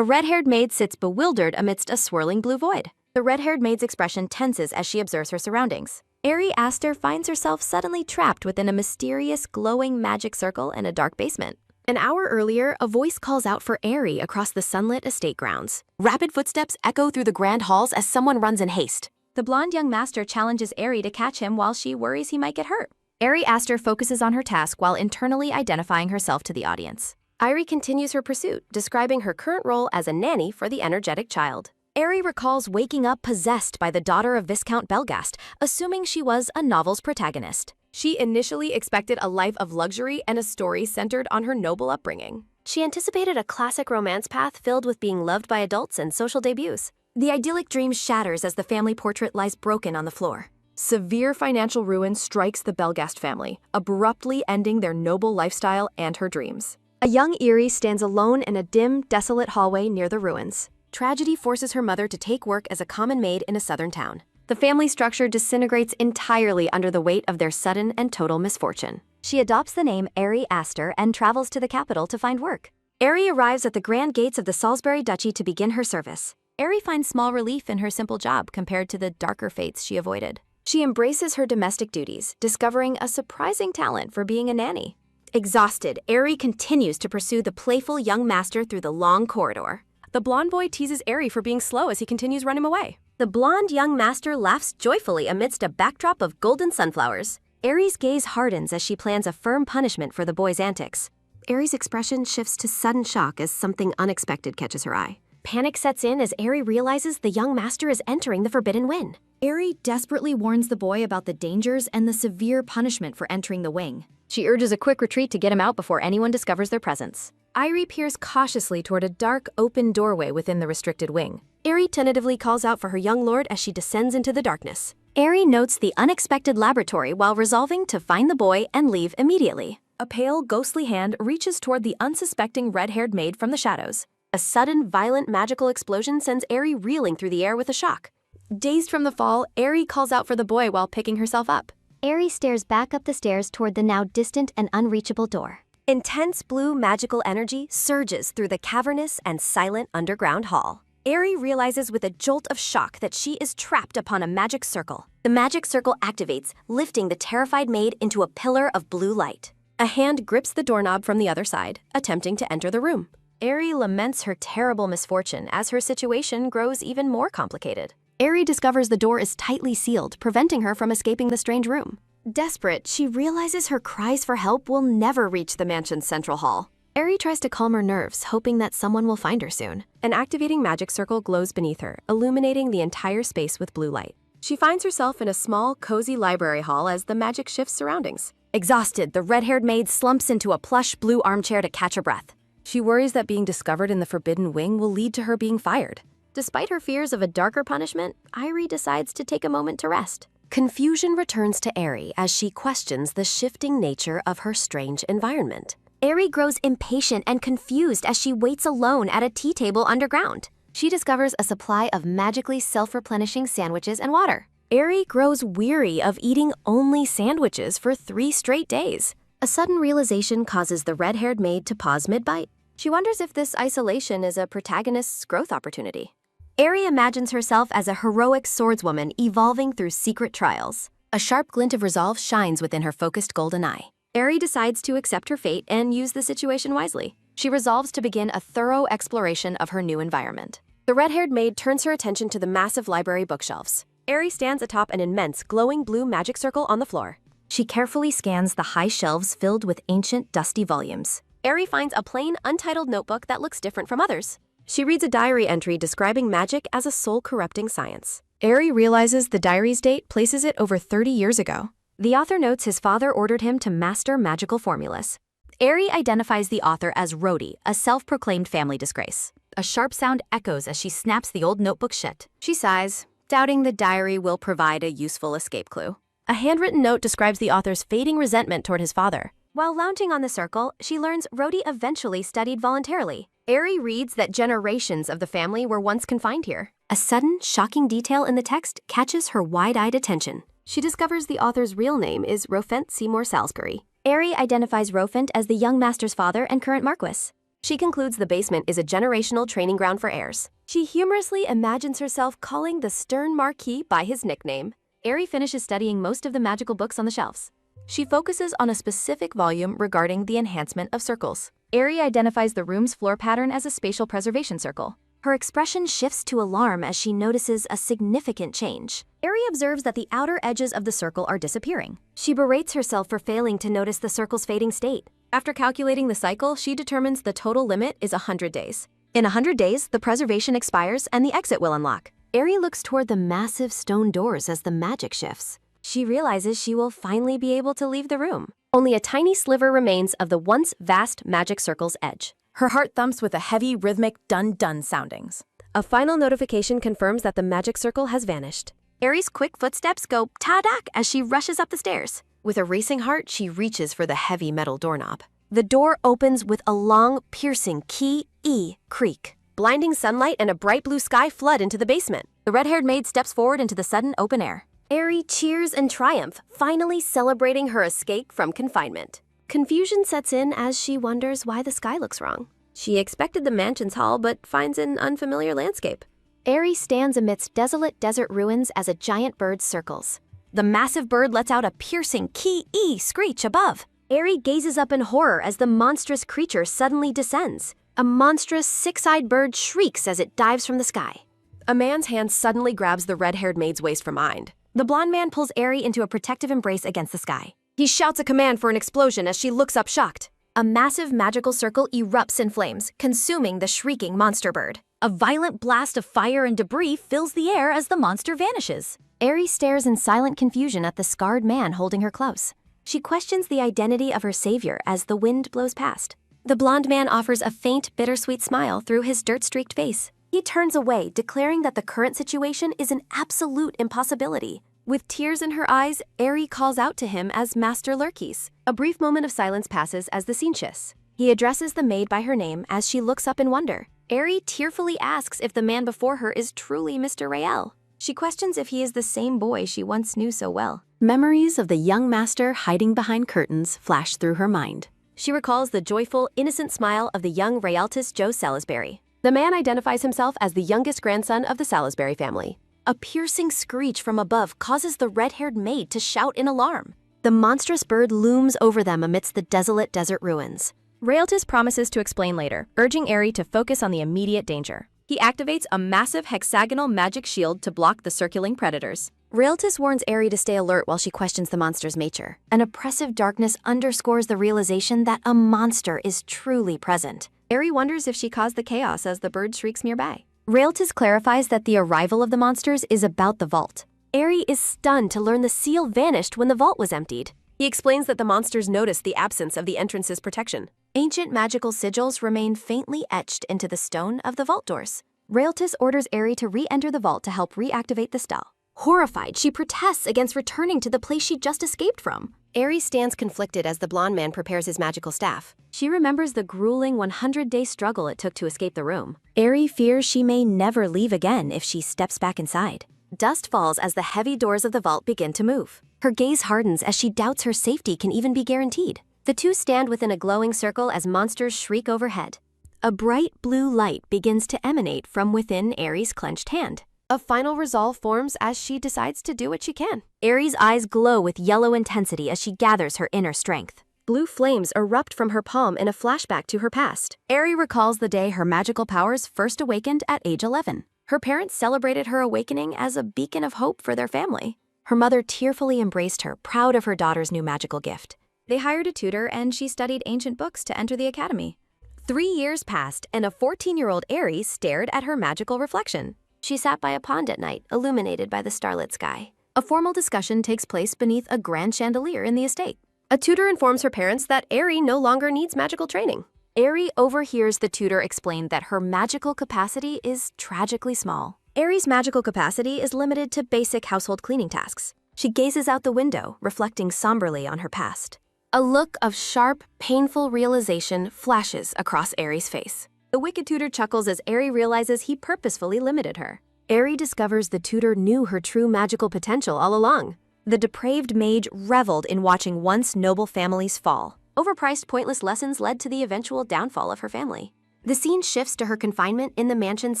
A red-haired maid sits bewildered amidst a swirling blue void. The red-haired maid's expression tenses as she observes her surroundings. Ari Aster finds herself suddenly trapped within a mysterious, glowing magic circle in a dark basement. An hour earlier, a voice calls out for Ari across the sunlit estate grounds. Rapid footsteps echo through the grand halls as someone runs in haste. The blonde young master challenges Ari to catch him while she worries he might get hurt. Ari Aster focuses on her task while internally identifying herself to the audience. Ari continues her pursuit, describing her current role as a nanny for the energetic child. Ari recalls waking up possessed by the daughter of Viscount Belgast, assuming she was a novel's protagonist. She initially expected a life of luxury and a story centered on her noble upbringing. She anticipated a classic romance path filled with being loved by adults and social debuts. The idyllic dream shatters as the family portrait lies broken on the floor. Severe financial ruin strikes the Belgast family, abruptly ending their noble lifestyle and her dreams. A young Eerie stands alone in a dim, desolate hallway near the ruins. Tragedy forces her mother to take work as a common maid in a southern town. The family structure disintegrates entirely under the weight of their sudden and total misfortune. She adopts the name Ari Aster and travels to the capital to find work. Ari arrives at the grand gates of the Salisbury Duchy to begin her service. Ari finds small relief in her simple job compared to the darker fates she avoided. She embraces her domestic duties, discovering a surprising talent for being a nanny. Exhausted, Ari continues to pursue the playful young master through the long corridor. The blonde boy teases Ari for being slow as he continues running away. The blonde young master laughs joyfully amidst a backdrop of golden sunflowers. Ari's gaze hardens as she plans a firm punishment for the boy's antics. Ari's expression shifts to sudden shock as something unexpected catches her eye. Panic sets in as Ari realizes the young master is entering the Forbidden Wing. Ari desperately warns the boy about the dangers and the severe punishment for entering the wing. She urges a quick retreat to get him out before anyone discovers their presence. Ari peers cautiously toward a dark, open doorway within the restricted wing. Ari tentatively calls out for her young lord as she descends into the darkness. Ari notes the unexpected laboratory while resolving to find the boy and leave immediately. A pale, ghostly hand reaches toward the unsuspecting red-haired maid from the shadows. A sudden, violent magical explosion sends Ari reeling through the air with a shock. Dazed from the fall, Ari calls out for the boy while picking herself up. Ari stares back up the stairs toward the now distant and unreachable door. Intense blue magical energy surges through the cavernous and silent underground hall. Ari realizes with a jolt of shock that she is trapped upon a magic circle. The magic circle activates, lifting the terrified maid into a pillar of blue light. A hand grips the doorknob from the other side, attempting to enter the room. Ari laments her terrible misfortune as her situation grows even more complicated. Ari discovers the door is tightly sealed, preventing her from escaping the strange room. Desperate, she realizes her cries for help will never reach the mansion's central hall. Ari tries to calm her nerves, hoping that someone will find her soon. An activating magic circle glows beneath her, illuminating the entire space with blue light. She finds herself in a small, cozy library hall as the magic shifts surroundings. Exhausted, the red-haired maid slumps into a plush blue armchair to catch her breath. She worries that being discovered in the Forbidden Wing will lead to her being fired. Despite her fears of a darker punishment, Ari decides to take a moment to rest. Confusion returns to Ari as she questions the shifting nature of her strange environment. Ari grows impatient and confused as she waits alone at a tea table underground. She discovers a supply of magically self-replenishing sandwiches and water. Ari grows weary of eating only sandwiches for 3 straight days. A sudden realization causes the red-haired maid to pause mid-bite. She wonders if this isolation is a protagonist's growth opportunity. Ari imagines herself as a heroic swordswoman evolving through secret trials. A sharp glint of resolve shines within her focused golden eye. Ari decides to accept her fate and use the situation wisely. She resolves to begin a thorough exploration of her new environment. The red-haired maid turns her attention to the massive library bookshelves. Ari stands atop an immense, glowing blue magic circle on the floor. She carefully scans the high shelves filled with ancient, dusty volumes. Ari finds a plain, untitled notebook that looks different from others. She reads a diary entry describing magic as a soul-corrupting science. Ari realizes the diary's date places it over 30 years ago. The author notes his father ordered him to master magical formulas. Ari identifies the author as Rhodey, a self-proclaimed family disgrace. A sharp sound echoes as she snaps the old notebook shut. She sighs, doubting the diary will provide a useful escape clue. A handwritten note describes the author's fading resentment toward his father. While lounging on the circle, she learns Rhodey eventually studied voluntarily. Ari reads that generations of the family were once confined here. A sudden, shocking detail in the text catches her wide-eyed attention. She discovers the author's real name is Rofent Seymour Salisbury. Ari identifies Rofent as the young master's father and current marquis. She concludes the basement is a generational training ground for heirs. She humorously imagines herself calling the stern Marquis by his nickname. Eri finishes studying most of the magical books on the shelves. She focuses on a specific volume regarding the enhancement of circles. Eri identifies the room's floor pattern as a spatial preservation circle. Her expression shifts to alarm as she notices a significant change. Eri observes that the outer edges of the circle are disappearing. She berates herself for failing to notice the circle's fading state. After calculating the cycle, she determines the total limit is 100 days. In 100 days, the preservation expires and the exit will unlock. Eri looks toward the massive stone doors as the magic shifts. She realizes she will finally be able to leave the room. Only a tiny sliver remains of the once vast magic circle's edge. Her heart thumps with a heavy, rhythmic dun-dun soundings. A final notification confirms that the magic circle has vanished. Eri's quick footsteps go ta-dak as she rushes up the stairs. With a racing heart, she reaches for the heavy metal doorknob. The door opens with a long, piercing key-e creak. Blinding sunlight and a bright blue sky flood into the basement. The red-haired maid steps forward into the sudden open air. Eri cheers in triumph, finally celebrating her escape from confinement. Confusion sets in as she wonders why the sky looks wrong. She expected the mansion's hall, but finds an unfamiliar landscape. Eri stands amidst desolate desert ruins as a giant bird circles. The massive bird lets out a piercing key-e screech above. Eri gazes up in horror as the monstrous creature suddenly descends. A monstrous, six-eyed bird shrieks as it dives from the sky. A man's hand suddenly grabs the red-haired maid's waist from behind. The blonde man pulls Eri into a protective embrace against the sky. He shouts a command for an explosion as she looks up shocked. A massive magical circle erupts in flames, consuming the shrieking monster bird. A violent blast of fire and debris fills the air as the monster vanishes. Eri stares in silent confusion at the scarred man holding her close. She questions the identity of her savior as the wind blows past. The blonde man offers a faint, bittersweet smile through his dirt-streaked face. He turns away, declaring that the current situation is an absolute impossibility. With tears in her eyes, Eri calls out to him as Master Lurkis. A brief moment of silence passes as the scene shifts. He addresses the maid by her name as she looks up in wonder. Eri tearfully asks if the man before her is truly Mr. Rael. She questions if he is the same boy she once knew so well. Memories of the young master hiding behind curtains flash through her mind. She recalls the joyful, innocent smile of the young Rialtus Joe Salisbury. The man identifies himself as the youngest grandson of the Salisbury family. A piercing screech from above causes the red-haired maid to shout in alarm. The monstrous bird looms over them amidst the desolate desert ruins. Rialtus promises to explain later, urging Eri to focus on the immediate danger. He activates a massive hexagonal magic shield to block the circling predators. Rialtus warns Eri to stay alert while she questions the monster's nature. An oppressive darkness underscores the realization that a monster is truly present. Eri wonders if she caused the chaos as the bird shrieks nearby. Rialtus clarifies that the arrival of the monsters is about the vault. Eri is stunned to learn the seal vanished when the vault was emptied. He explains that the monsters noticed the absence of the entrance's protection. Ancient magical sigils remain faintly etched into the stone of the vault doors. Rialtus orders Eri to re-enter the vault to help reactivate the spell. Horrified, she protests against returning to the place she just escaped from. Eri stands conflicted as the blonde man prepares his magical staff. She remembers the grueling 100-day struggle it took to escape the room. Eri fears she may never leave again if she steps back inside. Dust falls as the heavy doors of the vault begin to move. Her gaze hardens as she doubts her safety can even be guaranteed. The two stand within a glowing circle as monsters shriek overhead. A bright blue light begins to emanate from within Eri's clenched hand. A final resolve forms as she decides to do what she can. Eri's eyes glow with yellow intensity as she gathers her inner strength. Blue flames erupt from her palm in a flashback to her past. Eri recalls the day her magical powers first awakened at age 11. Her parents celebrated her awakening as a beacon of hope for their family. Her mother tearfully embraced her, proud of her daughter's new magical gift. They hired a tutor and she studied ancient books to enter the academy. 3 years passed and a 14-year-old Eri stared at her magical reflection. She sat by a pond at night, illuminated by the starlit sky. A formal discussion takes place beneath a grand chandelier in the estate. A tutor informs her parents that Eri no longer needs magical training. Eri overhears the tutor explain that her magical capacity is tragically small. Eri's magical capacity is limited to basic household cleaning tasks. She gazes out the window, reflecting somberly on her past. A look of sharp, painful realization flashes across Eri's face. The wicked tutor chuckles as Eri realizes he purposefully limited her. Eri discovers the tutor knew her true magical potential all along. The depraved mage reveled in watching once noble families fall. Overpriced, pointless lessons led to the eventual downfall of her family. The scene shifts to her confinement in the mansion's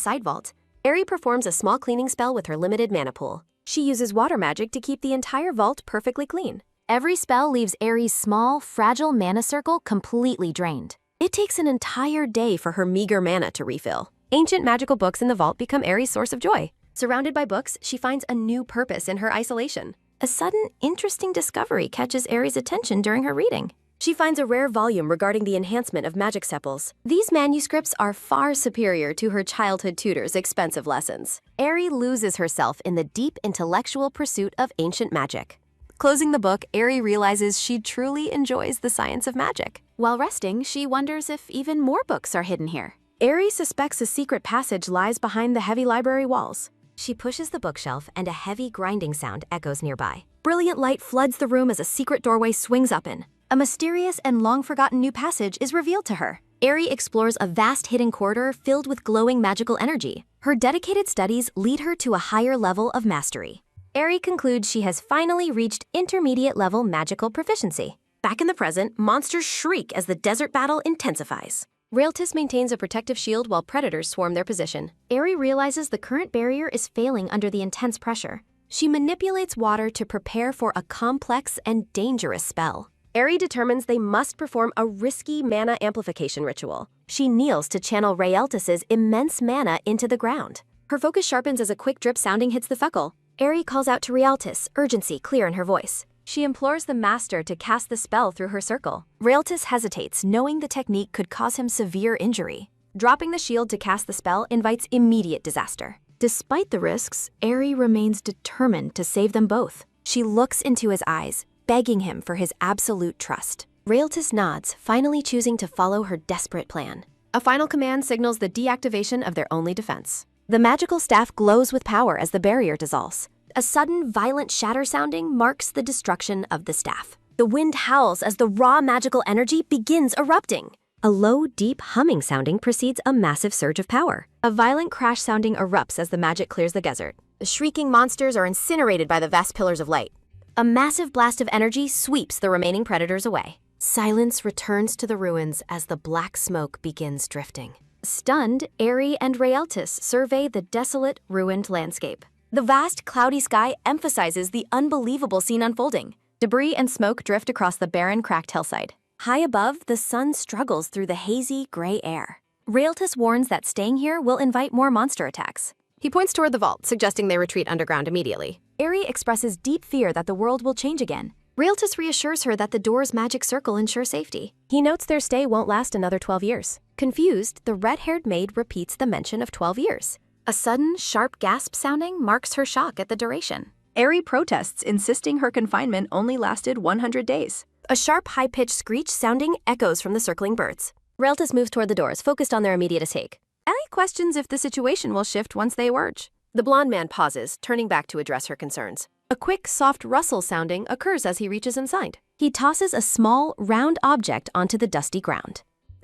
side vault. Aerie performs a small cleaning spell with her limited mana pool. She uses water magic to keep the entire vault perfectly clean. Every spell leaves Aerie's small, fragile mana circle completely drained. It takes an entire day for her meager mana to refill. Ancient magical books in the vault become Aerie's source of joy. Surrounded by books, she finds a new purpose in her isolation. A sudden, interesting discovery catches Aerie's attention during her reading. She finds a rare volume regarding the enhancement of magic sepals. These manuscripts are far superior to her childhood tutor's expensive lessons. Aerie loses herself in the deep intellectual pursuit of ancient magic. Closing the book, Aerie realizes she truly enjoys the science of magic. While resting, she wonders if even more books are hidden here. Aerie suspects a secret passage lies behind the heavy library walls. She pushes the bookshelf and a heavy grinding sound echoes nearby. Brilliant light floods the room as a secret doorway swings open. A mysterious and long-forgotten new passage is revealed to her. Aerie explores a vast hidden corridor filled with glowing magical energy. Her dedicated studies lead her to a higher level of mastery. Aerie concludes she has finally reached intermediate-level magical proficiency. Back in the present, monsters shriek as the desert battle intensifies. Raeltis maintains a protective shield while predators swarm their position. Aerie realizes the current barrier is failing under the intense pressure. She manipulates water to prepare for a complex and dangerous spell. Aerie determines they must perform a risky mana amplification ritual. She kneels to channel Raeltis' immense mana into the ground. Her focus sharpens as a quick drip sounding hits the feckle. Aerie calls out to Raeltis, urgency clear in her voice. She implores the master to cast the spell through her circle. Raeltis hesitates, knowing the technique could cause him severe injury. Dropping the shield to cast the spell invites immediate disaster. Despite the risks, Aerie remains determined to save them both. She looks into his eyes, begging him for his absolute trust. Raeltis nods, finally choosing to follow her desperate plan. A final command signals the deactivation of their only defense. The magical staff glows with power as the barrier dissolves. A sudden, violent shatter sounding marks the destruction of the staff. The wind howls as the raw magical energy begins erupting. A low, deep humming sounding precedes a massive surge of power. A violent crash sounding erupts as the magic clears the desert. The shrieking monsters are incinerated by the vast pillars of light. A massive blast of energy sweeps the remaining predators away. Silence returns to the ruins as the black smoke begins drifting. Stunned, Aerie and Raeltis survey the desolate, ruined landscape. The vast, cloudy sky emphasizes the unbelievable scene unfolding. Debris and smoke drift across the barren, cracked hillside. High above, the sun struggles through the hazy, gray air. Raeltis warns that staying here will invite more monster attacks. He points toward the vault, suggesting they retreat underground immediately. Aerie expresses deep fear that the world will change again. Raeltis reassures her that the door's magic circle ensures safety. He notes their stay won't last another 12 years. Confused, the red-haired maid repeats the mention of 12 years. A sudden, sharp gasp sounding marks her shock at the duration. Aerie protests, insisting her confinement only lasted 100 days. A sharp, high-pitched screech sounding echoes from the circling birds. Raeltis moves toward the doors, focused on their immediate escape. Aerie questions if the situation will shift once they emerge. The blonde man pauses, turning back to address her concerns. A quick, soft rustle sounding occurs as he reaches inside. He tosses a small, round object onto the dusty ground.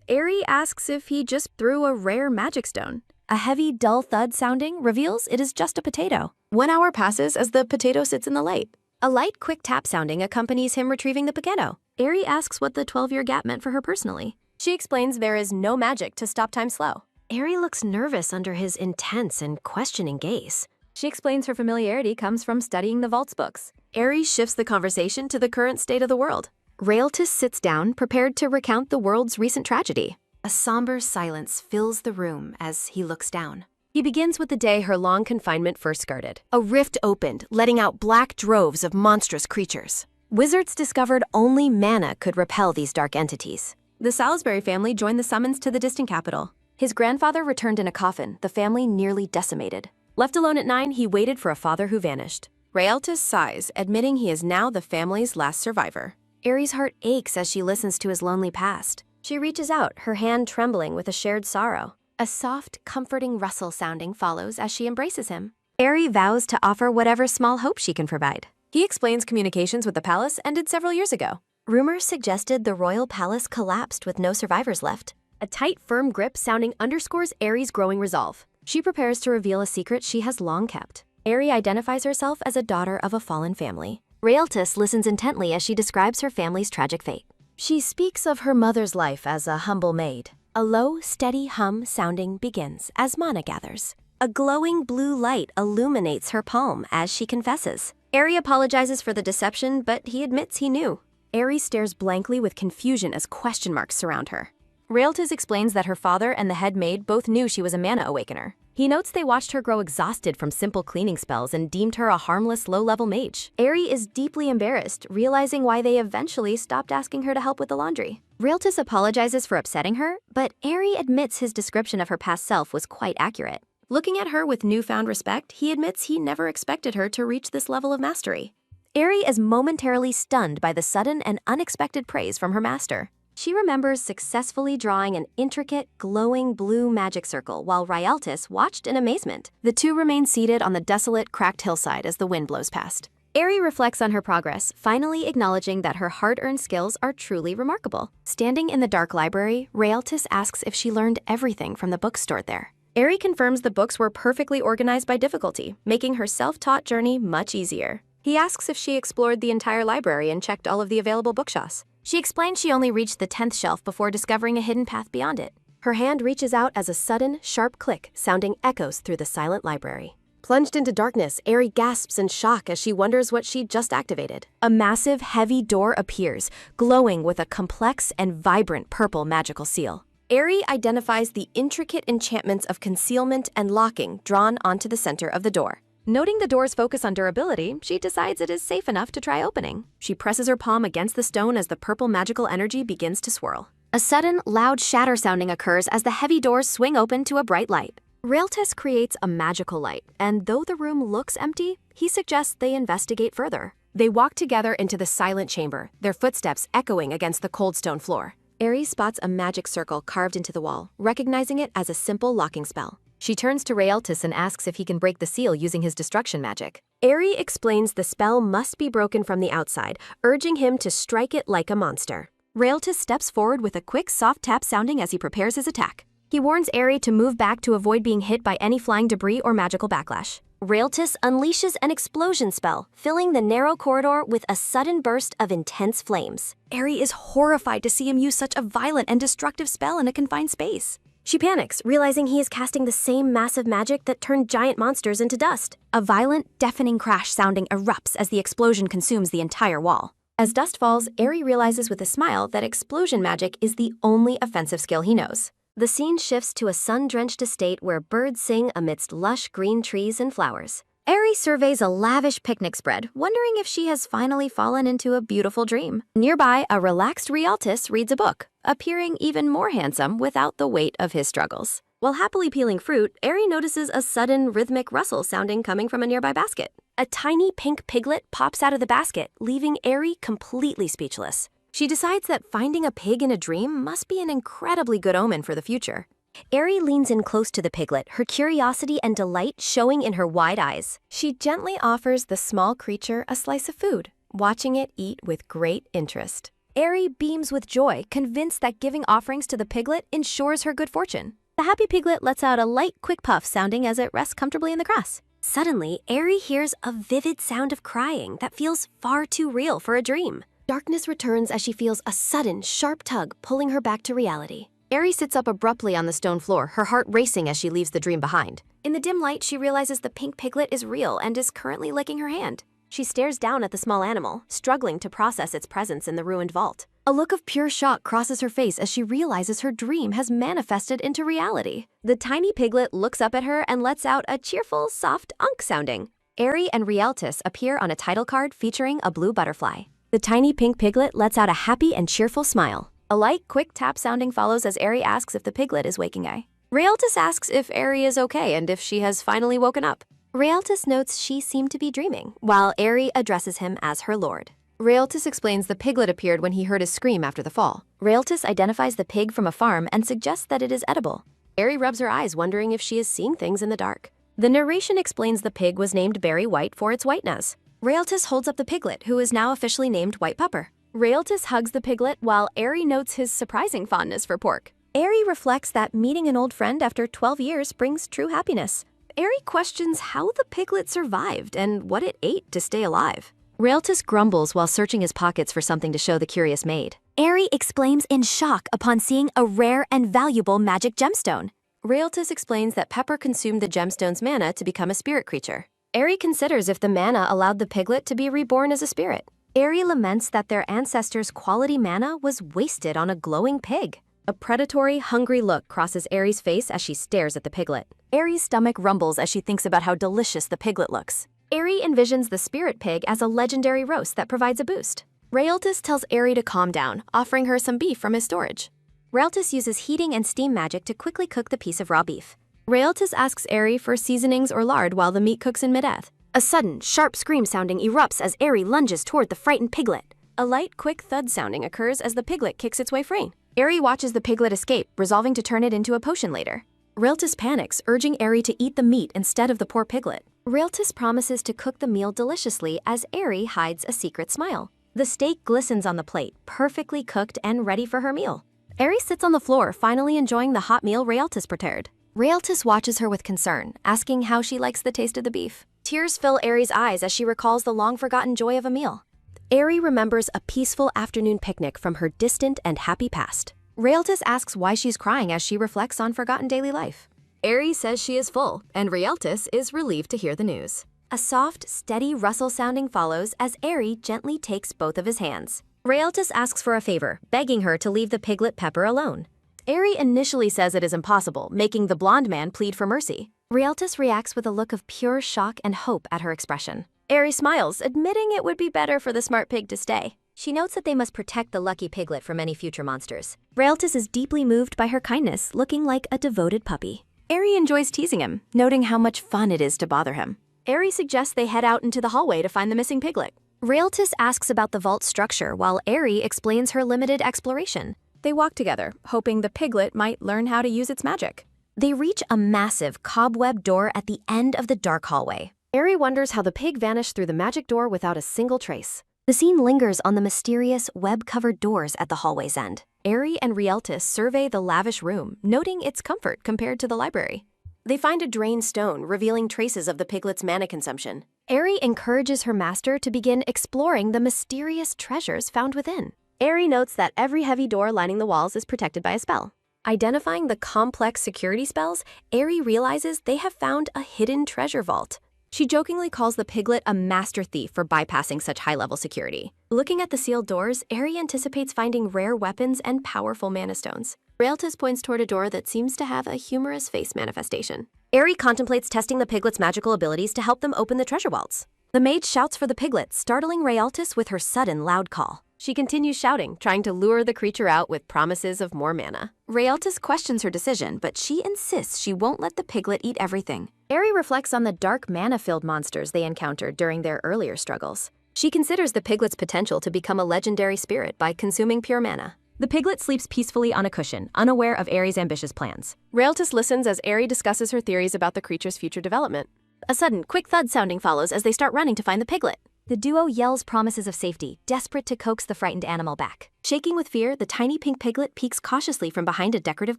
Aerie asks if he just threw a rare magic stone. A heavy, dull thud sounding reveals it is just a potato. 1 hour passes as the potato sits in the light. A light, quick tap sounding accompanies him retrieving the potato. Aerie asks what the 12-year gap meant for her personally. She explains there is no magic to stop time slow. Aerie looks nervous under his intense and questioning gaze. She explains her familiarity comes from studying the vault's books. Aerie shifts the conversation to the current state of the world. Raeltis sits down, prepared to recount the world's recent tragedy. A somber silence fills the room as he looks down. He begins with the day her long confinement first started. A rift opened, letting out black droves of monstrous creatures. Wizards discovered only mana could repel these dark entities. The Salisbury family joined the summons to the distant capital. His grandfather returned in a coffin, the family nearly decimated. Left alone at 9, he waited for a father who vanished. Raeltis sighs, admitting he is now the family's last survivor. Aerie's heart aches as she listens to his lonely past. She reaches out, her hand trembling with a shared sorrow. A soft, comforting rustle sounding follows as she embraces him. Aerie vows to offer whatever small hope she can provide. He explains communications with the palace ended several years ago. Rumors suggested the royal palace collapsed with no survivors left. A tight, firm grip sounding underscores Aerie's growing resolve. She prepares to reveal a secret she has long kept. Aerie identifies herself as a daughter of a fallen family. Raeltis listens intently as she describes her family's tragic fate. She speaks of her mother's life as a humble maid. A low, steady hum sounding begins as mana gathers. A glowing blue light illuminates her palm as she confesses. Eri apologizes for the deception, but he admits he knew. Eri stares blankly with confusion as question marks surround her. Raeltis explains that her father and the head maid both knew she was a mana awakener. He notes they watched her grow exhausted from simple cleaning spells and deemed her a harmless, low-level mage. Eri is deeply embarrassed, realizing why they eventually stopped asking her to help with the laundry. Raeltis apologizes for upsetting her, but Eri admits his description of her past self was quite accurate. Looking at her with newfound respect, he admits he never expected her to reach this level of mastery. Eri is momentarily stunned by the sudden and unexpected praise from her master. She remembers successfully drawing an intricate, glowing blue magic circle while Raeltis watched in amazement. The two remain seated on the desolate, cracked hillside as the wind blows past. Eri reflects on her progress, finally acknowledging that her hard-earned skills are truly remarkable. Standing in the dark library, Raeltis asks if she learned everything from the books stored there. Eri confirms the books were perfectly organized by difficulty, making her self-taught journey much easier. He asks if she explored the entire library and checked all of the available bookshelves. She explains she only reached the 10th shelf before discovering a hidden path beyond it. Her hand reaches out as a sudden, sharp click sounding echoes through the silent library. Plunged into darkness, Eri gasps in shock as she wonders what she just activated. A massive, heavy door appears, glowing with a complex and vibrant purple magical seal. Eri identifies the intricate enchantments of concealment and locking drawn onto the center of the door. Noting the door's focus on durability, she decides it is safe enough to try opening. She presses her palm against the stone as the purple magical energy begins to swirl. A sudden, loud shatter sounding occurs as the heavy doors swing open to a bright light. Raeltis creates a magical light, and though the room looks empty, he suggests they investigate further. They walk together into the silent chamber, their footsteps echoing against the cold stone floor. Eri spots a magic circle carved into the wall, recognizing it as a simple locking spell. She turns to Raeltis and asks if he can break the seal using his destruction magic. Eri explains the spell must be broken from the outside, urging him to strike it like a monster. Raeltis steps forward with a quick, soft tap sounding as he prepares his attack. He warns Eri to move back to avoid being hit by any flying debris or magical backlash. Raeltis unleashes an explosion spell, filling the narrow corridor with a sudden burst of intense flames. Eri is horrified to see him use such a violent and destructive spell in a confined space. She panics, realizing he is casting the same massive magic that turned giant monsters into dust. A violent, deafening crash sounding erupts as the explosion consumes the entire wall. As dust falls, Eri realizes with a smile that explosion magic is the only offensive skill he knows. The scene shifts to a sun-drenched estate where birds sing amidst lush green trees and flowers. Eri surveys a lavish picnic spread, wondering if she has finally fallen into a beautiful dream. Nearby, a relaxed Raeltis reads a book, appearing even more handsome without the weight of his struggles. While happily peeling fruit, Eri notices a sudden rhythmic rustle sounding coming from a nearby basket. A tiny pink piglet pops out of the basket, leaving Eri completely speechless. She decides that finding a pig in a dream must be an incredibly good omen for the future. Eri leans in close to the piglet, her curiosity and delight showing in her wide eyes. She gently offers the small creature a slice of food, watching it eat with great interest. Eri beams with joy, convinced that giving offerings to the piglet ensures her good fortune. The happy piglet lets out a light, quick puff sounding as it rests comfortably in the grass. Suddenly, Eri hears a vivid sound of crying that feels far too real for a dream. Darkness returns as she feels a sudden, sharp tug pulling her back to reality. Eri sits up abruptly on the stone floor, her heart racing as she leaves the dream behind. In the dim light, she realizes the pink piglet is real and is currently licking her hand. She stares down at the small animal, struggling to process its presence in the ruined vault. A look of pure shock crosses her face as she realizes her dream has manifested into reality. The tiny piglet looks up at her and lets out a cheerful, soft unk sounding. Eri and Raeltis appear on a title card featuring a blue butterfly. The tiny pink piglet lets out a happy and cheerful smile. A light, quick tap sounding follows as Eri asks if the piglet is waking. Raeltis asks if Eri is okay and if she has finally woken up. Raeltis notes she seemed to be dreaming, while Eri addresses him as her lord. Raeltis explains the piglet appeared when he heard his scream after the fall. Raeltis identifies the pig from a farm and suggests that it is edible. Eri rubs her eyes, wondering if she is seeing things in the dark. The narration explains the pig was named Berry White for its whiteness. Raeltis holds up the piglet, who is now officially named White Pupper. Raeltis hugs the piglet while Eri notes his surprising fondness for pork. Eri reflects that meeting an old friend after 12 years brings true happiness. Eri questions how the piglet survived and what it ate to stay alive. Realtus grumbles while searching his pockets for something to show the curious maid. Eri exclaims in shock upon seeing a rare and valuable magic gemstone. Realtus explains that Pepper consumed the gemstone's mana to become a spirit creature. Eri considers if the mana allowed the piglet to be reborn as a spirit. Eri laments that their ancestors' quality mana was wasted on a glowing pig. A predatory, hungry look crosses Eri's face as she stares at the piglet. Eri's stomach rumbles as she thinks about how delicious the piglet looks. Eri envisions the spirit pig as a legendary roast that provides a boost. Realtus tells Eri to calm down, offering her some beef from his storage. Realtus uses heating and steam magic to quickly cook the piece of raw beef. Realtus asks Eri for seasonings or lard while the meat cooks in mid-eth. A sudden, sharp scream sounding erupts as Eri lunges toward the frightened piglet. A light, quick thud sounding occurs as the piglet kicks its way free. Eri watches the piglet escape, resolving to turn it into a potion later. Realtus panics, urging Eri to eat the meat instead of the poor piglet. Realtus promises to cook the meal deliciously as Eri hides a secret smile. The steak glistens on the plate, perfectly cooked and ready for her meal. Eri sits on the floor, finally enjoying the hot meal Realtus prepared. Realtus watches her with concern, asking how she likes the taste of the beef. Tears fill Eri's eyes as she recalls the long-forgotten joy of a meal. Eri remembers a peaceful afternoon picnic from her distant and happy past. Realtus asks why she's crying as she reflects on forgotten daily life. Eri says she is full, and Realtus is relieved to hear the news. A soft, steady rustle sounding follows as Eri gently takes both of his hands. Realtus asks for a favor, begging her to leave the piglet Pepper alone. Eri initially says it is impossible, making the blonde man plead for mercy. Realtus reacts with a look of pure shock and hope at her expression. Eri smiles, admitting it would be better for the smart pig to stay. She notes that they must protect the lucky piglet from any future monsters. Realtus is deeply moved by her kindness, looking like a devoted puppy. Eri enjoys teasing him, noting how much fun it is to bother him. Eri suggests they head out into the hallway to find the missing piglet. Realtus asks about the vault structure while Eri explains her limited exploration. They walk together, hoping the piglet might learn how to use its magic. They reach a massive cobweb door at the end of the dark hallway. Eri wonders how the pig vanished through the magic door without a single trace. The scene lingers on the mysterious, web-covered doors at the hallway's end. Eri and Realtus survey the lavish room, noting its comfort compared to the library. They find a drained stone, revealing traces of the piglet's mana consumption. Eri encourages her master to begin exploring the mysterious treasures found within. Eri notes that every heavy door lining the walls is protected by a spell. Identifying the complex security spells, Eri realizes they have found a hidden treasure vault. She jokingly calls the piglet a master thief for bypassing such high-level security. Looking at the sealed doors, Eri anticipates finding rare weapons and powerful mana stones. Realtus points toward a door that seems to have a humorous face manifestation. Eri contemplates testing the piglet's magical abilities to help them open the treasure vaults. The maid shouts for the piglet, startling Realtus with her sudden loud call. She continues shouting, trying to lure the creature out with promises of more mana. Realtus questions her decision, but she insists she won't let the piglet eat everything. Eri reflects on the dark mana-filled monsters they encountered during their earlier struggles. She considers the piglet's potential to become a legendary spirit by consuming pure mana. The piglet sleeps peacefully on a cushion, unaware of Eri's ambitious plans. Realtus listens as Eri discusses her theories about the creature's future development. A sudden, quick thud sounding follows as they start running to find the piglet. The duo yells promises of safety, desperate to coax the frightened animal back. Shaking with fear, the tiny pink piglet peeks cautiously from behind a decorative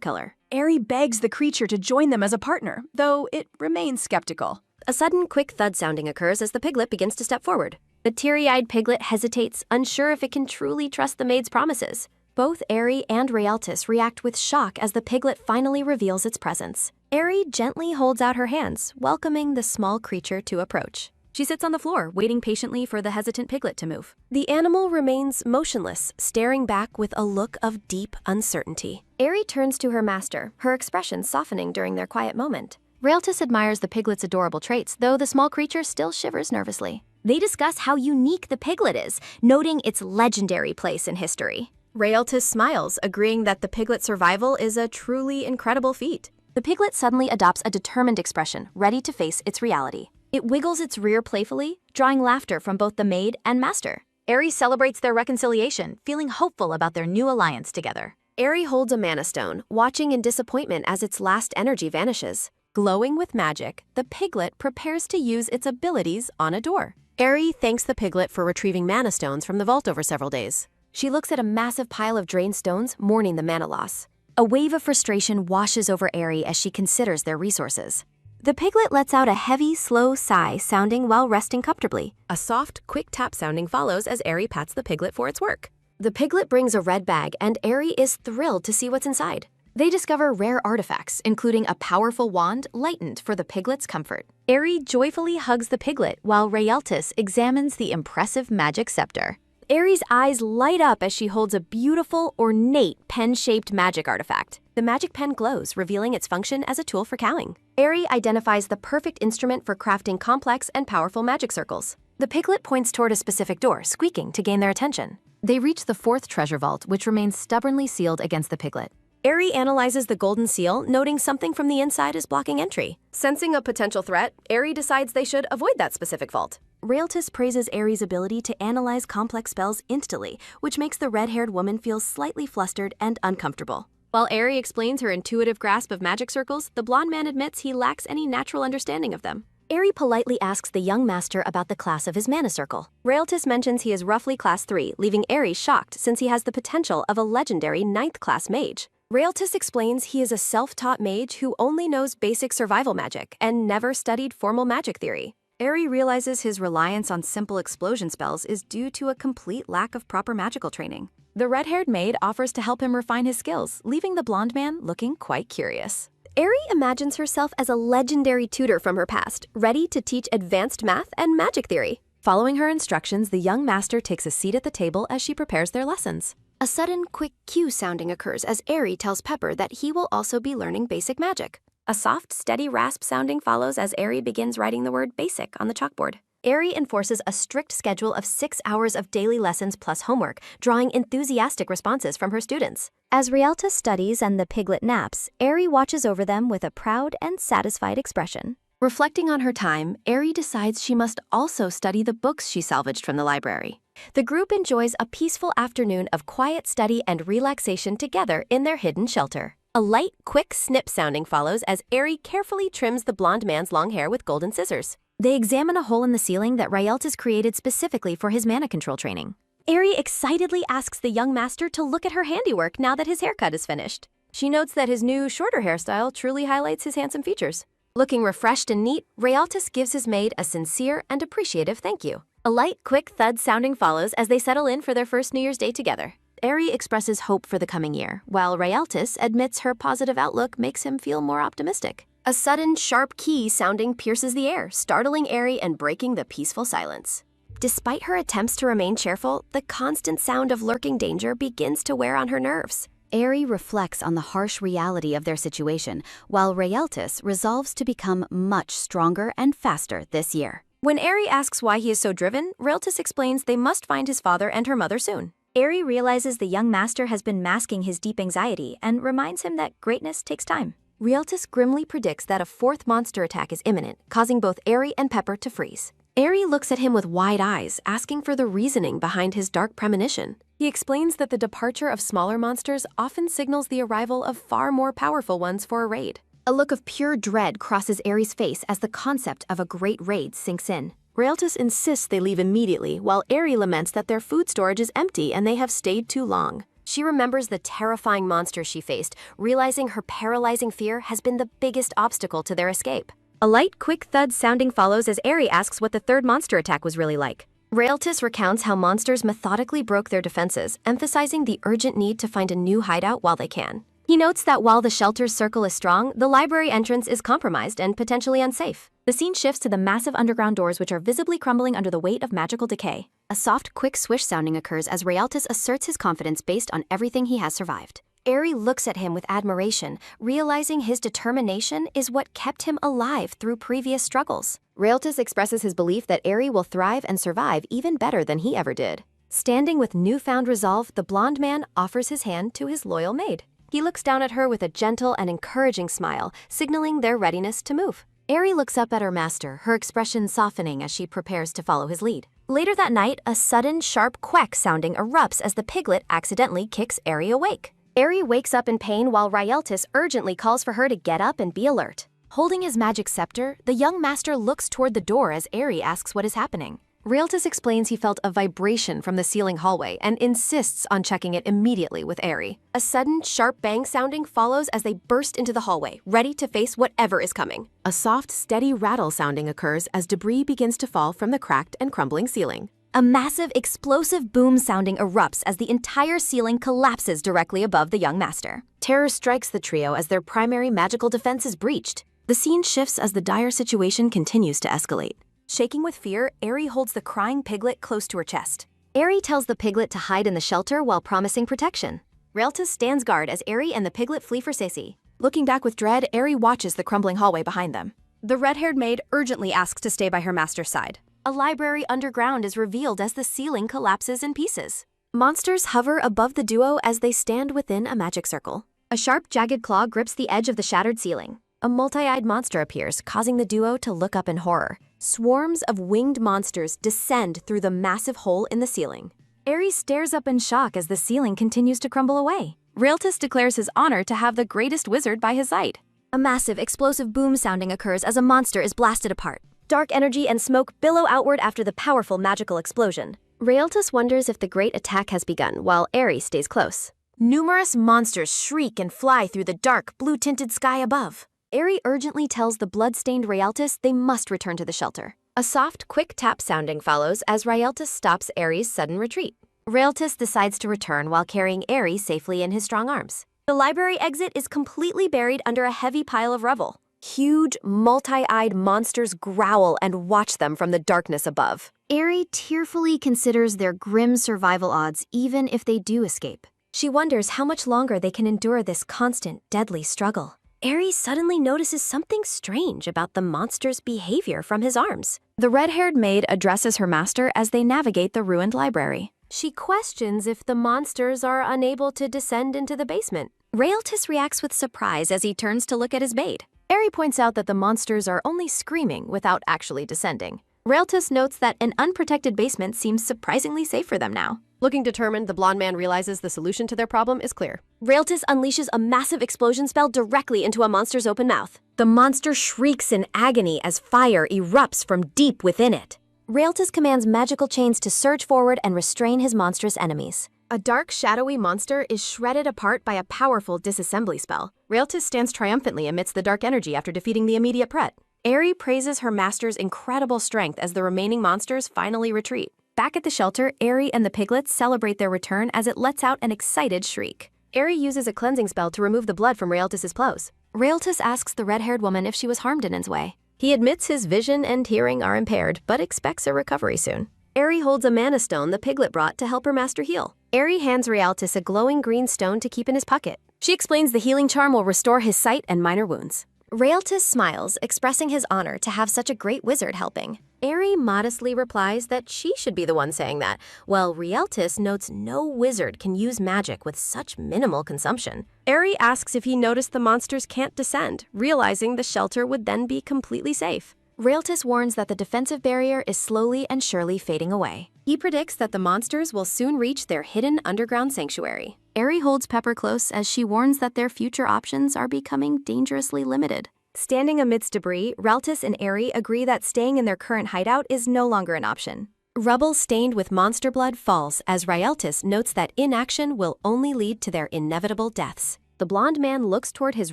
color. Eri begs the creature to join them as a partner, though it remains skeptical. A sudden, quick thud sounding occurs as the piglet begins to step forward. The teary-eyed piglet hesitates, unsure if it can truly trust the maid's promises. Both Eri and Realtus react with shock as the piglet finally reveals its presence. Eri gently holds out her hands, welcoming the small creature to approach. She sits on the floor, waiting patiently for the hesitant piglet to move. The animal remains motionless, staring back with a look of deep uncertainty. Eri turns to her master, her expression softening during their quiet moment. Realtus admires the piglet's adorable traits, though the small creature still shivers nervously. They discuss how unique the piglet is, noting its legendary place in history. Realtus smiles, agreeing that the piglet's survival is a truly incredible feat. The piglet suddenly adopts a determined expression, ready to face its reality. It wiggles its rear playfully, drawing laughter from both the maid and master. Eri celebrates their reconciliation, feeling hopeful about their new alliance together. Eri holds a mana stone, watching in disappointment as its last energy vanishes. Glowing with magic, the piglet prepares to use its abilities on a door. Eri thanks the piglet for retrieving mana stones from the vault over several days. She looks at a massive pile of drained stones, mourning the mana loss. A wave of frustration washes over Eri as she considers their resources. The piglet lets out a heavy, slow sigh sounding while resting comfortably. A soft, quick tap sounding follows as Eri pats the piglet for its work. The piglet brings a red bag and Eri is thrilled to see what's inside. They discover rare artifacts, including a powerful wand lightened for the piglet's comfort. Eri joyfully hugs the piglet while Rialtis examines the impressive magic scepter. Eri's eyes light up as she holds a beautiful, ornate, pen-shaped magic artifact. The magic pen glows, revealing its function as a tool for cowing. Eri identifies the perfect instrument for crafting complex and powerful magic circles. The piglet points toward a specific door, squeaking to gain their attention. They reach the fourth treasure vault, which remains stubbornly sealed against the piglet. Eri analyzes the golden seal, noting something from the inside is blocking entry. Sensing a potential threat, Eri decides they should avoid that specific vault. Rialtis praises Eri's ability to analyze complex spells instantly, which makes the red-haired woman feel slightly flustered and uncomfortable. While Eri explains her intuitive grasp of magic circles, the blonde man admits he lacks any natural understanding of them. Eri politely asks the young master about the class of his mana circle. Rialtis mentions he is roughly class 3, leaving Eri shocked since he has the potential of a legendary 9th class mage. Rialtis explains he is a self-taught mage who only knows basic survival magic and never studied formal magic theory. Eri realizes his reliance on simple explosion spells is due to a complete lack of proper magical training. The red-haired maid offers to help him refine his skills, leaving the blonde man looking quite curious. Eri imagines herself as a legendary tutor from her past, ready to teach advanced math and magic theory. Following her instructions, the young master takes a seat at the table as she prepares their lessons. A sudden, quick cue sounding occurs as Eri tells Pepper that he will also be learning basic magic. A soft, steady rasp sounding follows as Eri begins writing the word basic on the chalkboard. Eri enforces a strict schedule of 6 hours of daily lessons plus homework, drawing enthusiastic responses from her students. As Rialta studies and the piglet naps, Eri watches over them with a proud and satisfied expression. Reflecting on her time, Eri decides she must also study the books she salvaged from the library. The group enjoys a peaceful afternoon of quiet study and relaxation together in their hidden shelter. A light, quick snip sounding follows as Eri carefully trims the blonde man's long hair with golden scissors. They examine a hole in the ceiling that Rialtis created specifically for his mana control training. Eri excitedly asks the young master to look at her handiwork now that his haircut is finished. She notes that his new, shorter hairstyle truly highlights his handsome features. Looking refreshed and neat, Rialtis gives his maid a sincere and appreciative thank you. A light, quick thud sounding follows as they settle in for their first New Year's Day together. Eri expresses hope for the coming year, while Rialtis admits her positive outlook makes him feel more optimistic. A sudden, sharp key sounding pierces the air, startling Eri and breaking the peaceful silence. Despite her attempts to remain cheerful, the constant sound of lurking danger begins to wear on her nerves. Eri reflects on the harsh reality of their situation, while Rialtis resolves to become much stronger and faster this year. When Eri asks why he is so driven, Rialtis explains they must find his father and her mother soon. Eri realizes the young master has been masking his deep anxiety and reminds him that greatness takes time. Rialtis grimly predicts that a 4th monster attack is imminent, causing both Eri and Pepper to freeze. Eri looks at him with wide eyes, asking for the reasoning behind his dark premonition. He explains that the departure of smaller monsters often signals the arrival of far more powerful ones for a raid. A look of pure dread crosses Eri's face as the concept of a great raid sinks in. Rialtis insists they leave immediately, while Eri laments that their food storage is empty and they have stayed too long. She remembers the terrifying monster she faced, realizing her paralyzing fear has been the biggest obstacle to their escape. A light, quick thud sounding follows as Eri asks what the 3rd monster attack was really like. Rialtis recounts how monsters methodically broke their defenses, emphasizing the urgent need to find a new hideout while they can. He notes that while the shelter's circle is strong, the library entrance is compromised and potentially unsafe. The scene shifts to the massive underground doors which are visibly crumbling under the weight of magical decay. A soft, quick swish sounding occurs as Rialtis asserts his confidence based on everything he has survived. Eri looks at him with admiration, realizing his determination is what kept him alive through previous struggles. Rialtis expresses his belief that Eri will thrive and survive even better than he ever did. Standing with newfound resolve, the blonde man offers his hand to his loyal maid. He looks down at her with a gentle and encouraging smile, signaling their readiness to move. Eri looks up at her master, her expression softening as she prepares to follow his lead. Later that night, a sudden, sharp quack sounding erupts as the piglet accidentally kicks Eri awake. Eri wakes up in pain while Rialtis urgently calls for her to get up and be alert. Holding his magic scepter, the young master looks toward the door as Eri asks what is happening. Realtus explains he felt a vibration from the ceiling hallway and insists on checking it immediately with Eri. A sudden, sharp bang sounding follows as they burst into the hallway, ready to face whatever is coming. A soft, steady rattle sounding occurs as debris begins to fall from the cracked and crumbling ceiling. A massive, explosive boom sounding erupts as the entire ceiling collapses directly above the young master. Terror strikes the trio as their primary magical defense is breached. The scene shifts as the dire situation continues to escalate. Shaking with fear, Eri holds the crying piglet close to her chest. Eri tells the piglet to hide in the shelter while promising protection. Realtus stands guard as Eri and the piglet flee for safety. Looking back with dread, Eri watches the crumbling hallway behind them. The red-haired maid urgently asks to stay by her master's side. A library underground is revealed as the ceiling collapses in pieces. Monsters hover above the duo as they stand within a magic circle. A sharp, jagged claw grips the edge of the shattered ceiling. A multi-eyed monster appears, causing the duo to look up in horror. Swarms of winged monsters descend through the massive hole in the ceiling. Eri stares up in shock as the ceiling continues to crumble away. Realtus declares his honor to have the greatest wizard by his side. A massive, explosive boom sounding occurs as a monster is blasted apart. Dark energy and smoke billow outward after the powerful magical explosion. Realtus wonders if the great attack has begun, while Eri stays close. Numerous monsters shriek and fly through the dark, blue-tinted sky above. Eri urgently tells the blood-stained Realtus they must return to the shelter. A soft, quick tap sounding follows as Realtus stops Eri's sudden retreat. Realtus decides to return while carrying Eri safely in his strong arms. The library exit is completely buried under a heavy pile of rubble. Huge, multi-eyed monsters growl and watch them from the darkness above. Eri tearfully considers their grim survival odds even if they do escape. She wonders how much longer they can endure this constant, deadly struggle. Eri suddenly notices something strange about the monster's behavior from his arms. The red-haired maid addresses her master as they navigate the ruined library. She questions if the monsters are unable to descend into the basement. Realtus reacts with surprise as he turns to look at his maid. Eri points out that the monsters are only screaming without actually descending. Realtus notes that an unprotected basement seems surprisingly safe for them now. Looking determined, the blonde man realizes the solution to their problem is clear. Realtus unleashes a massive explosion spell directly into a monster's open mouth. The monster shrieks in agony as fire erupts from deep within it. Realtus commands magical chains to surge forward and restrain his monstrous enemies. A dark, shadowy monster is shredded apart by a powerful disassembly spell. Realtus stands triumphantly amidst the dark energy after defeating the immediate threat. Eri praises her master's incredible strength as the remaining monsters finally retreat. Back at the shelter, Eri and the piglets celebrate their return as it lets out an excited shriek. Eri uses a cleansing spell to remove the blood from Realtus's clothes. Realtus asks the red-haired woman if she was harmed in his way. He admits his vision and hearing are impaired, but expects a recovery soon. Eri holds a mana stone the piglet brought to help her master heal. Eri hands Realtus a glowing green stone to keep in his pocket. She explains the healing charm will restore his sight and minor wounds. Realtus smiles, expressing his honor to have such a great wizard helping. Eri modestly replies that she should be the one saying that, while Realtus notes no wizard can use magic with such minimal consumption. Eri asks if he noticed the monsters can't descend, realizing the shelter would then be completely safe. Realtus warns that the defensive barrier is slowly and surely fading away. He predicts that the monsters will soon reach their hidden underground sanctuary. Eri holds Pepper close as she warns that their future options are becoming dangerously limited. Standing amidst debris, Realtus and Eri agree that staying in their current hideout is no longer an option. Rubble stained with monster blood falls as Realtus notes that inaction will only lead to their inevitable deaths. The blonde man looks toward his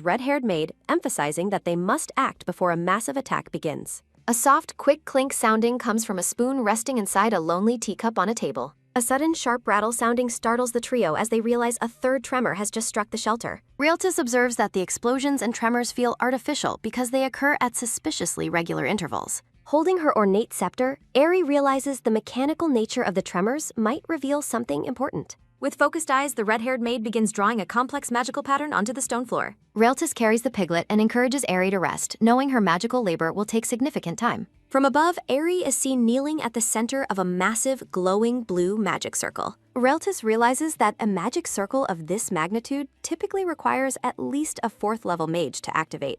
red-haired maid, emphasizing that they must act before a massive attack begins. A soft, quick clink sounding comes from a spoon resting inside a lonely teacup on a table. A sudden sharp rattle sounding startles the trio as they realize a third tremor has just struck the shelter. Realtus observes that the explosions and tremors feel artificial because they occur at suspiciously regular intervals. Holding her ornate scepter, Eri realizes the mechanical nature of the tremors might reveal something important. With focused eyes, the red-haired maid begins drawing a complex magical pattern onto the stone floor. Realtus carries the piglet and encourages Eri to rest, knowing her magical labor will take significant time. From above, Eri is seen kneeling at the center of a massive, glowing blue magic circle. Realtus realizes that a magic circle of this magnitude typically requires at least a 4th-level mage to activate.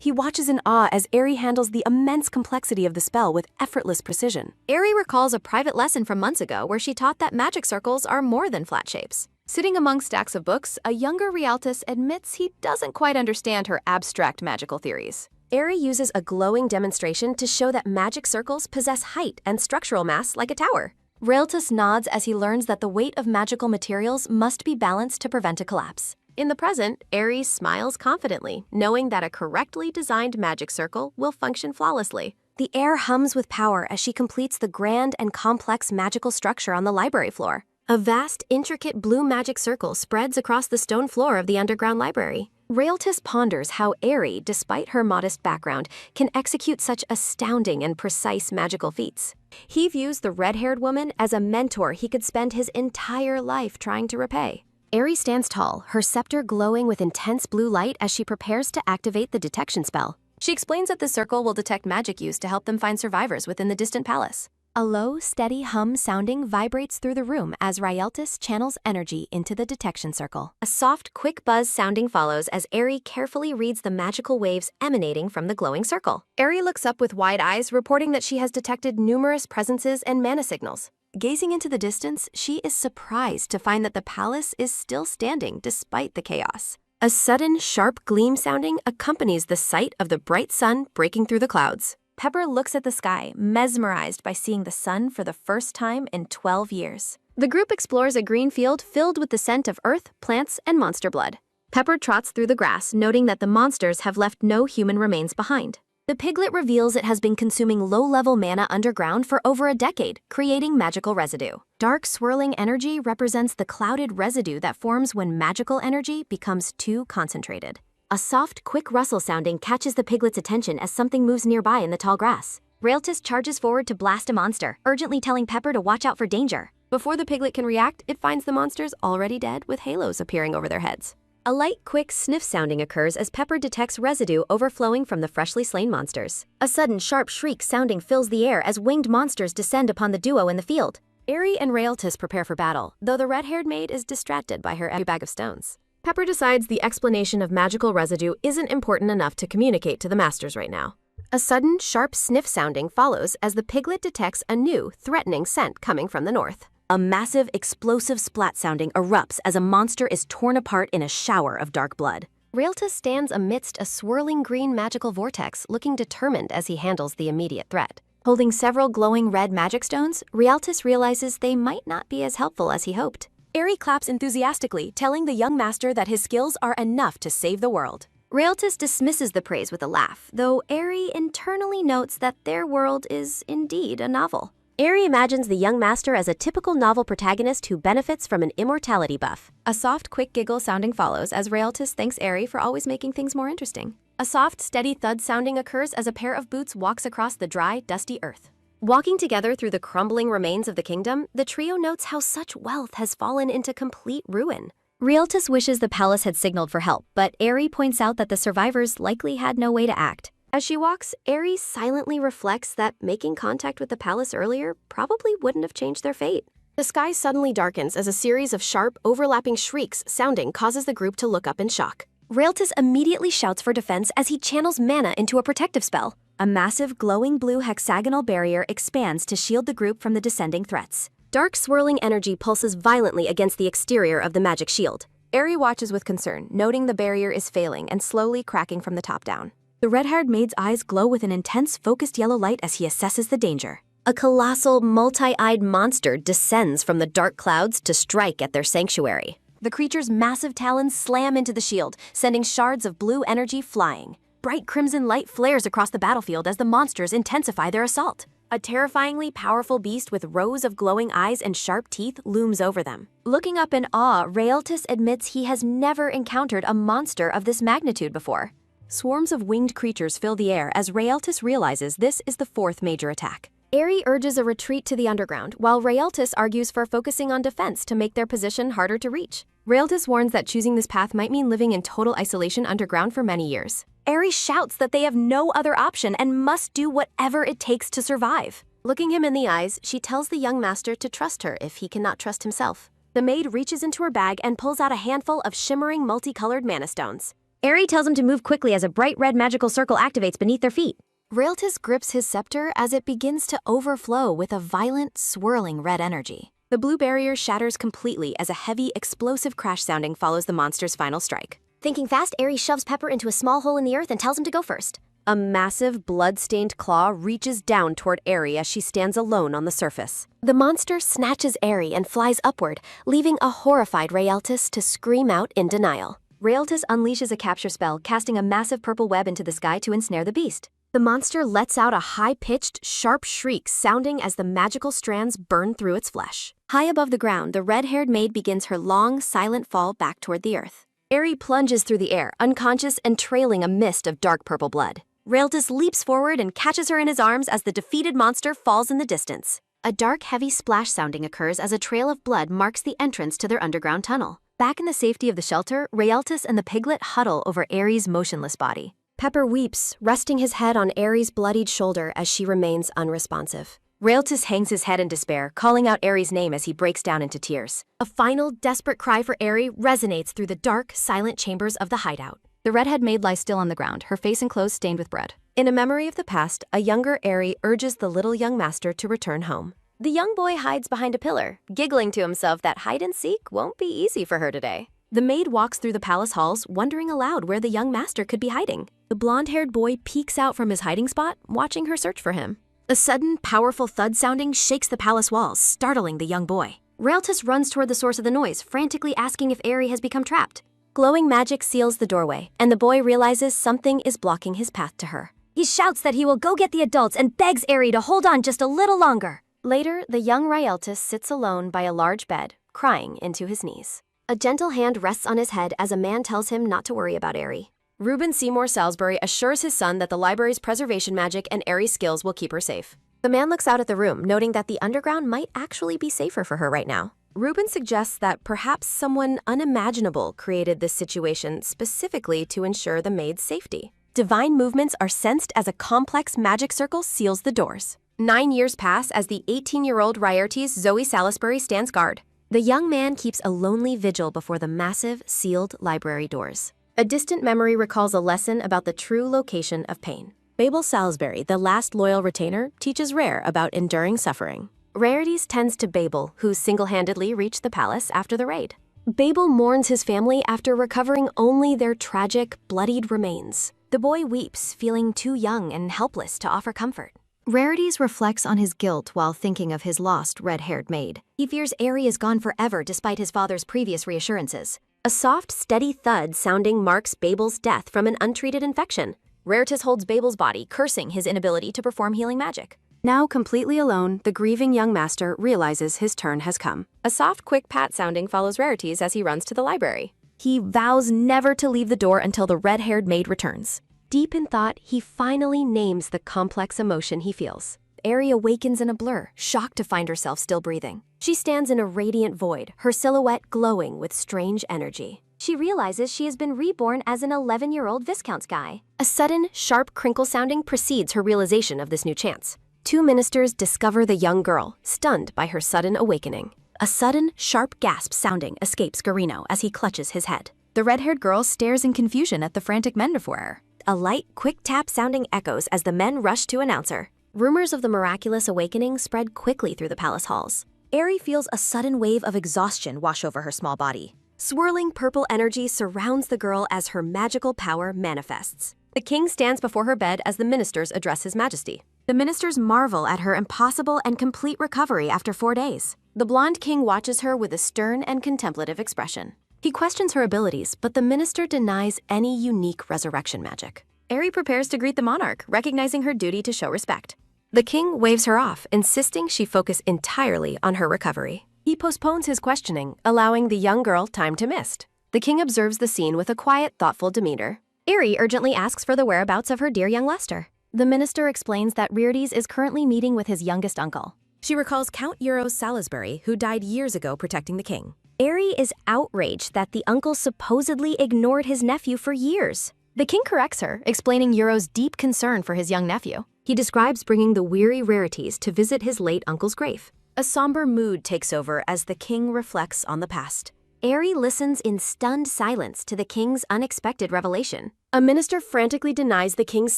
He watches in awe as Eri handles the immense complexity of the spell with effortless precision. Eri recalls a private lesson from months ago where she taught that magic circles are more than flat shapes. Sitting among stacks of books, a younger Realtus admits he doesn't quite understand her abstract magical theories. Eri uses a glowing demonstration to show that magic circles possess height and structural mass like a tower. Realtus nods as he learns that the weight of magical materials must be balanced to prevent a collapse. In the present, Eri smiles confidently, knowing that a correctly designed magic circle will function flawlessly. The air hums with power as she completes the grand and complex magical structure on the library floor. A vast, intricate blue magic circle spreads across the stone floor of the underground library. Realtus ponders how Eri, despite her modest background, can execute such astounding and precise magical feats. He views the red-haired woman as a mentor he could spend his entire life trying to repay. Eri stands tall, her scepter glowing with intense blue light as she prepares to activate the detection spell. She explains that the circle will detect magic use to help them find survivors within the distant palace. A low, steady hum sounding vibrates through the room as Realtus channels energy into the detection circle. A soft, quick buzz sounding follows as Eri carefully reads the magical waves emanating from the glowing circle. Eri looks up with wide eyes, reporting that she has detected numerous presences and mana signals. Gazing into the distance, she is surprised to find that the palace is still standing despite the chaos. A sudden, sharp gleam sounding accompanies the sight of the bright sun breaking through the clouds. Pepper looks at the sky, mesmerized by seeing the sun for the first time in 12 years. The group explores a green field filled with the scent of earth, plants, and monster blood. Pepper trots through the grass, noting that the monsters have left no human remains behind. The piglet reveals it has been consuming low-level mana underground for over a decade, creating magical residue. Dark swirling energy represents the clouded residue that forms when magical energy becomes too concentrated. A soft, quick rustle sounding catches the piglet's attention as something moves nearby in the tall grass. Realtus charges forward to blast a monster, urgently telling Pepper to watch out for danger. Before the piglet can react, it finds the monsters already dead with halos appearing over their heads. A light, quick sniff sounding occurs as Pepper detects residue overflowing from the freshly slain monsters. A sudden, sharp shriek sounding fills the air as winged monsters descend upon the duo in the field. Eri and Realtus prepare for battle, though the red-haired maid is distracted by her empty bag of stones. Pepper decides the explanation of magical residue isn't important enough to communicate to the masters right now. A sudden, sharp sniff sounding follows as the piglet detects a new, threatening scent coming from the north. A massive, explosive splat sounding erupts as a monster is torn apart in a shower of dark blood. Realtus stands amidst a swirling green magical vortex, looking determined as he handles the immediate threat. Holding several glowing red magic stones, Realtus realizes they might not be as helpful as he hoped. Eri claps enthusiastically, telling the young master that his skills are enough to save the world. Realtus dismisses the praise with a laugh, though Eri internally notes that their world is indeed a novel. Eri imagines the young master as a typical novel protagonist who benefits from an immortality buff. A soft, quick giggle sounding follows as Realtus thanks Eri for always making things more interesting. A soft, steady thud sounding occurs as a pair of boots walks across the dry, dusty earth. Walking together through the crumbling remains of the kingdom, the trio notes how such wealth has fallen into complete ruin. Realtus wishes the palace had signaled for help, but Eri points out that the survivors likely had no way to act. As she walks, Eri silently reflects that making contact with the palace earlier probably wouldn't have changed their fate. The sky suddenly darkens as a series of sharp, overlapping shrieks sounding causes the group to look up in shock. Realtus immediately shouts for defense as he channels mana into a protective spell. A massive, glowing blue hexagonal barrier expands to shield the group from the descending threats. Dark swirling energy pulses violently against the exterior of the magic shield. Eri watches with concern, noting the barrier is failing and slowly cracking from the top down. The red-haired maid's eyes glow with an intense, focused yellow light as he assesses the danger. A colossal, multi-eyed monster descends from the dark clouds to strike at their sanctuary. The creature's massive talons slam into the shield, sending shards of blue energy flying. Bright crimson light flares across the battlefield as the monsters intensify their assault. A terrifyingly powerful beast with rows of glowing eyes and sharp teeth looms over them. Looking up in awe, Realtus admits he has never encountered a monster of this magnitude before. Swarms of winged creatures fill the air as Realtus realizes this is the fourth major attack. Eri urges a retreat to the underground, while Realtus argues for focusing on defense to make their position harder to reach. Realtus warns that choosing this path might mean living in total isolation underground for many years. Eri shouts that they have no other option and must do whatever it takes to survive. Looking him in the eyes, she tells the young master to trust her if he cannot trust himself. The maid reaches into her bag and pulls out a handful of shimmering multicolored mana stones. Eri tells him to move quickly as a bright red magical circle activates beneath their feet. Realtus grips his scepter as it begins to overflow with a violent, swirling red energy. The blue barrier shatters completely as a heavy, explosive crash sounding follows the monster's final strike. Thinking fast, Eri shoves Pepper into a small hole in the earth and tells him to go first. A massive, blood-stained claw reaches down toward Aerie as she stands alone on the surface. The monster snatches Aerie and flies upward, leaving a horrified Raeltis to scream out in denial. Raeltis unleashes a capture spell, casting a massive purple web into the sky to ensnare the beast. The monster lets out a high-pitched, sharp shriek sounding as the magical strands burn through its flesh. High above the ground, the red-haired maid begins her long, silent fall back toward the earth. Aerie plunges through the air, unconscious and trailing a mist of dark purple blood. Raeltis leaps forward and catches her in his arms as the defeated monster falls in the distance. A dark, heavy splash sounding occurs as a trail of blood marks the entrance to their underground tunnel. Back in the safety of the shelter, Raeltis and the piglet huddle over Aerie's motionless body. Pepper weeps, resting his head on Aerie's bloodied shoulder as she remains unresponsive. Raeltis hangs his head in despair, calling out Aerie's name as he breaks down into tears. A final, desperate cry for Aerie resonates through the dark, silent chambers of the hideout. The redhead maid lies still on the ground, her face and clothes stained with blood. In a memory of the past, a younger Aerie urges the little young master to return home. The young boy hides behind a pillar, giggling to himself that hide-and-seek won't be easy for her today. The maid walks through the palace halls, wondering aloud where the young master could be hiding. The blonde-haired boy peeks out from his hiding spot, watching her search for him. A sudden, powerful thud sounding shakes the palace walls, startling the young boy. Raeltis runs toward the source of the noise, frantically asking if Aerie has become trapped. Glowing magic seals the doorway, and the boy realizes something is blocking his path to her. He shouts that he will go get the adults and begs Aerie to hold on just a little longer. Later, the young Raeltis sits alone by a large bed, crying into his knees. A gentle hand rests on his head as a man tells him not to worry about Aerie. Reuben Seymour Salisbury assures his son that the library's preservation magic and Aerie's skills will keep her safe. The man looks out at the room, noting that the underground might actually be safer for her right now. Reuben suggests that perhaps someone unimaginable created this situation specifically to ensure the maid's safety. Divine movements are sensed as a complex magic circle seals the doors. 9 years pass as the 18-year-old Raertes Zoe Salisbury stands guard. The young man keeps a lonely vigil before the massive, sealed library doors. A distant memory recalls a lesson about the true location of pain. Babel Salisbury, the last loyal retainer, teaches Rare about enduring suffering. Raertes tends to Babel, who single-handedly reached the palace after the raid. Babel mourns his family after recovering only their tragic, bloodied remains. The boy weeps, feeling too young and helpless to offer comfort. Raertes reflects on his guilt while thinking of his lost red-haired maid. He fears Aerie is gone forever despite his father's previous reassurances. A soft, steady thud sounding marks Babel's death from an untreated infection. Raertes holds Babel's body, cursing his inability to perform healing magic. Now completely alone, the grieving young master realizes his turn has come. A soft, quick pat sounding follows Raertes as he runs to the library. He vows never to leave the door until the red-haired maid returns. Deep in thought, he finally names the complex emotion he feels. Aerie awakens in a blur, shocked to find herself still breathing. She stands in a radiant void, her silhouette glowing with strange energy. She realizes she has been reborn as an 11-year-old Viscount Skye. A sudden, sharp crinkle sounding precedes her realization of this new chance. 2 ministers discover the young girl, stunned by her sudden awakening. A sudden, sharp gasp sounding escapes Garino as he clutches his head. The red-haired girl stares in confusion at the frantic men before her. A light, quick tap sounding echoes as the men rush to announce her. Rumors of the miraculous awakening spread quickly through the palace halls. Aerie feels a sudden wave of exhaustion wash over her small body. Swirling purple energy surrounds the girl as her magical power manifests. The king stands before her bed as the ministers address his majesty. The ministers marvel at her impossible and complete recovery after 4 days. The blonde king watches her with a stern and contemplative expression. He questions her abilities, but the minister denies any unique resurrection magic. Aerie prepares to greet the monarch, recognizing her duty to show respect. The king waves her off, insisting she focus entirely on her recovery. He postpones his questioning, allowing the young girl time to mist. The king observes the scene with a quiet, thoughtful demeanor. Aerie urgently asks for the whereabouts of her dear young Lester. The minister explains that Raertes is currently meeting with his youngest uncle. She recalls Count Euros Salisbury, who died years ago protecting the king. Aerie is outraged that the uncle supposedly ignored his nephew for years. The king corrects her, explaining Euros' deep concern for his young nephew. He describes bringing the weary Raertes to visit his late uncle's grave. A somber mood takes over as the king reflects on the past. Aerie listens in stunned silence to the king's unexpected revelation. A minister frantically denies the king's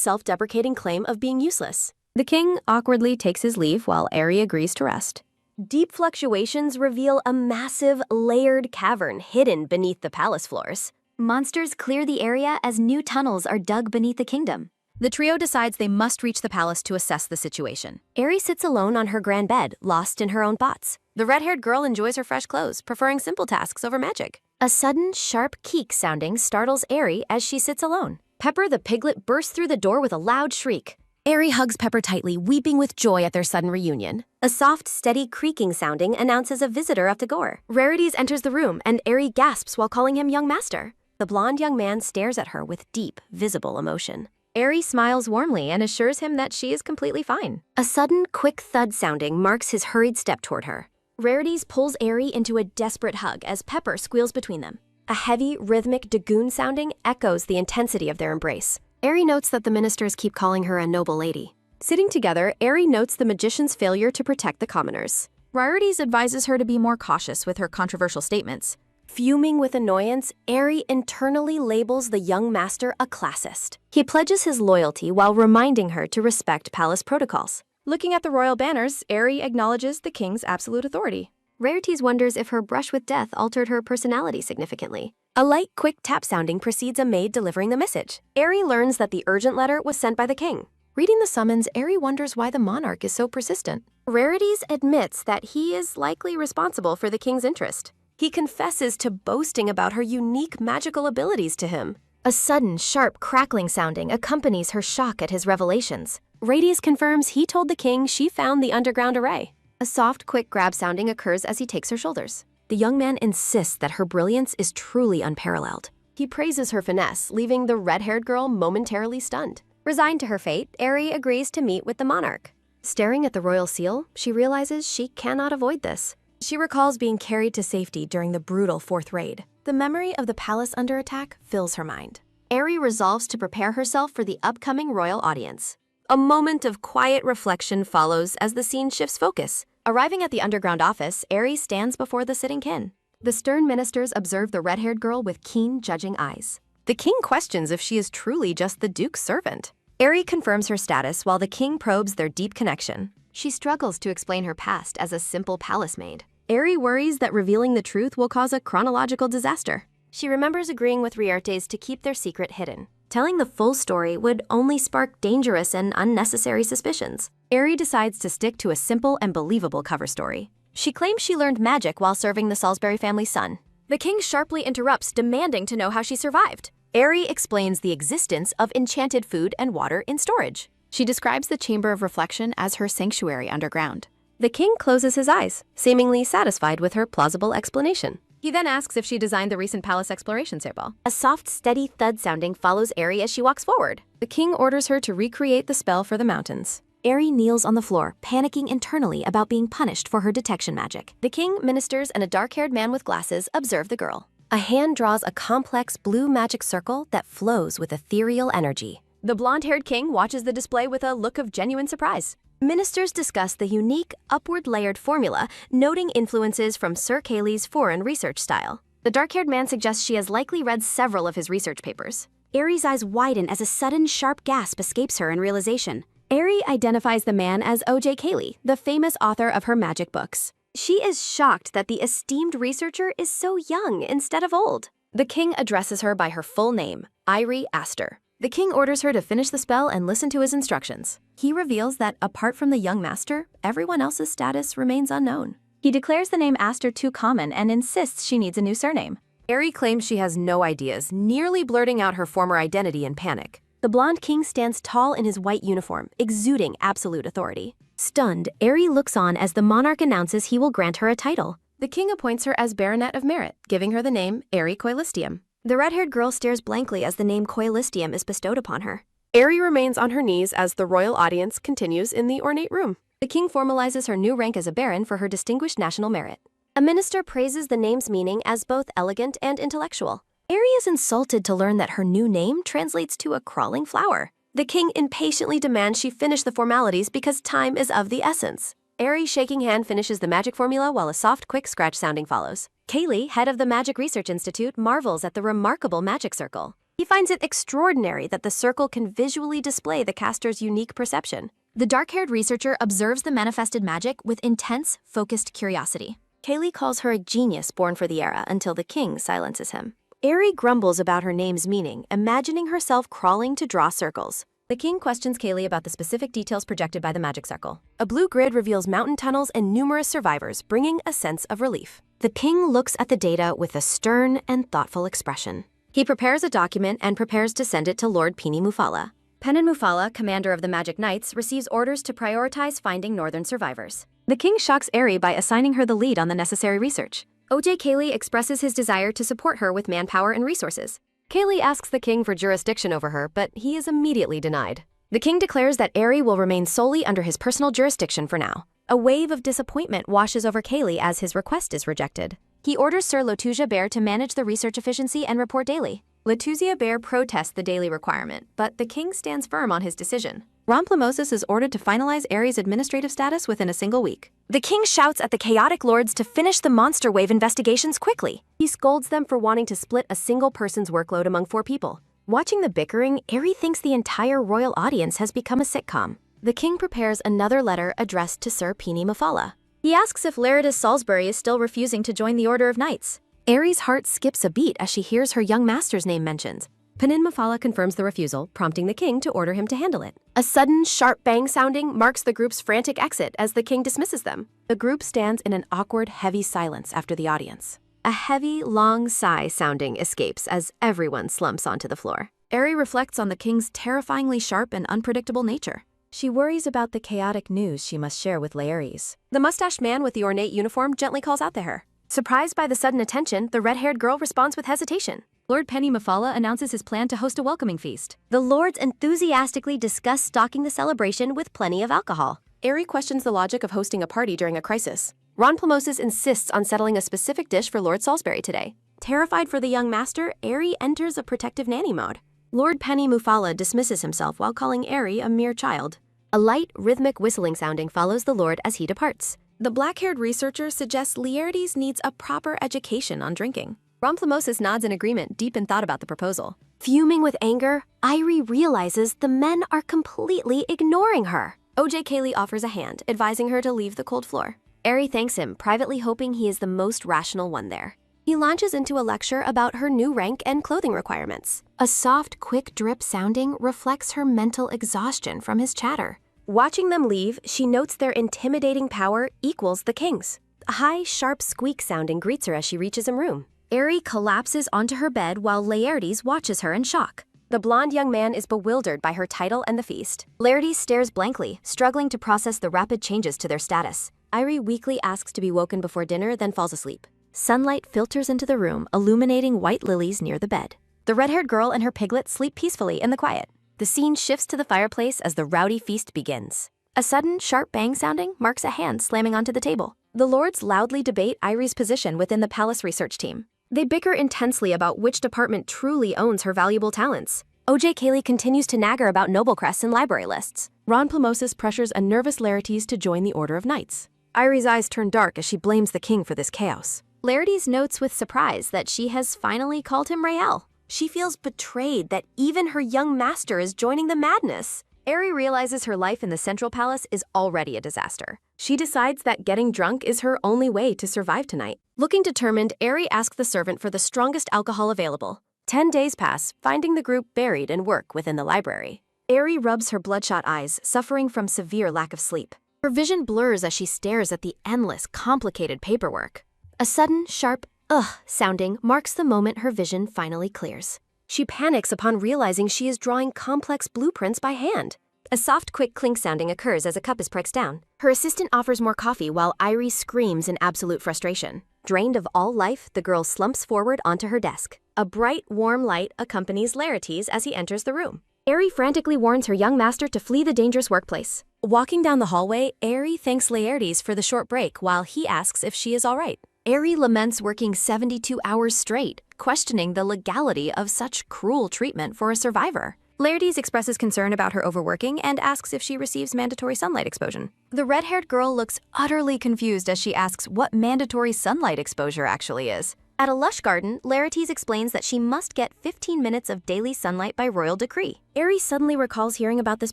self-deprecating claim of being useless. The king awkwardly takes his leave while Aerie agrees to rest. Deep fluctuations reveal a massive, layered cavern hidden beneath the palace floors. Monsters clear the area as new tunnels are dug beneath the kingdom. The trio decides they must reach the palace to assess the situation. Aerie sits alone on her grand bed, lost in her own thoughts. The red-haired girl enjoys her fresh clothes, preferring simple tasks over magic. A sudden, sharp keek sounding startles Aerie as she sits alone. Pepper the piglet bursts through the door with a loud shriek. Aerie hugs Pepper tightly, weeping with joy at their sudden reunion. A soft, steady creaking sounding announces a visitor of the gore. Rarities enters the room, and Aerie gasps while calling him young master. The blonde young man stares at her with deep, visible emotion. Aerie smiles warmly and assures him that she is completely fine. A sudden, quick thud sounding marks his hurried step toward her. Rarities pulls Aerie into a desperate hug as Pepper squeals between them. A heavy, rhythmic Dagoon sounding echoes the intensity of their embrace. Aerie notes that the ministers keep calling her a noble lady. Sitting together, Aerie notes the magician's failure to protect the commoners. Rarities advises her to be more cautious with her controversial statements. Fuming with annoyance, Aerie internally labels the young master a classist. He pledges his loyalty while reminding her to respect palace protocols. Looking at the royal banners, Aerie acknowledges the king's absolute authority. Rarities wonders if her brush with death altered her personality significantly. A light, quick tap sounding precedes a maid delivering the message. Aerie learns that the urgent letter was sent by the king. Reading the summons, Aerie wonders why the monarch is so persistent. Rarities admits that he is likely responsible for the king's interest. He confesses to boasting about her unique magical abilities to him. A sudden, sharp crackling sounding accompanies her shock at his revelations. Radius confirms he told the king she found the underground array. A soft, quick grab sounding occurs as he takes her shoulders. The young man insists that her brilliance is truly unparalleled. He praises her finesse, leaving the red-haired girl momentarily stunned. Resigned to her fate, Aerie agrees to meet with the monarch. Staring at the royal seal, she realizes she cannot avoid this. She recalls being carried to safety during the brutal fourth raid. The memory of the palace under attack fills her mind. Aerie resolves to prepare herself for the upcoming royal audience. A moment of quiet reflection follows as the scene shifts focus. Arriving at the underground office, Aerie stands before the sitting kin. The stern ministers observe the red-haired girl with keen, judging eyes. The king questions if she is truly just the duke's servant. Aerie confirms her status while the king probes their deep connection. She struggles to explain her past as a simple palace maid. Aerie worries that revealing the truth will cause a chronological disaster. She remembers agreeing with Riertes to keep their secret hidden. Telling the full story would only spark dangerous and unnecessary suspicions. Aerie decides to stick to a simple and believable cover story. She claims she learned magic while serving the Salisbury family's son. The king sharply interrupts, demanding to know how she survived. Aerie explains the existence of enchanted food and water in storage. She describes the Chamber of Reflection as her sanctuary underground. The king closes his eyes, seemingly satisfied with her plausible explanation. He then asks if she designed the recent palace exploration symbol. A soft, steady thud sounding follows Aerie as she walks forward. The king orders her to recreate the spell for the mountains. Aerie kneels on the floor, panicking internally about being punished for her detection magic. The king, ministers, and a dark-haired man with glasses observe the girl. A hand draws a complex blue magic circle that flows with ethereal energy. The blonde-haired king watches the display with a look of genuine surprise. Ministers discuss the unique, upward layered formula, noting influences from Sir Cayley's foreign research style. The dark-haired man suggests she has likely read several of his research papers. Aerie's eyes widen as a sudden, sharp gasp escapes her in realization. Aerie identifies the man as O.J. Cayley, the famous author of her magic books. She is shocked that the esteemed researcher is so young instead of old. The king addresses her by her full name, Irie Astor. The king orders her to finish the spell and listen to his instructions. He reveals that, apart from the young master, everyone else's status remains unknown. He declares the name Astor too common and insists she needs a new surname. Aerie claims she has no ideas, nearly blurting out her former identity in panic. The blonde king stands tall in his white uniform, exuding absolute authority. Stunned, Aerie looks on as the monarch announces he will grant her a title. The king appoints her as Baronet of Merit, giving her the name Aerie Coelistium. The red-haired girl stares blankly as the name Coelistium is bestowed upon her. Aerie remains on her knees as the royal audience continues in the ornate room. The king formalizes her new rank as a baron for her distinguished national merit. A minister praises the name's meaning as both elegant and intellectual. Aerie is insulted to learn that her new name translates to a crawling flower. The king impatiently demands she finish the formalities because time is of the essence. Aerie's shaking hand finishes the magic formula while a soft, quick scratch sounding follows. Cayley, head of the Magic Research Institute, marvels at the remarkable magic circle. He finds it extraordinary that the circle can visually display the caster's unique perception. The dark-haired researcher observes the manifested magic with intense, focused curiosity. Cayley calls her a genius born for the era until the king silences him. Aerie grumbles about her name's meaning, imagining herself crawling to draw circles. The king questions Kaylee about the specific details projected by the magic circle. A blue grid reveals mountain tunnels and numerous survivors, bringing a sense of relief. The king looks at the data with a stern and thoughtful expression. He prepares a document and prepares to send it to Lord Peeny Mufala. Penin Mufala, commander of the Magic Knights, receives orders to prioritize finding northern survivors. The king shocks Eri by assigning her the lead on the necessary research. OJ Kaylee expresses his desire to support her with manpower and resources. Kaylee asks the king for jurisdiction over her, but he is immediately denied. The king declares that Eri will remain solely under his personal jurisdiction for now. A wave of disappointment washes over Kaylee as his request is rejected. He orders Sir Lotusia Bear to manage the research efficiency and report daily. Lotusia Bear protests the daily requirement, but the king stands firm on his decision. Ronplemosis is ordered to finalize Eri's administrative status within a single week. The king shouts at the chaotic lords to finish the monster wave investigations quickly. He scolds them for wanting to split a single person's workload among 4 people. Watching the bickering, Eri thinks the entire royal audience has become a sitcom. The king prepares another letter addressed to Sir Peeny Mufala. He asks if Laridus Salisbury is still refusing to join the Order of Knights. Eri's heart skips a beat as she hears her young master's name mentioned. Penin Mufala confirms the refusal, prompting the king to order him to handle it. A sudden, sharp bang sounding marks the group's frantic exit as the king dismisses them. The group stands in an awkward, heavy silence after the audience. A heavy, long sigh sounding escapes as everyone slumps onto the floor. Eri reflects on the king's terrifyingly sharp and unpredictable nature. She worries about the chaotic news she must share with Laeris. The mustached man with the ornate uniform gently calls out to her. Surprised by the sudden attention, the red-haired girl responds with hesitation. Lord Peeny Mufala announces his plan to host a welcoming feast. The lords enthusiastically discuss stocking the celebration with plenty of alcohol. Eri questions the logic of hosting a party during a crisis. Ronplemosis insists on settling a specific dish for Lord Salisbury today. Terrified for the young master, Eri enters a protective nanny mode. Lord Peeny Mufala dismisses himself while calling Eri a mere child. A light, rhythmic whistling sounding follows the lord as he departs. The black-haired researcher suggests Laertes needs a proper education on drinking. Ronplemosis nods in agreement, deep in thought about the proposal. Fuming with anger, Irie realizes the men are completely ignoring her. OJ Kaylee offers a hand, advising her to leave the cold floor. Eri thanks him, privately hoping he is the most rational one there. He launches into a lecture about her new rank and clothing requirements. A soft, quick drip sounding reflects her mental exhaustion from his chatter. Watching them leave, she notes their intimidating power equals the king's. A high, sharp squeak sounding greets her as she reaches a room. Eri collapses onto her bed while Laertes watches her in shock. The blonde young man is bewildered by her title and the feast. Laertes stares blankly, struggling to process the rapid changes to their status. Irie weakly asks to be woken before dinner, then falls asleep. Sunlight filters into the room, illuminating white lilies near the bed. The red-haired girl and her piglet sleep peacefully in the quiet. The scene shifts to the fireplace as the rowdy feast begins. A sudden, sharp bang sounding marks a hand slamming onto the table. The lords loudly debate Irie's position within the palace research team. They bicker intensely about which department truly owns her valuable talents. OJ Kaylee continues to nag her about noble crests and library lists. Ronplemosis pressures a nervous Laertes to join the Order of Knights. Irie's eyes turn dark as she blames the king for this chaos. Laertes notes with surprise that she has finally called him Rael. She feels betrayed that even her young master is joining the madness. Eri realizes her life in the Central Palace is already a disaster. She decides that getting drunk is her only way to survive tonight. Looking determined, Eri asks the servant for the strongest alcohol available. 10 days pass, finding the group buried in work within the library. Eri rubs her bloodshot eyes, suffering from severe lack of sleep. Her vision blurs as she stares at the endless, complicated paperwork. A sudden, sharp, ugh sounding marks the moment her vision finally clears. She panics upon realizing she is drawing complex blueprints by hand. A soft, quick clink sounding occurs as a cup is pressed down. Her assistant offers more coffee while Irie screams in absolute frustration. Drained of all life, the girl slumps forward onto her desk. A bright, warm light accompanies Laertes as he enters the room. Eri frantically warns her young master to flee the dangerous workplace. Walking down the hallway, Eri thanks Laertes for the short break while he asks if she is all right. Eri laments working 72 hours straight, questioning the legality of such cruel treatment for a survivor. Laertes expresses concern about her overworking and asks if she receives mandatory sunlight exposure. The red-haired girl looks utterly confused as she asks what mandatory sunlight exposure actually is. At a lush garden, Laertes explains that she must get 15 minutes of daily sunlight by royal decree. Eri suddenly recalls hearing about this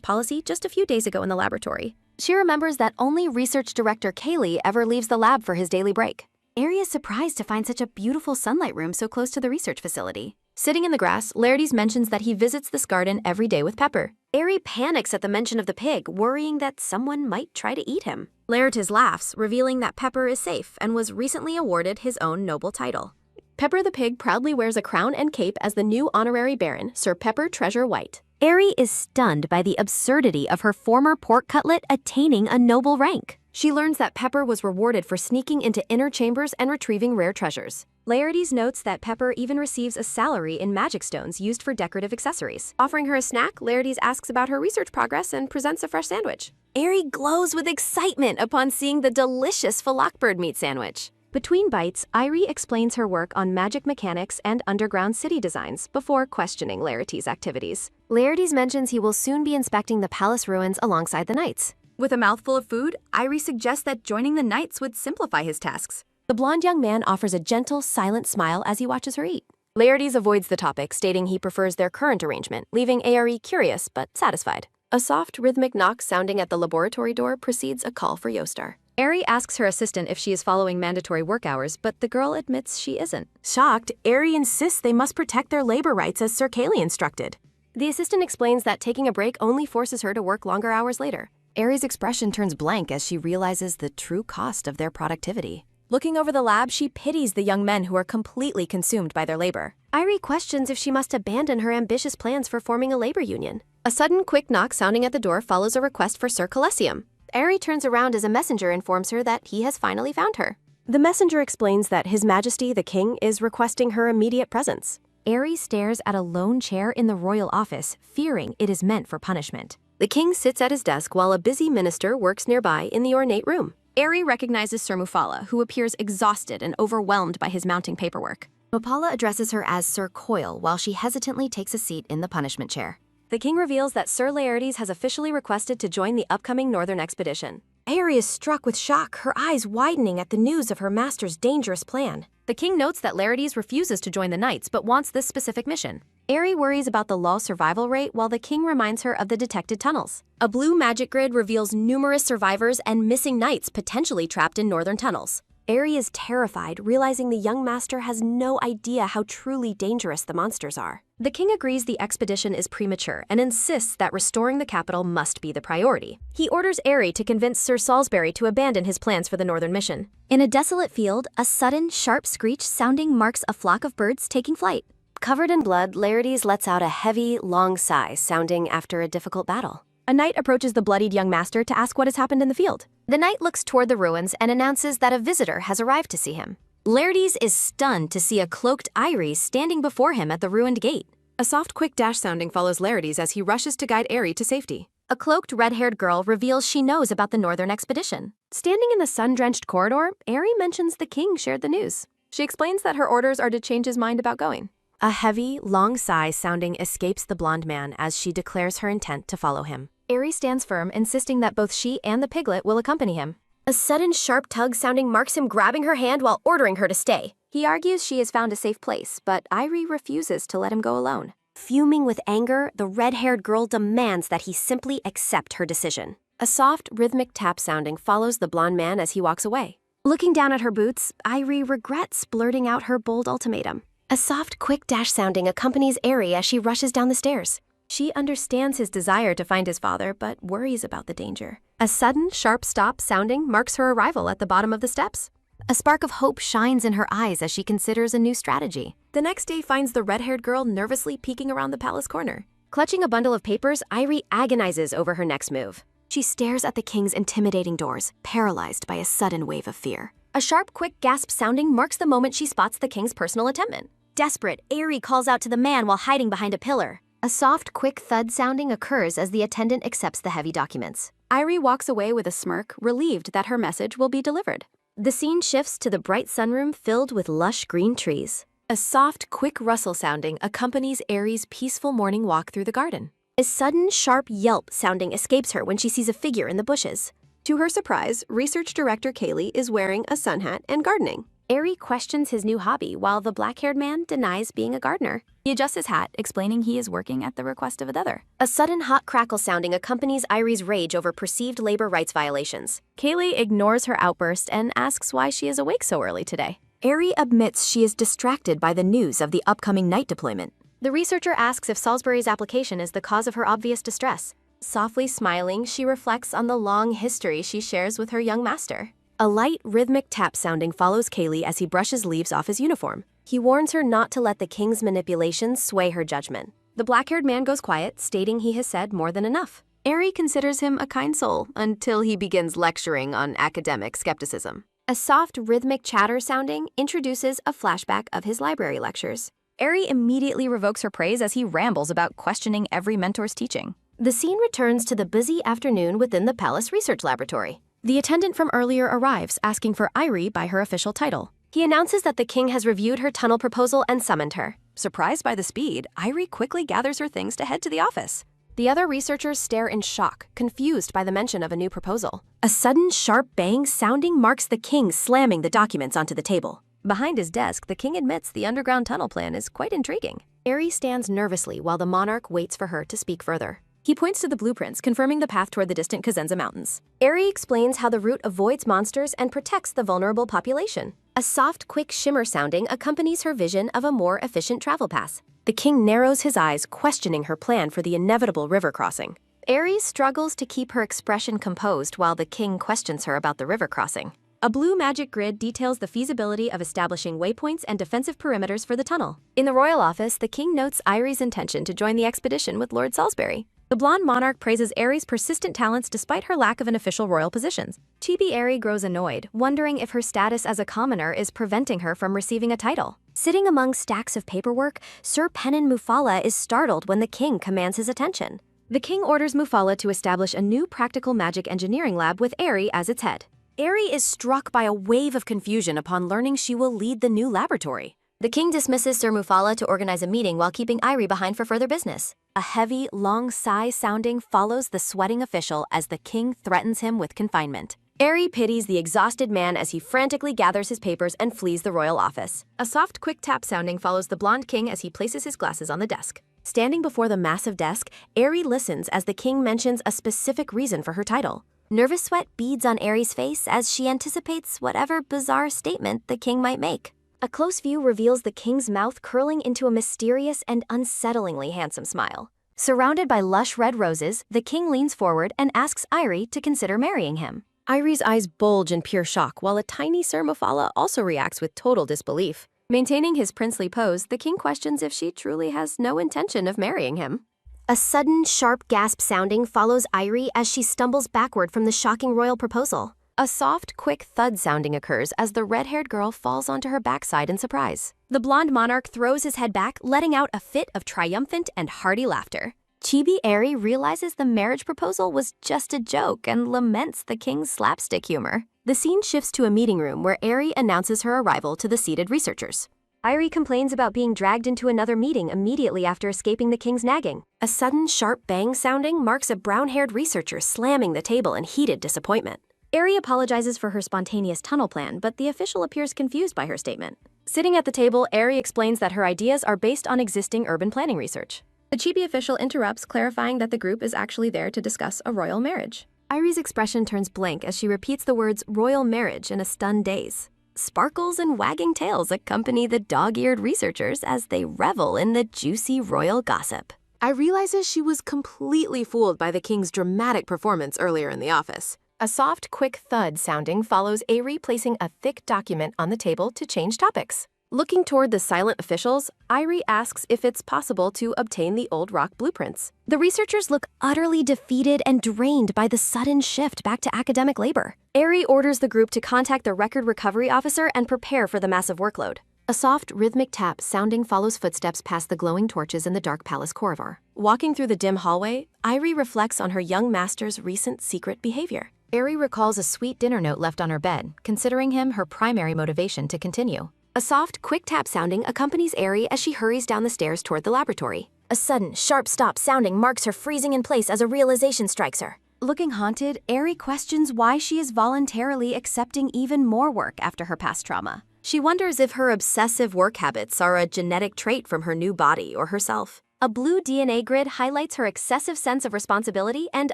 policy just a few days ago in the laboratory. She remembers that only research director Kaylee ever leaves the lab for his daily break. Eri is surprised to find such a beautiful sunlight room so close to the research facility. Sitting in the grass, Laertes mentions that he visits this garden every day with Pepper. Aerie panics at the mention of the pig, worrying that someone might try to eat him. Laertes laughs, revealing that Pepper is safe and was recently awarded his own noble title. Pepper the pig proudly wears a crown and cape as the new honorary baron, Sir Pepper Treasure White. Aerie is stunned by the absurdity of her former pork cutlet attaining a noble rank. She learns that Pepper was rewarded for sneaking into inner chambers and retrieving rare treasures. Laertes notes that Pepper even receives a salary in magic stones used for decorative accessories. Offering her a snack, Laertes asks about her research progress and presents a fresh sandwich. Aerie glows with excitement upon seeing the delicious fallockbird meat sandwich. Between bites, Irie explains her work on magic mechanics and underground city designs before questioning Laertes' activities. Laertes mentions he will soon be inspecting the palace ruins alongside the knights. With a mouthful of food, Irie suggests that joining the knights would simplify his tasks. The blonde young man offers a gentle, silent smile as he watches her eat. Laertes avoids the topic, stating he prefers their current arrangement, leaving Aerie curious but satisfied. A soft, rhythmic knock sounding at the laboratory door precedes a call for Yostar. Aerie asks her assistant if she is following mandatory work hours, but the girl admits she isn't. Shocked, Aerie insists they must protect their labor rights as Sir Kayleigh instructed. The assistant explains that taking a break only forces her to work longer hours later. Aerie's expression turns blank as she realizes the true cost of their productivity. Looking over the lab, she pities the young men who are completely consumed by their labor. Irie questions if she must abandon her ambitious plans for forming a labor union. A sudden, quick knock sounding at the door follows a request for Sir Colessium. Aerie turns around as a messenger informs her that he has finally found her. The messenger explains that His Majesty the King is requesting her immediate presence. Aerie stares at a lone chair in the royal office, fearing it is meant for punishment. The king sits at his desk while a busy minister works nearby in the ornate room. Aerie recognizes Sir Mufala, who appears exhausted and overwhelmed by his mounting paperwork. Mupala addresses her as Sir Coyle while she hesitantly takes a seat in the punishment chair. The king reveals that Sir Laertes has officially requested to join the upcoming northern expedition. Aerie is struck with shock, her eyes widening at the news of her master's dangerous plan. The king notes that Laertes refuses to join the knights but wants this specific mission. Aerie worries about the low survival rate while the king reminds her of the detected tunnels. A blue magic grid reveals numerous survivors and missing knights potentially trapped in northern tunnels. Aerie is terrified, realizing the young master has no idea how truly dangerous the monsters are. The king agrees the expedition is premature and insists that restoring the capital must be the priority. He orders Aerie to convince Sir Salisbury to abandon his plans for the northern mission. In a desolate field, a sudden, sharp screech sounding marks a flock of birds taking flight. Covered in blood, Laertes lets out a heavy, long sigh, sounding after a difficult battle. A knight approaches the bloodied young master to ask what has happened in the field. The knight looks toward the ruins and announces that a visitor has arrived to see him. Laertes is stunned to see a cloaked Irie standing before him at the ruined gate. A soft, quick dash sounding follows Laertes as he rushes to guide Aerie to safety. A cloaked, red-haired girl reveals she knows about the northern expedition. Standing in the sun-drenched corridor, Aerie mentions the king shared the news. She explains that her orders are to change his mind about going. A heavy, long sigh sounding escapes the blonde man as she declares her intent to follow him. Aerie stands firm, insisting that both she and the piglet will accompany him. A sudden, sharp tug sounding marks him grabbing her hand while ordering her to stay. He argues she has found a safe place, but Irie refuses to let him go alone. Fuming with anger, the red-haired girl demands that he simply accept her decision. A soft, rhythmic tap sounding follows the blonde man as he walks away. Looking down at her boots, Irie regrets blurting out her bold ultimatum. A soft, quick dash sounding accompanies Aerie as she rushes down the stairs. She understands his desire to find his father, but worries about the danger. A sudden, sharp stop sounding marks her arrival at the bottom of the steps. A spark of hope shines in her eyes as she considers a new strategy. The next day finds the red-haired girl nervously peeking around the palace corner. Clutching a bundle of papers, Irie agonizes over her next move. She stares at the king's intimidating doors, paralyzed by a sudden wave of fear. A sharp, quick gasp sounding marks the moment she spots the king's personal attendant. Desperate, Aerie calls out to the man while hiding behind a pillar. A soft, quick thud sounding occurs as the attendant accepts the heavy documents. Irie walks away with a smirk, relieved that her message will be delivered. The scene shifts to the bright sunroom filled with lush green trees. A soft, quick rustle sounding accompanies Aerie's peaceful morning walk through the garden. A sudden, sharp yelp sounding escapes her when she sees a figure in the bushes. To her surprise, Research Director Kayleigh is wearing a sun hat and gardening. Aerie questions his new hobby while the black-haired man denies being a gardener. He adjusts his hat, explaining he is working at the request of another. A sudden hot crackle sounding accompanies Irie's rage over perceived labor rights violations. Kayleigh ignores her outburst and asks why she is awake so early today. Aerie admits she is distracted by the news of the upcoming night deployment. The researcher asks if Salisbury's application is the cause of her obvious distress. Softly smiling, she reflects on the long history she shares with her young master. A light, rhythmic tap sounding follows Kaylee as he brushes leaves off his uniform. He warns her not to let the king's manipulations sway her judgment. The black-haired man goes quiet, stating he has said more than enough. Aerie considers him a kind soul until he begins lecturing on academic skepticism. A soft, rhythmic chatter sounding introduces a flashback of his library lectures. Aerie immediately revokes her praise as he rambles about questioning every mentor's teaching. The scene returns to the busy afternoon within the palace research laboratory. The attendant from earlier arrives, asking for Aerie by her official title. He announces that the king has reviewed her tunnel proposal and summoned her. Surprised by the speed, Aerie quickly gathers her things to head to the office. The other researchers stare in shock, confused by the mention of a new proposal. A sudden, sharp bang sounding marks the king slamming the documents onto the table. Behind his desk, the king admits the underground tunnel plan is quite intriguing. Aerie stands nervously while the monarch waits for her to speak further. He points to the blueprints, confirming the path toward the distant Kazenza Mountains. Aerie explains how the route avoids monsters and protects the vulnerable population. A soft, quick shimmer sounding accompanies her vision of a more efficient travel path. The king narrows his eyes, questioning her plan for the inevitable river crossing. Aerie struggles to keep her expression composed while the king questions her about the river crossing. A blue magic grid details the feasibility of establishing waypoints and defensive perimeters for the tunnel. In the royal office, the king notes Aerie's intention to join the expedition with Lord Salisbury. The blonde monarch praises Aerie's persistent talents despite her lack of an official royal position. Chibi Aerie grows annoyed, wondering if her status as a commoner is preventing her from receiving a title. Sitting among stacks of paperwork, Sir Penin Mufala is startled when the king commands his attention. The king orders Mufala to establish a new practical magic engineering lab with Aerie as its head. Aerie is struck by a wave of confusion upon learning she will lead the new laboratory. The king dismisses Sir Mufala to organize a meeting while keeping Aerie behind for further business. A heavy, long sigh sounding follows the sweating official as the king threatens him with confinement. Aerie pities the exhausted man as he frantically gathers his papers and flees the royal office. A soft, quick tap sounding follows the blonde king as he places his glasses on the desk. Standing before the massive desk, Aerie listens as the king mentions a specific reason for her title. Nervous sweat beads on Aerie's face as she anticipates whatever bizarre statement the king might make. A close view reveals the king's mouth curling into a mysterious and unsettlingly handsome smile. Surrounded by lush red roses, the king leans forward and asks Aerie to consider marrying him. Aerie's eyes bulge in pure shock, while a tiny Sir Mufala also reacts with total disbelief. Maintaining his princely pose, the king questions if she truly has no intention of marrying him. A sudden, sharp gasp sounding follows Aerie as she stumbles backward from the shocking royal proposal. A soft, quick thud sounding occurs as the red-haired girl falls onto her backside in surprise. The blonde monarch throws his head back, letting out a fit of triumphant and hearty laughter. Chibi Aerie realizes the marriage proposal was just a joke and laments the king's slapstick humor. The scene shifts to a meeting room where Aerie announces her arrival to the seated researchers. Aerie complains about being dragged into another meeting immediately after escaping the king's nagging. A sudden, sharp bang sounding marks a brown-haired researcher slamming the table in heated disappointment. Aerie apologizes for her spontaneous tunnel plan, but the official appears confused by her statement. Sitting at the table, Aerie explains that her ideas are based on existing urban planning research. The chibi official interrupts, clarifying that the group is actually there to discuss a royal marriage. Aerie's expression turns blank as she repeats the words royal marriage in a stunned daze. Sparkles and wagging tails accompany the dog-eared researchers as they revel in the juicy royal gossip. I realizes she was completely fooled by the king's dramatic performance earlier in the office. A soft, quick thud sounding follows Aerie placing a thick document on the table to change topics. Looking toward the silent officials, Aerie asks if it's possible to obtain the old rock blueprints. The researchers look utterly defeated and drained by the sudden shift back to academic labor. Aerie orders the group to contact the record recovery officer and prepare for the massive workload. A soft, rhythmic tap sounding follows footsteps past the glowing torches in the dark palace corridor. Walking through the dim hallway, Aerie reflects on her young master's recent secret behavior. Aerie recalls a sweet dinner note left on her bed, considering him her primary motivation to continue. A soft, quick tap sounding accompanies Aerie as she hurries down the stairs toward the laboratory. A sudden, sharp stop sounding marks her freezing in place as a realization strikes her. Looking haunted, Aerie questions why she is voluntarily accepting even more work after her past trauma. She wonders if her obsessive work habits are a genetic trait from her new body or herself. A blue DNA grid highlights her excessive sense of responsibility and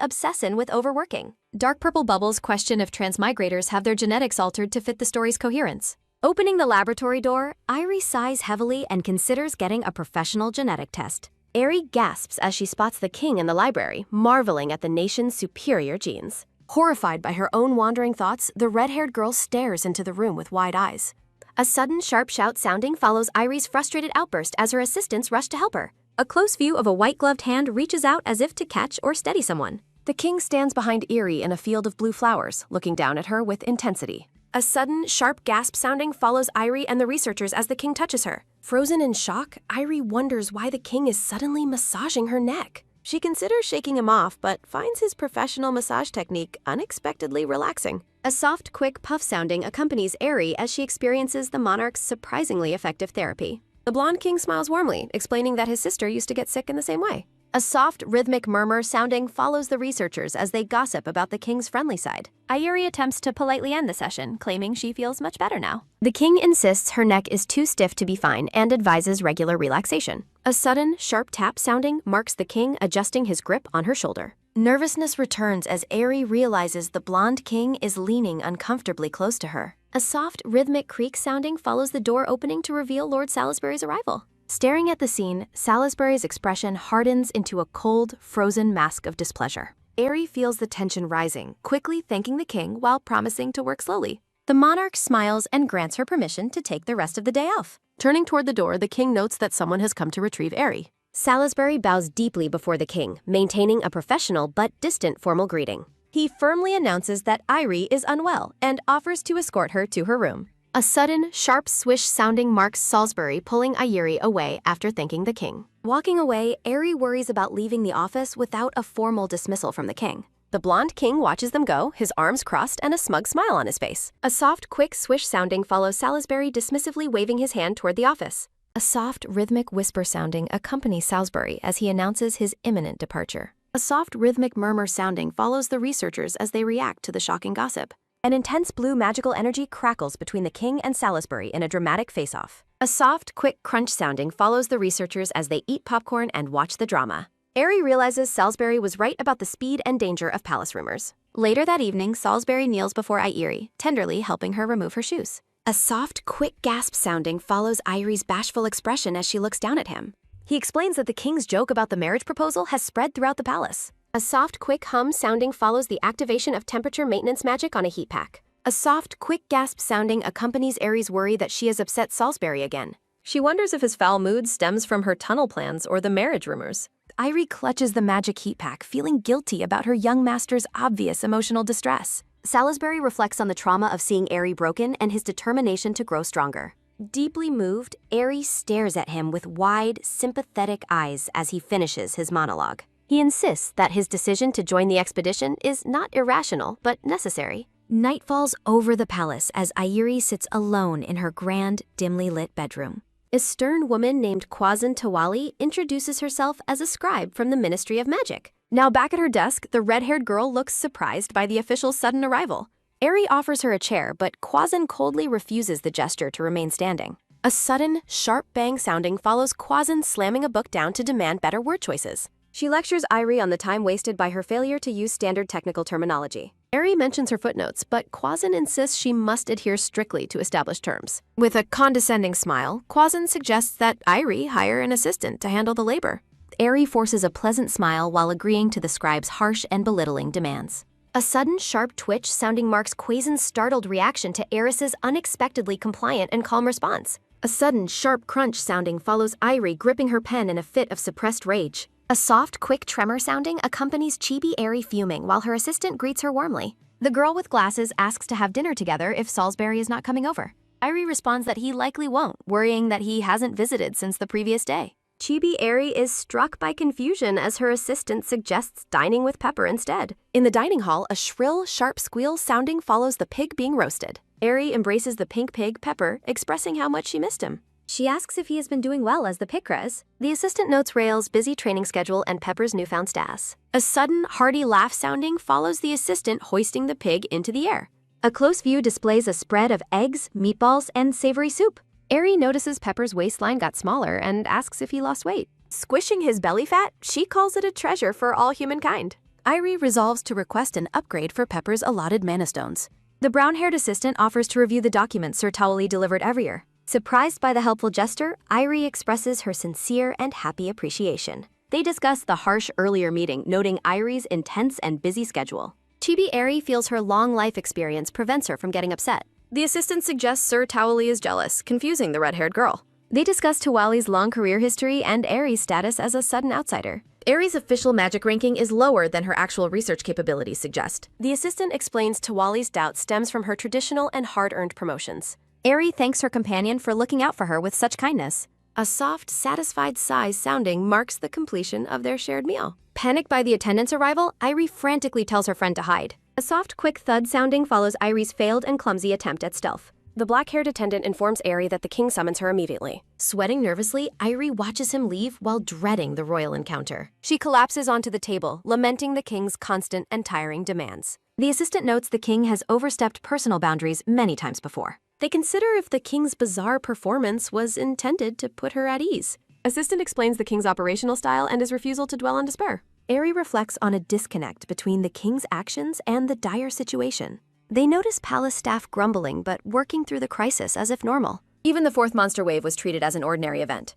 obsession with overworking. Dark purple bubbles question if transmigrators have their genetics altered to fit the story's coherence. Opening the laboratory door, Irie sighs heavily and considers getting a professional genetic test. Aerie gasps as she spots the king in the library, marveling at the nation's superior genes. Horrified by her own wandering thoughts, the red-haired girl stares into the room with wide eyes. A sudden sharp shout sounding follows Irie's frustrated outburst as her assistants rush to help her. A close view of a white-gloved hand reaches out as if to catch or steady someone. The king stands behind Aerie in a field of blue flowers, looking down at her with intensity. A sudden, sharp gasp sounding follows Irie and the researchers as the king touches her. Frozen in shock, Irie wonders why the king is suddenly massaging her neck. She considers shaking him off, but finds his professional massage technique unexpectedly relaxing. A soft, quick puff sounding accompanies Aerie as she experiences the monarch's surprisingly effective therapy. The blonde king smiles warmly, explaining that his sister used to get sick in the same way. A soft, rhythmic murmur sounding follows the researchers as they gossip about the king's friendly side. Irie attempts to politely end the session, claiming she feels much better now. The king insists her neck is too stiff to be fine and advises regular relaxation. A sudden, sharp tap sounding marks the king adjusting his grip on her shoulder. Nervousness returns as Aerie realizes the blonde king is leaning uncomfortably close to her. A soft, rhythmic creak sounding follows the door opening to reveal Lord Salisbury's arrival. Staring at the scene, Salisbury's expression hardens into a cold, frozen mask of displeasure. Aerie feels the tension rising, quickly thanking the king while promising to work slowly. The monarch smiles and grants her permission to take the rest of the day off. Turning toward the door, the king notes that someone has come to retrieve Aerie. Salisbury bows deeply before the king, maintaining a professional but distant formal greeting. He firmly announces that Irie is unwell and offers to escort her to her room. A sudden, sharp swish sounding marks Salisbury pulling Irie away after thanking the king. Walking away, Aerie worries about leaving the office without a formal dismissal from the king. The blonde king watches them go, his arms crossed and a smug smile on his face. A soft, quick swish sounding follows Salisbury dismissively waving his hand toward the office. A soft, rhythmic whisper sounding accompanies Salisbury as he announces his imminent departure. A soft, rhythmic murmur sounding follows the researchers as they react to the shocking gossip. An intense blue magical energy crackles between the king and Salisbury in a dramatic face-off. A soft, quick crunch sounding follows the researchers as they eat popcorn and watch the drama. Aerie realizes Salisbury was right about the speed and danger of palace rumors. Later that evening, Salisbury kneels before Irie, tenderly helping her remove her shoes. A soft, quick gasp sounding follows Irie's bashful expression as she looks down at him. He explains that the king's joke about the marriage proposal has spread throughout the palace. A soft, quick hum sounding follows the activation of temperature maintenance magic on a heat pack. A soft, quick gasp sounding accompanies Aerie's worry that she has upset Salisbury again. She wonders if his foul mood stems from her tunnel plans or the marriage rumors. Irie clutches the magic heat pack, feeling guilty about her young master's obvious emotional distress. Salisbury reflects on the trauma of seeing Aerie broken and his determination to grow stronger. Deeply moved, Aerie stares at him with wide, sympathetic eyes as he finishes his monologue. He insists that his decision to join the expedition is not irrational, but necessary. Night falls over the palace as Irie sits alone in her grand, dimly lit bedroom. A stern woman named Kwazan Tawali introduces herself as a scribe from the Ministry of Magic. Now back at her desk, the red-haired girl looks surprised by the official's sudden arrival. Aerie offers her a chair, but Kwazan coldly refuses the gesture to remain standing. A sudden, sharp bang sounding follows Kwazan slamming a book down to demand better word choices. She lectures Irie on the time wasted by her failure to use standard technical terminology. Aerie mentions her footnotes, but Kwazan insists she must adhere strictly to established terms. With a condescending smile, Kwazan suggests that Irie hire an assistant to handle the labor. Aerie forces a pleasant smile while agreeing to the scribe's harsh and belittling demands. A sudden, sharp twitch sounding marks Kwazan's startled reaction to Eris's unexpectedly compliant and calm response. A sudden, sharp crunch sounding follows Irie gripping her pen in a fit of suppressed rage. A soft, quick tremor sounding accompanies Chibi Aerie fuming while her assistant greets her warmly. The girl with glasses asks to have dinner together if Salisbury is not coming over. Irie responds that he likely won't, worrying that he hasn't visited since the previous day. Chibi Aerie is struck by confusion as her assistant suggests dining with Pepper instead. In the dining hall, a shrill, sharp squeal sounding follows the pig being roasted. Aerie embraces the pink pig, Pepper, expressing how much she missed him. She asks if he has been doing well as the Picres. The assistant notes Rael's busy training schedule and Pepper's newfound status. A sudden, hearty laugh sounding follows the assistant hoisting the pig into the air. A close view displays a spread of eggs, meatballs, and savory soup. Aerie notices Pepper's waistline got smaller and asks if he lost weight. Squishing his belly fat, she calls it a treasure for all humankind. Irie resolves to request an upgrade for Pepper's allotted mana stones. The brown-haired assistant offers to review the documents Sir Tawali delivered every year. Surprised by the helpful gesture, Irie expresses her sincere and happy appreciation. They discuss the harsh earlier meeting, noting Irie's intense and busy schedule. Chibi Eri feels her long life experience prevents her from getting upset. The assistant suggests Sir Tawali is jealous, confusing the red-haired girl. They discuss Tawali's long career history and Erie's status as a sudden outsider. Erie's official magic ranking is lower than her actual research capabilities suggest. The assistant explains Tawali's doubt stems from her traditional and hard-earned promotions. Erie thanks her companion for looking out for her with such kindness. A soft, satisfied sigh sounding marks the completion of their shared meal. Panicked by the attendant's arrival, Irie frantically tells her friend to hide. A soft, quick thud sounding follows Irie's failed and clumsy attempt at stealth. The black-haired attendant informs Eri that the king summons her immediately. Sweating nervously, Irie watches him leave while dreading the royal encounter. She collapses onto the table, lamenting the king's constant and tiring demands. The assistant notes the king has overstepped personal boundaries many times before. They consider if the king's bizarre performance was intended to put her at ease. Assistant explains the king's operational style and his refusal to dwell on despair. Eri reflects on a disconnect between the king's actions and the dire situation. They notice palace staff grumbling but working through the crisis as if normal. Even the fourth monster wave was treated as an ordinary event.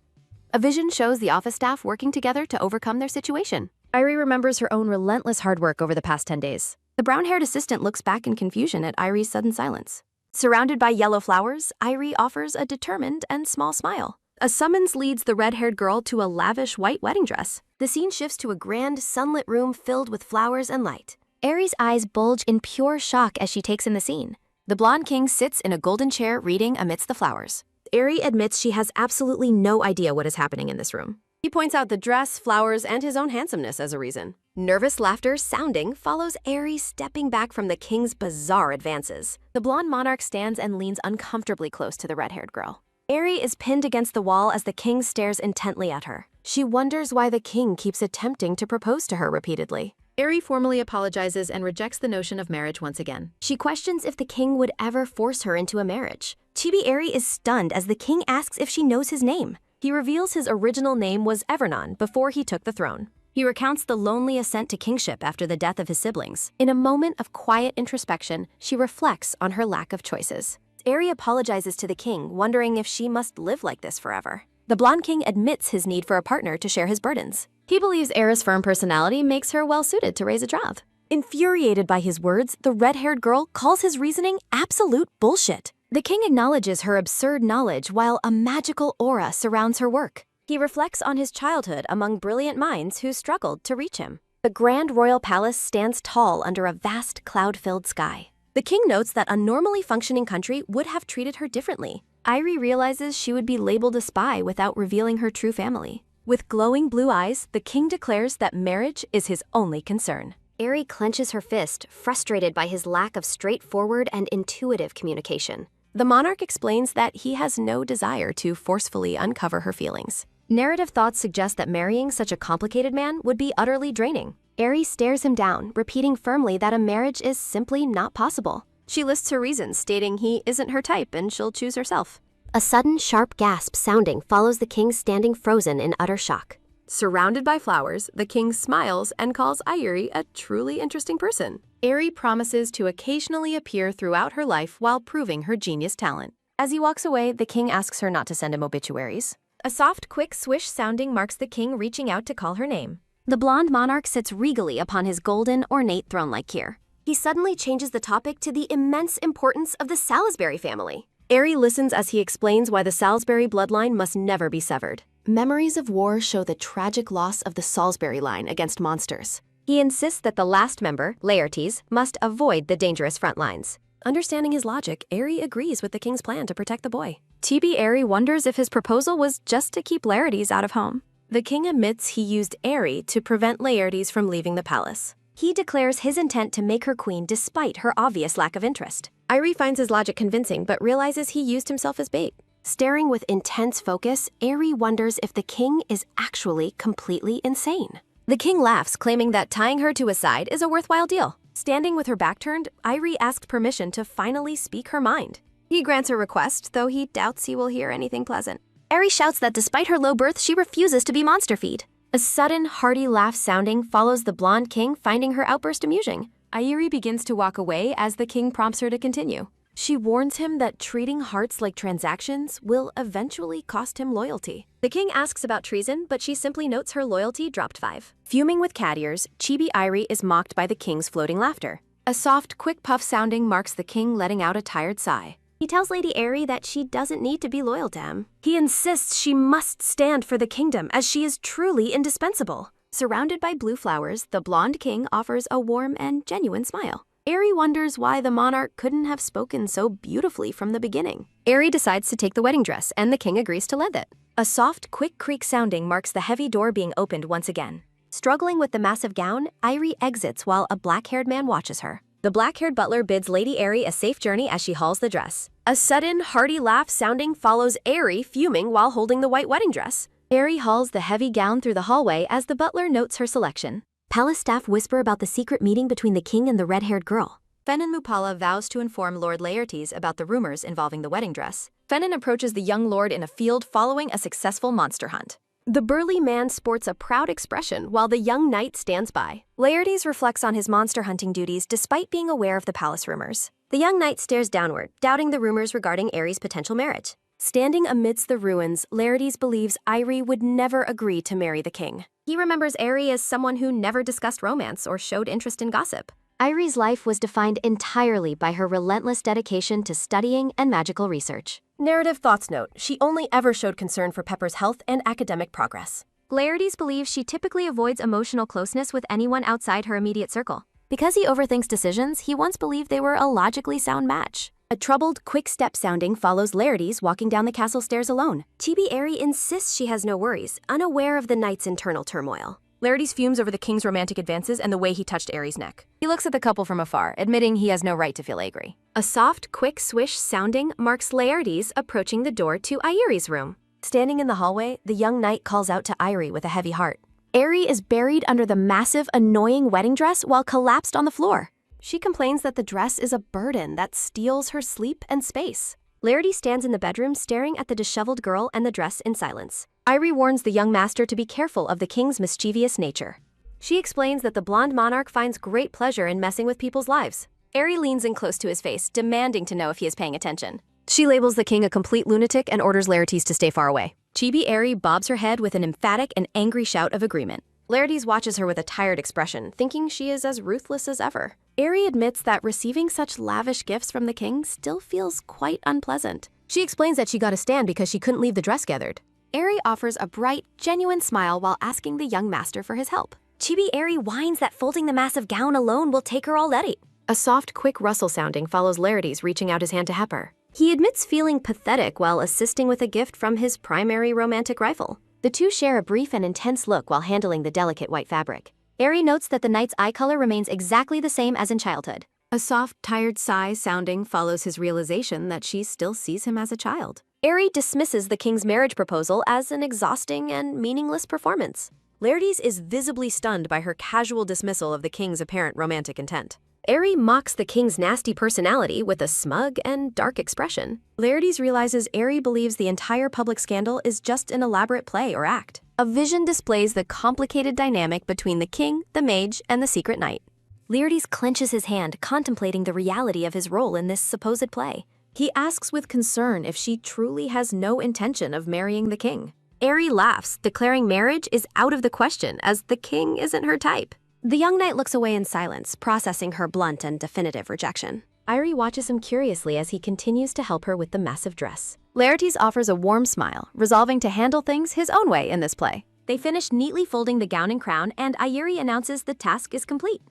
A vision shows the office staff working together to overcome their situation. Irie remembers her own relentless hard work over the past 10 days. The brown-haired assistant looks back in confusion at Irie's sudden silence. Surrounded by yellow flowers, Irie offers a determined and small smile. A summons leads the red-haired girl to a lavish white wedding dress. The scene shifts to a grand, sunlit room filled with flowers and light. Erie's eyes bulge in pure shock as she takes in the scene. The blonde king sits in a golden chair reading amidst the flowers. Erie admits she has absolutely no idea what is happening in this room. He points out the dress, flowers, and his own handsomeness as a reason. Nervous laughter sounding follows Erie stepping back from the king's bizarre advances. The blonde monarch stands and leans uncomfortably close to the red-haired girl. Erie is pinned against the wall as the king stares intently at her. She wonders why the king keeps attempting to propose to her repeatedly. Erie formally apologizes and rejects the notion of marriage once again. She questions if the king would ever force her into a marriage. Chibi Eri is stunned as the king asks if she knows his name. He reveals his original name was Evernon before he took the throne. He recounts the lonely ascent to kingship after the death of his siblings. In a moment of quiet introspection, she reflects on her lack of choices. Eri apologizes to the king, wondering if she must live like this forever. The blonde king admits his need for a partner to share his burdens. He believes Era's firm personality makes her well-suited to raise a child. Infuriated by his words, the red-haired girl calls his reasoning absolute bullshit. The king acknowledges her absurd knowledge while a magical aura surrounds her work. He reflects on his childhood among brilliant minds who struggled to reach him. The grand royal palace stands tall under a vast cloud-filled sky. The king notes that a normally functioning country would have treated her differently. Irie realizes she would be labeled a spy without revealing her true family. With glowing blue eyes, the king declares that marriage is his only concern. Eri clenches her fist, frustrated by his lack of straightforward and intuitive communication. The monarch explains that he has no desire to forcefully uncover her feelings. Narrative thoughts suggest that marrying such a complicated man would be utterly draining. Eri stares him down, repeating firmly that a marriage is simply not possible. She lists her reasons, stating he isn't her type and she'll choose herself. A sudden, sharp gasp sounding follows the king standing frozen in utter shock. Surrounded by flowers, the king smiles and calls Irie a truly interesting person. Eri promises to occasionally appear throughout her life while proving her genius talent. As he walks away, the king asks her not to send him obituaries. A soft, quick swish sounding marks the king reaching out to call her name. The blonde monarch sits regally upon his golden, ornate throne-like chair. He suddenly changes the topic to the immense importance of the Salisbury family. Eri listens as he explains why the Salisbury bloodline must never be severed. Memories of war show the tragic loss of the Salisbury line against monsters. He insists that the last member, Laertes, must avoid the dangerous front lines. Understanding his logic, Eri agrees with the king's plan to protect the boy. TB Eri wonders if his proposal was just to keep Laertes out of home. The king admits he used Eri to prevent Laertes from leaving the palace. He declares his intent to make her queen despite her obvious lack of interest. Irie finds his logic convincing but realizes he used himself as bait. Staring with intense focus, Eri wonders if the king is actually completely insane. The king laughs, claiming that tying her to his side is a worthwhile deal. Standing with her back turned, Irie asks permission to finally speak her mind. He grants her request, though he doubts he will hear anything pleasant. Eri shouts that despite her low birth, she refuses to be monster-feed. A sudden, hearty laugh sounding follows the blonde king, finding her outburst amusing. Airi begins to walk away as the king prompts her to continue. She warns him that treating hearts like transactions will eventually cost him loyalty. The king asks about treason, but she simply notes her loyalty dropped 5. Fuming with cat ears, Chibi Airi is mocked by the king's floating laughter. A soft, quick puff sounding marks the king letting out a tired sigh. He tells Lady Airi that she doesn't need to be loyal to him. He insists she must stand for the kingdom as she is truly indispensable. Surrounded by blue flowers, the blonde king offers a warm and genuine smile. Airi wonders why the monarch couldn't have spoken so beautifully from the beginning. Airi decides to take the wedding dress, and the king agrees to lend it. A soft, quick creak sounding marks the heavy door being opened once again. Struggling with the massive gown, Airi exits while a black-haired man watches her. The black-haired butler bids Lady Airi a safe journey as she hauls the dress. A sudden, hearty laugh sounding follows Airi fuming while holding the white wedding dress. Airi hauls the heavy gown through the hallway as the butler notes her selection. Palace staff whisper about the secret meeting between the king and the red-haired girl. Fenin Mupala vows to inform Lord Laertes about the rumors involving the wedding dress. Fenin approaches the young lord in a field following a successful monster hunt. The burly man sports a proud expression while the young knight stands by. Laertes reflects on his monster hunting duties despite being aware of the palace rumors. The young knight stares downward, doubting the rumors regarding Airi's potential marriage. Standing amidst the ruins, Laertes believes Airi would never agree to marry the king. He remembers Airi as someone who never discussed romance or showed interest in gossip. Airi's life was defined entirely by her relentless dedication to studying and magical research. Narrative thoughts note, she only ever showed concern for Pepper's health and academic progress. Laertes believes she typically avoids emotional closeness with anyone outside her immediate circle. Because he overthinks decisions, he once believed they were a logically sound match. A troubled, quick step sounding follows Laertes walking down the castle stairs alone. Chibi Airi insists she has no worries, unaware of the knight's internal turmoil. Laertes fumes over the king's romantic advances and the way he touched Airi's neck. He looks at the couple from afar, admitting he has no right to feel angry. A soft, quick swish sounding marks Laertes approaching the door to Airi's room. Standing in the hallway, the young knight calls out to Airi with a heavy heart. Airi is buried under the massive, annoying wedding dress while collapsed on the floor. She complains that the dress is a burden that steals her sleep and space. Laertes stands in the bedroom staring at the disheveled girl and the dress in silence. Airi warns the young master to be careful of the king's mischievous nature. She explains that the blonde monarch finds great pleasure in messing with people's lives. Airi leans in close to his face, demanding to know if he is paying attention. She labels the king a complete lunatic and orders Laertes to stay far away. Chibi Airi bobs her head with an emphatic and angry shout of agreement. Laertes watches her with a tired expression, thinking she is as ruthless as ever. Airi admits that receiving such lavish gifts from the king still feels quite unpleasant. She explains that she got a stand because she couldn't leave the dress gathered. Airi offers a bright, genuine smile while asking the young master for his help. Chibi Airi whines that folding the massive gown alone will take her all day. A soft, quick rustle sounding follows Laertes reaching out his hand to help her. He admits feeling pathetic while assisting with a gift from his primary romantic rival. The two share a brief and intense look while handling the delicate white fabric. Airi notes that the knight's eye color remains exactly the same as in childhood. A soft, tired sigh sounding follows his realization that she still sees him as a child. Airi dismisses the king's marriage proposal as an exhausting and meaningless performance. Laertes is visibly stunned by her casual dismissal of the king's apparent romantic intent. Airi mocks the king's nasty personality with a smug and dark expression. Laertes realizes Airi believes the entire public scandal is just an elaborate play or act. A vision displays the complicated dynamic between the king, the mage, and the secret knight. Laertes clenches his hand, contemplating the reality of his role in this supposed play. He asks with concern if she truly has no intention of marrying the king. Airi laughs, declaring marriage is out of the question as the king isn't her type. The young knight looks away in silence, processing her blunt and definitive rejection. Airi watches him curiously as he continues to help her with the massive dress. Laertes offers a warm smile, resolving to handle things his own way in this play. They finish neatly folding the gown and crown, and Airi announces the task is complete.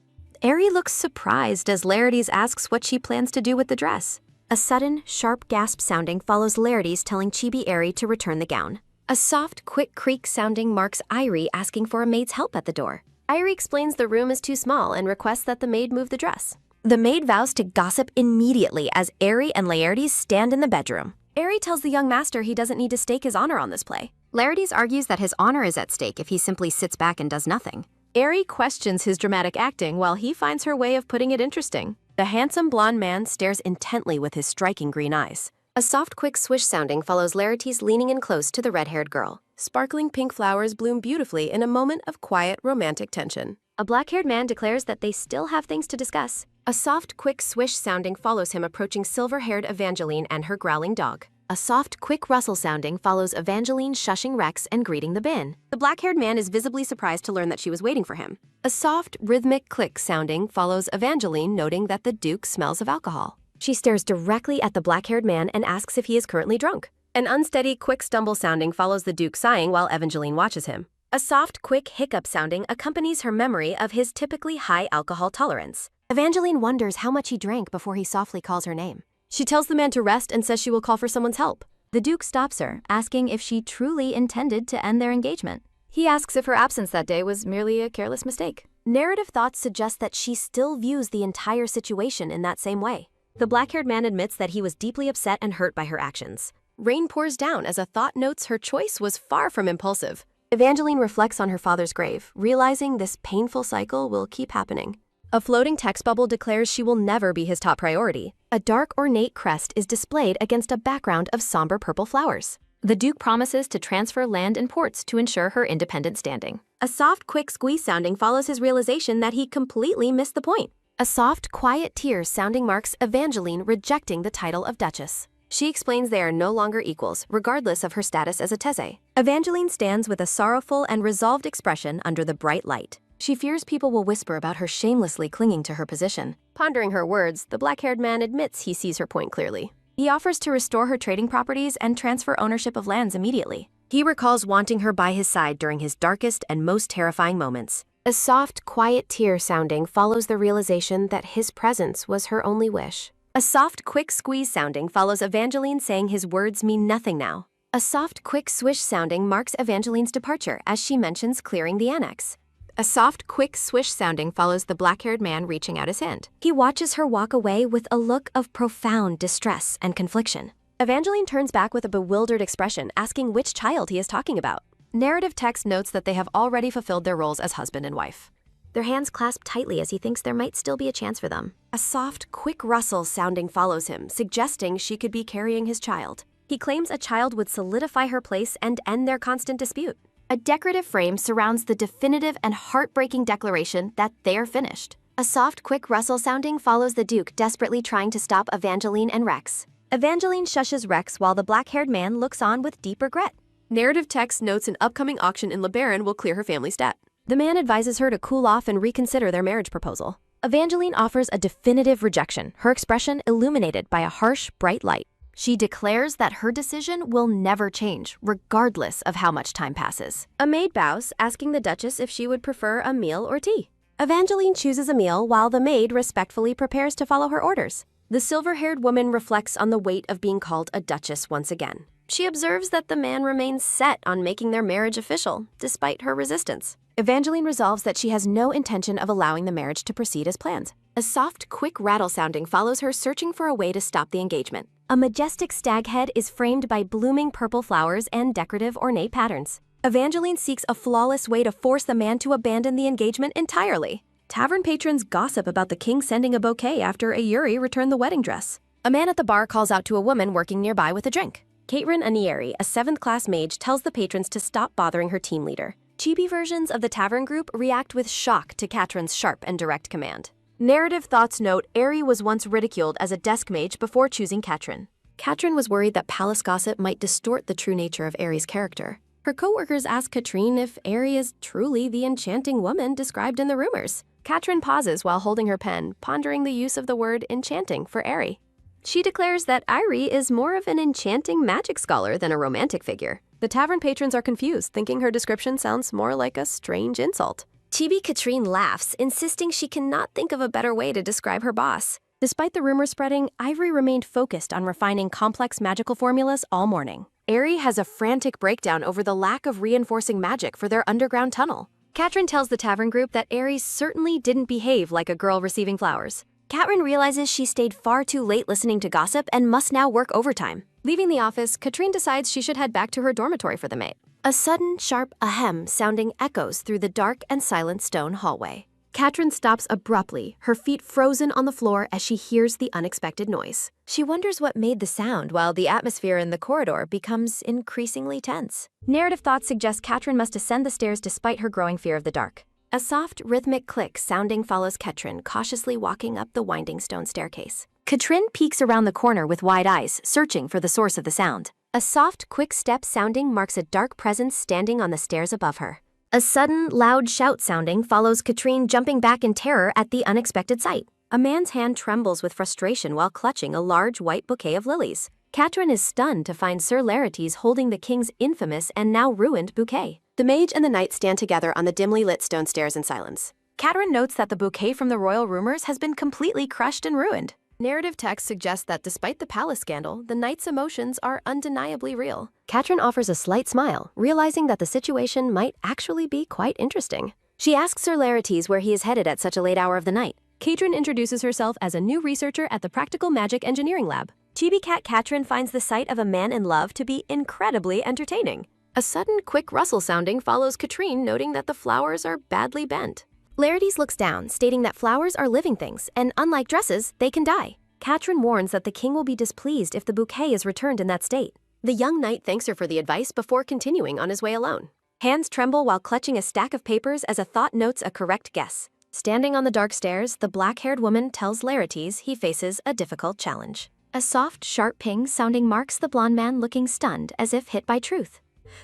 Airi looks surprised as Laertes asks what she plans to do with the dress. A sudden, sharp gasp sounding follows Laertes telling Chibi Airi to return the gown. A soft, quick creak sounding marks Airi asking for a maid's help at the door. Airi explains the room is too small and requests that the maid move the dress. The maid vows to gossip immediately as Airi and Laertes stand in the bedroom. Airi tells the young master he doesn't need to stake his honor on this play. Laertes argues that his honor is at stake if he simply sits back and does nothing. Airi questions his dramatic acting while he finds her way of putting it interesting. The handsome blonde man stares intently with his striking green eyes. A soft, quick swish sounding follows Larity's leaning in close to the red-haired girl. Sparkling pink flowers bloom beautifully in a moment of quiet, romantic tension. A black-haired man declares that they still have things to discuss. A soft, quick swish sounding follows him approaching silver-haired Evangeline and her growling dog. A soft, quick rustle sounding follows Evangeline shushing Rex and greeting the bin. The black-haired man is visibly surprised to learn that she was waiting for him. A soft, rhythmic click sounding follows Evangeline noting that the Duke smells of alcohol. She stares directly at the black-haired man and asks if he is currently drunk. An unsteady, quick stumble sounding follows the Duke sighing while Evangeline watches him. A soft, quick hiccup sounding accompanies her memory of his typically high alcohol tolerance. Evangeline wonders how much he drank before he softly calls her name. She tells the man to rest and says she will call for someone's help. The Duke stops her, asking if she truly intended to end their engagement. He asks if her absence that day was merely a careless mistake. Narrative thoughts suggest that she still views the entire situation in that same way. The black-haired man admits that he was deeply upset and hurt by her actions. Rain pours down as a thought notes her choice was far from impulsive. Evangeline reflects on her father's grave, realizing this painful cycle will keep happening. A floating text bubble declares she will never be his top priority. A dark, ornate crest is displayed against a background of somber purple flowers. The Duke promises to transfer land and ports to ensure her independent standing. A soft, quick squeeze sounding follows his realization that he completely missed the point. A soft, quiet tear sounding marks Evangeline rejecting the title of Duchess. She explains they are no longer equals, regardless of her status as a Teze. Evangeline stands with a sorrowful and resolved expression under the bright light. She fears people will whisper about her shamelessly clinging to her position. Pondering her words, the black-haired man admits he sees her point clearly. He offers to restore her trading properties and transfer ownership of lands immediately. He recalls wanting her by his side during his darkest and most terrifying moments. A soft, quiet tear sounding follows the realization that his presence was her only wish. A soft, quick squeeze sounding follows Evangeline saying his words mean nothing now. A soft, quick swish sounding marks Evangeline's departure as she mentions clearing the annex. A soft, quick swish sounding follows the black-haired man reaching out his hand. He watches her walk away with a look of profound distress and confliction. Evangeline turns back with a bewildered expression, asking which child he is talking about. Narrative text notes that they have already fulfilled their roles as husband and wife. Their hands clasp tightly as he thinks there might still be a chance for them. A soft, quick rustle sounding follows him, suggesting she could be carrying his child. He claims a child would solidify her place and end their constant dispute. A decorative frame surrounds the definitive and heartbreaking declaration that they're finished. A soft, quick rustle sounding follows the Duke desperately trying to stop Evangeline and Rex. Evangeline shushes Rex while the black-haired man looks on with deep regret. Narrative text notes an upcoming auction in Labyrinth will clear her family's debt. The man advises her to cool off and reconsider their marriage proposal. Evangeline offers a definitive rejection, her expression illuminated by a harsh, bright light. She declares that her decision will never change, regardless of how much time passes. A maid bows, asking the Duchess if she would prefer a meal or tea. Evangeline chooses a meal while the maid respectfully prepares to follow her orders. The silver-haired woman reflects on the weight of being called a duchess once again. She observes that the man remains set on making their marriage official, despite her resistance. Evangeline resolves that she has no intention of allowing the marriage to proceed as planned. A soft, quick rattle sounding follows her searching for a way to stop the engagement. A majestic stag head is framed by blooming purple flowers and decorative ornate patterns. Evangeline seeks a flawless way to force the man to abandon the engagement entirely. Tavern patrons gossip about the king sending a bouquet after Ayuri returned the wedding dress. A man at the bar calls out to a woman working nearby with a drink. Caitlin Anieri, a 7th-class mage, tells the patrons to stop bothering her team leader. Chibi versions of the tavern group react with shock to Katrin's sharp and direct command. Narrative thoughts note Ari was once ridiculed as a desk mage before choosing Katrin. Katrin was worried that palace gossip might distort the true nature of Ari's character. Her co-workers ask Katrin if Ari is truly the enchanting woman described in the rumors. Katrin pauses while holding her pen, pondering the use of the word enchanting for Ari. She declares that Irie is more of an enchanting magic scholar than a romantic figure. The tavern patrons are confused, thinking her description sounds more like a strange insult. Chibi Katrine laughs, insisting she cannot think of a better way to describe her boss. Despite the rumors spreading, Ivory remained focused on refining complex magical formulas all morning. Ari has a frantic breakdown over the lack of reinforcing magic for their underground tunnel. Katrin tells the tavern group that Ari certainly didn't behave like a girl receiving flowers. Katrin realizes she stayed far too late listening to gossip and must now work overtime. Leaving the office, Katrine decides she should head back to her dormitory for the night. A sudden, sharp ahem sounding echoes through the dark and silent stone hallway. Katrin stops abruptly, her feet frozen on the floor as she hears the unexpected noise. She wonders what made the sound while the atmosphere in the corridor becomes increasingly tense. Narrative thoughts suggest Katrin must ascend the stairs despite her growing fear of the dark. A soft, rhythmic click sounding follows Katrin, cautiously walking up the winding stone staircase. Katrin peeks around the corner with wide eyes, searching for the source of the sound. A soft, quick step sounding marks a dark presence standing on the stairs above her. A sudden, loud shout sounding follows Katrin, jumping back in terror at the unexpected sight. A man's hand trembles with frustration while clutching a large white bouquet of lilies. Katrin is stunned to find Sir Laertes holding the king's infamous and now ruined bouquet. The mage and the knight stand together on the dimly lit stone stairs in silence. Katrin notes that the bouquet from the royal rumors has been completely crushed and ruined. Narrative text suggests that despite the palace scandal, the knight's emotions are undeniably real. Katrin offers a slight smile, realizing that the situation might actually be quite interesting. She asks Sir Laertes where he is headed at such a late hour of the night. Katrin introduces herself as a new researcher at the Practical Magic Engineering Lab. Chibi Cat Katrin finds the sight of a man in love to be incredibly entertaining. A sudden, quick rustle sounding follows Katrin, noting that the flowers are badly bent. Laertes looks down, stating that flowers are living things, and unlike dresses, they can die. Katrin warns that the king will be displeased if the bouquet is returned in that state. The young knight thanks her for the advice before continuing on his way alone. Hands tremble while clutching a stack of papers as a thought notes a correct guess. Standing on the dark stairs, the black-haired woman tells Laertes he faces a difficult challenge. A soft, sharp ping sounding marks the blonde man looking stunned as if hit by truth.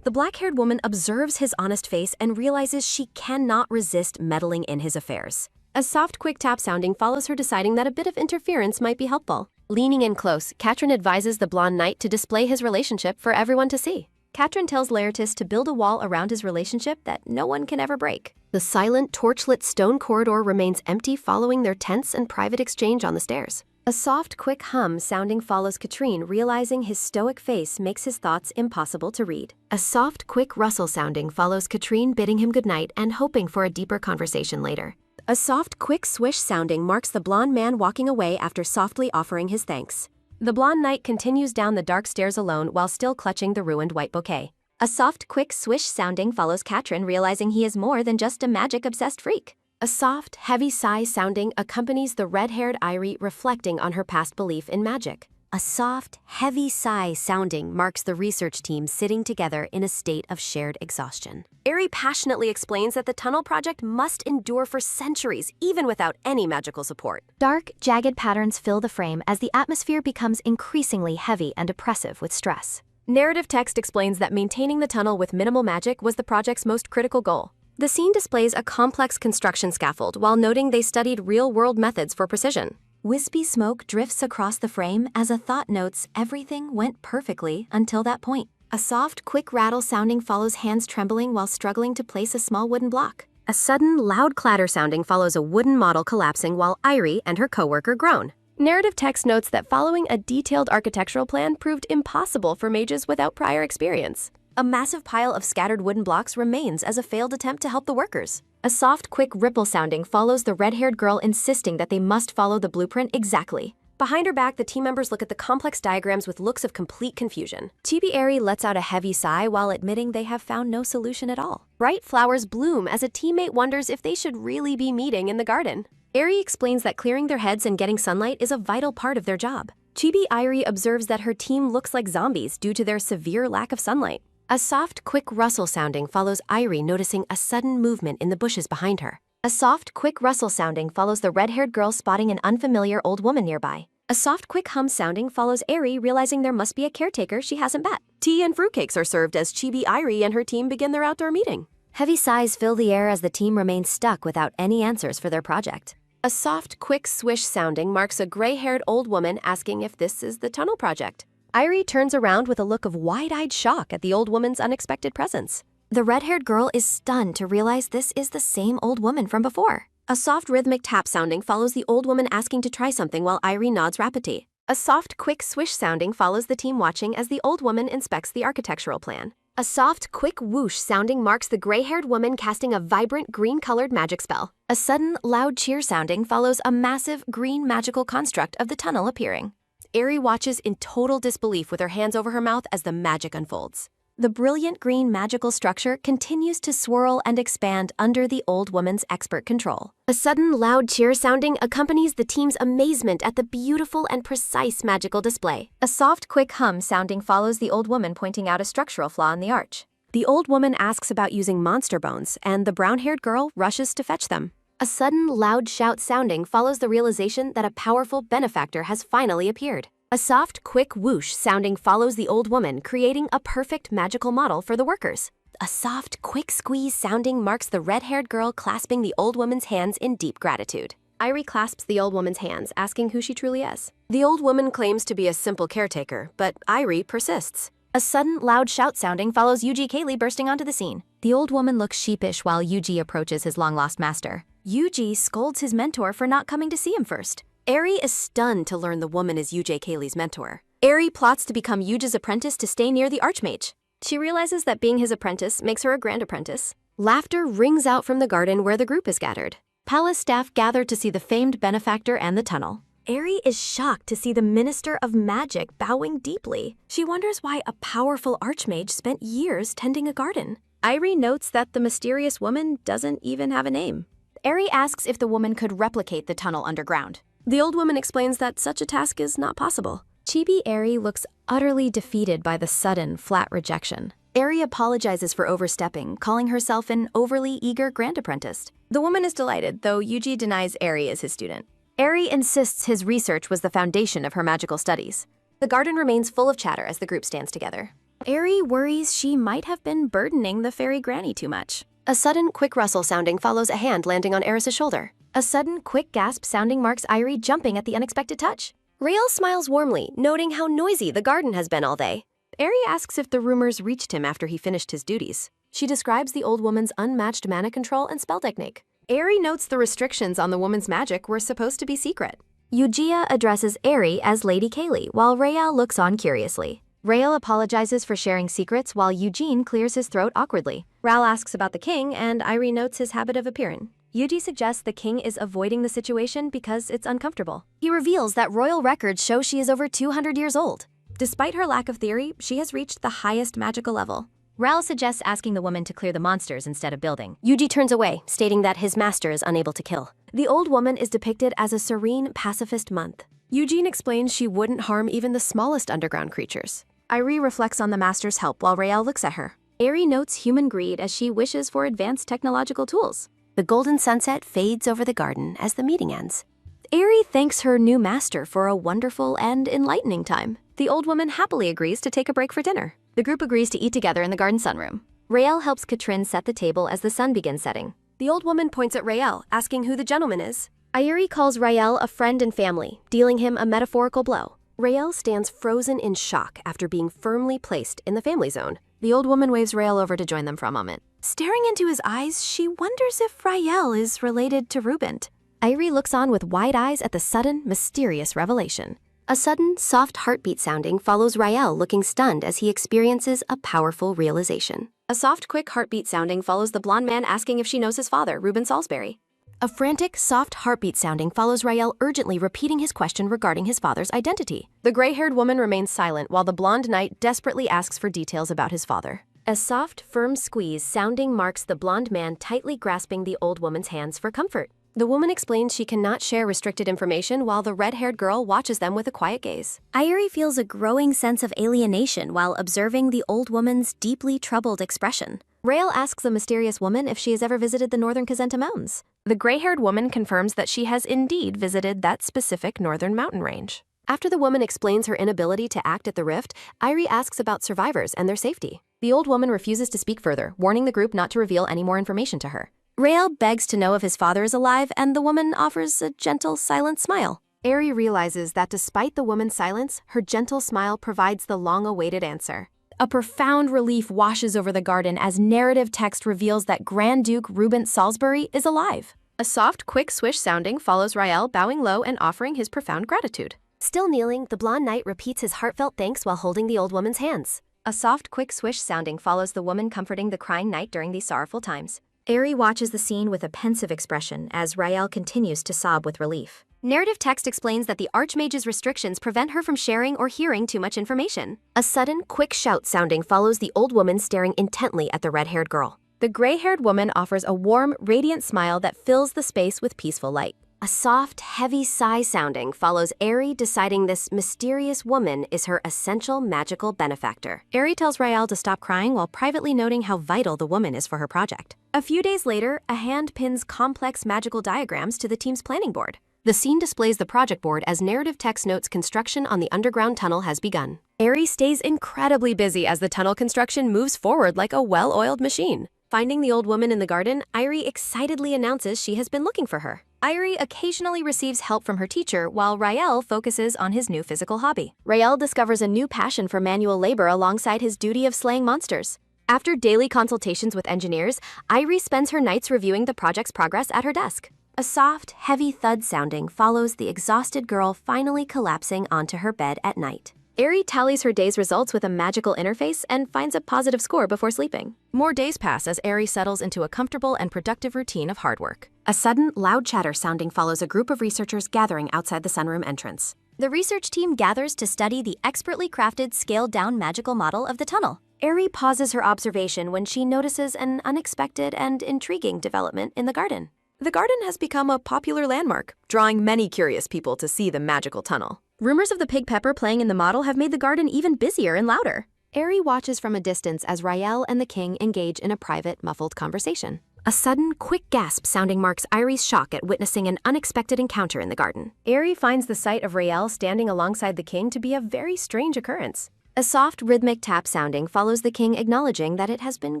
The black-haired woman observes his honest face and realizes she cannot resist meddling in his affairs. A soft, quick tap sounding follows her, deciding that a bit of interference might be helpful. Leaning in close, Katrin advises the blonde knight to display his relationship for everyone to see. Katrin tells Laertes to build a wall around his relationship that no one can ever break. The silent, torchlit stone corridor remains empty following their tense and private exchange on the stairs. A soft, quick hum sounding follows Katrin, realizing his stoic face makes his thoughts impossible to read. A soft, quick rustle sounding follows Katrin, bidding him goodnight and hoping for a deeper conversation later. A soft, quick swish sounding marks the blonde man walking away after softly offering his thanks. The blonde knight continues down the dark stairs alone while still clutching the ruined white bouquet. A soft, quick swish sounding follows Katrin, realizing he is more than just a magic-obsessed freak. A soft, heavy sigh sounding accompanies the red-haired Irie, reflecting on her past belief in magic. A soft, heavy sigh sounding marks the research team sitting together in a state of shared exhaustion. Aerie passionately explains that the tunnel project must endure for centuries, even without any magical support. Dark, jagged patterns fill the frame as the atmosphere becomes increasingly heavy and oppressive with stress. Narrative text explains that maintaining the tunnel with minimal magic was the project's most critical goal. The scene displays a complex construction scaffold while noting they studied real-world methods for precision. Wispy smoke drifts across the frame as a thought notes everything went perfectly until that point. A soft, quick rattle sounding follows hands trembling while struggling to place a small wooden block. A sudden, loud clatter sounding follows a wooden model collapsing while Irie and her coworker groan. Narrative text notes that following a detailed architectural plan proved impossible for mages without prior experience. A massive pile of scattered wooden blocks remains as a failed attempt to help the workers. A soft, quick ripple sounding follows the red-haired girl, insisting that they must follow the blueprint exactly. Behind her back, the team members look at the complex diagrams with looks of complete confusion. Chibi Aerie lets out a heavy sigh while admitting they have found no solution at all. Bright flowers bloom as a teammate wonders if they should really be meeting in the garden. Aerie explains that clearing their heads and getting sunlight is a vital part of their job. Chibi Aerie observes that her team looks like zombies due to their severe lack of sunlight. A soft, quick rustle sounding follows Irie, noticing a sudden movement in the bushes behind her. A soft, quick rustle sounding follows the red-haired girl, spotting an unfamiliar old woman nearby. A soft, quick hum sounding follows Aerie, realizing there must be a caretaker she hasn't met. Tea and fruitcakes are served as Chibi Aerie and her team begin their outdoor meeting. Heavy sighs fill the air as the team remains stuck without any answers for their project. A soft, quick swish sounding marks a gray-haired old woman asking if this is the tunnel project. Irie turns around with a look of wide-eyed shock at the old woman's unexpected presence. The red-haired girl is stunned to realize this is the same old woman from before. A soft rhythmic tap sounding follows the old woman asking to try something while Irie nods rapidly. A soft, quick swish sounding follows the team watching as the old woman inspects the architectural plan. A soft, quick whoosh sounding marks the gray-haired woman casting a vibrant green-colored magic spell. A sudden, loud cheer sounding follows a massive green magical construct of the tunnel appearing. Aerie watches in total disbelief with her hands over her mouth as the magic unfolds. The brilliant green magical structure continues to swirl and expand under the old woman's expert control. A sudden loud cheer sounding accompanies the team's amazement at the beautiful and precise magical display. A soft, quick hum sounding follows the old woman pointing out a structural flaw in the arch. The old woman asks about using monster bones, and the brown-haired girl rushes to fetch them. A sudden loud shout sounding follows the realization that a powerful benefactor has finally appeared. A soft, quick whoosh sounding follows the old woman, creating a perfect magical model for the workers. A soft, quick squeeze sounding marks the red-haired girl clasping the old woman's hands in deep gratitude. Irie clasps the old woman's hands, asking who she truly is. The old woman claims to be a simple caretaker, but Irie persists. A sudden, loud shout sounding follows Yuji Kaylee bursting onto the scene. The old woman looks sheepish while Yuji approaches his long-lost master. Yuji scolds his mentor for not coming to see him first. Eri is stunned to learn the woman is Yuji Kaylee's mentor. Eri plots to become Yuji's apprentice to stay near the Archmage. She realizes that being his apprentice makes her a grand apprentice. Laughter rings out from the garden where the group is gathered. Palace staff gather to see the famed benefactor and the tunnel. Eri is shocked to see the Minister of Magic bowing deeply. She wonders why a powerful Archmage spent years tending a garden. Irie notes that the mysterious woman doesn't even have a name. Eri asks if the woman could replicate the tunnel underground. The old woman explains that such a task is not possible. Chibi Eri looks utterly defeated by the sudden, flat rejection. Eri apologizes for overstepping, calling herself an overly eager grand apprentice. The woman is delighted, though Yuji denies Eri is his student. Eri insists his research was the foundation of her magical studies. The garden remains full of chatter as the group stands together. Eri worries she might have been burdening the fairy granny too much. A sudden, quick rustle sounding follows a hand landing on Eris's shoulder. A sudden, quick gasp sounding marks Irie jumping at the unexpected touch. Rael smiles warmly, noting how noisy the garden has been all day. Eri asks if the rumors reached him after he finished his duties. She describes the old woman's unmatched mana control and spell technique. Eri notes the restrictions on the woman's magic were supposed to be secret. Yujiya addresses Eri as Lady Kaylee, while Rael looks on curiously. Rael apologizes for sharing secrets while Eugene clears his throat awkwardly. Ral asks about the king, and Irie notes his habit of appearing. Yuji suggests the king is avoiding the situation because it's uncomfortable. He reveals that royal records show she is over 200 years old. Despite her lack of theory, she has reached the highest magical level. Ral suggests asking the woman to clear the monsters instead of building. Yuji turns away, stating that his master is unable to kill. The old woman is depicted as a serene pacifist monk. Eugene explains she wouldn't harm even the smallest underground creatures. Irie reflects on the master's help while Rael looks at her. Eri notes human greed as she wishes for advanced technological tools. The golden sunset fades over the garden as the meeting ends. Eri thanks her new master for a wonderful and enlightening time. The old woman happily agrees to take a break for dinner. The group agrees to eat together in the garden sunroom. Rael helps Katrin set the table as the sun begins setting. The old woman points at Rael, asking who the gentleman is. Irie calls Rael a friend and family, dealing him a metaphorical blow. Rael stands frozen in shock after being firmly placed in the family zone. The old woman waves Rael over to join them for a moment. Staring into his eyes, she wonders if Rael is related to Rubent. Irie looks on with wide eyes at the sudden, mysterious revelation. A sudden, soft heartbeat sounding follows Rael looking stunned as he experiences a powerful realization. A soft, quick heartbeat sounding follows the blonde man asking if she knows his father, Reuben Salisbury. A frantic, soft heartbeat sounding follows Rael urgently repeating his question regarding his father's identity. The gray-haired woman remains silent while the blonde knight desperately asks for details about his father. A soft, firm squeeze sounding marks the blonde man tightly grasping the old woman's hands for comfort. The woman explains she cannot share restricted information while the red-haired girl watches them with a quiet gaze. Irie feels a growing sense of alienation while observing the old woman's deeply troubled expression. Rael asks the mysterious woman if she has ever visited the northern Kazenta Mountains. The gray-haired woman confirms that she has indeed visited that specific northern mountain range. After the woman explains her inability to act at the rift, Irie asks about survivors and their safety. The old woman refuses to speak further, warning the group not to reveal any more information to her. Rael begs to know if his father is alive, and the woman offers a gentle, silent smile. Eri realizes that despite the woman's silence, her gentle smile provides the long-awaited answer. A profound relief washes over the garden as narrative text reveals that Grand Duke Reuben Salisbury is alive. A soft, quick swish sounding follows Rael bowing low and offering his profound gratitude. Still kneeling, the blonde knight repeats his heartfelt thanks while holding the old woman's hands. A soft, quick swish sounding follows the woman comforting the crying knight during these sorrowful times. Eri watches the scene with a pensive expression as Rael continues to sob with relief. Narrative text explains that the Archmage's restrictions prevent her from sharing or hearing too much information. A sudden, quick shout sounding follows the old woman staring intently at the red-haired girl. The gray-haired woman offers a warm, radiant smile that fills the space with peaceful light. A soft, heavy sigh sounding follows Aerie deciding this mysterious woman is her essential magical benefactor. Aerie tells Rael to stop crying while privately noting how vital the woman is for her project. A few days later, a hand pins complex magical diagrams to the team's planning board. The scene displays the project board as narrative text notes construction on the underground tunnel has begun. Aerie stays incredibly busy as the tunnel construction moves forward like a well-oiled machine. Finding the old woman in the garden, Aerie excitedly announces she has been looking for her. Aerie occasionally receives help from her teacher while Rael focuses on his new physical hobby. Rael discovers a new passion for manual labor alongside his duty of slaying monsters. After daily consultations with engineers, Aerie spends her nights reviewing the project's progress at her desk. A soft, heavy thud sounding follows the exhausted girl finally collapsing onto her bed at night. Aerie tallies her day's results with a magical interface and finds a positive score before sleeping. More days pass as Aerie settles into a comfortable and productive routine of hard work. A sudden, loud chatter sounding follows a group of researchers gathering outside the sunroom entrance. The research team gathers to study the expertly crafted, scaled-down magical model of the tunnel. Aerie pauses her observation when she notices an unexpected and intriguing development in the garden. The garden has become a popular landmark, drawing many curious people to see the magical tunnel. Rumors of the pig pepper playing in the model have made the garden even busier and louder. Aerie watches from a distance as Rael and the king engage in a private, muffled conversation. A sudden, quick gasp sounding marks Aerie's shock at witnessing an unexpected encounter in the garden. Aerie finds the sight of Rael standing alongside the king to be a very strange occurrence. A soft, rhythmic tap sounding follows the king acknowledging that it has been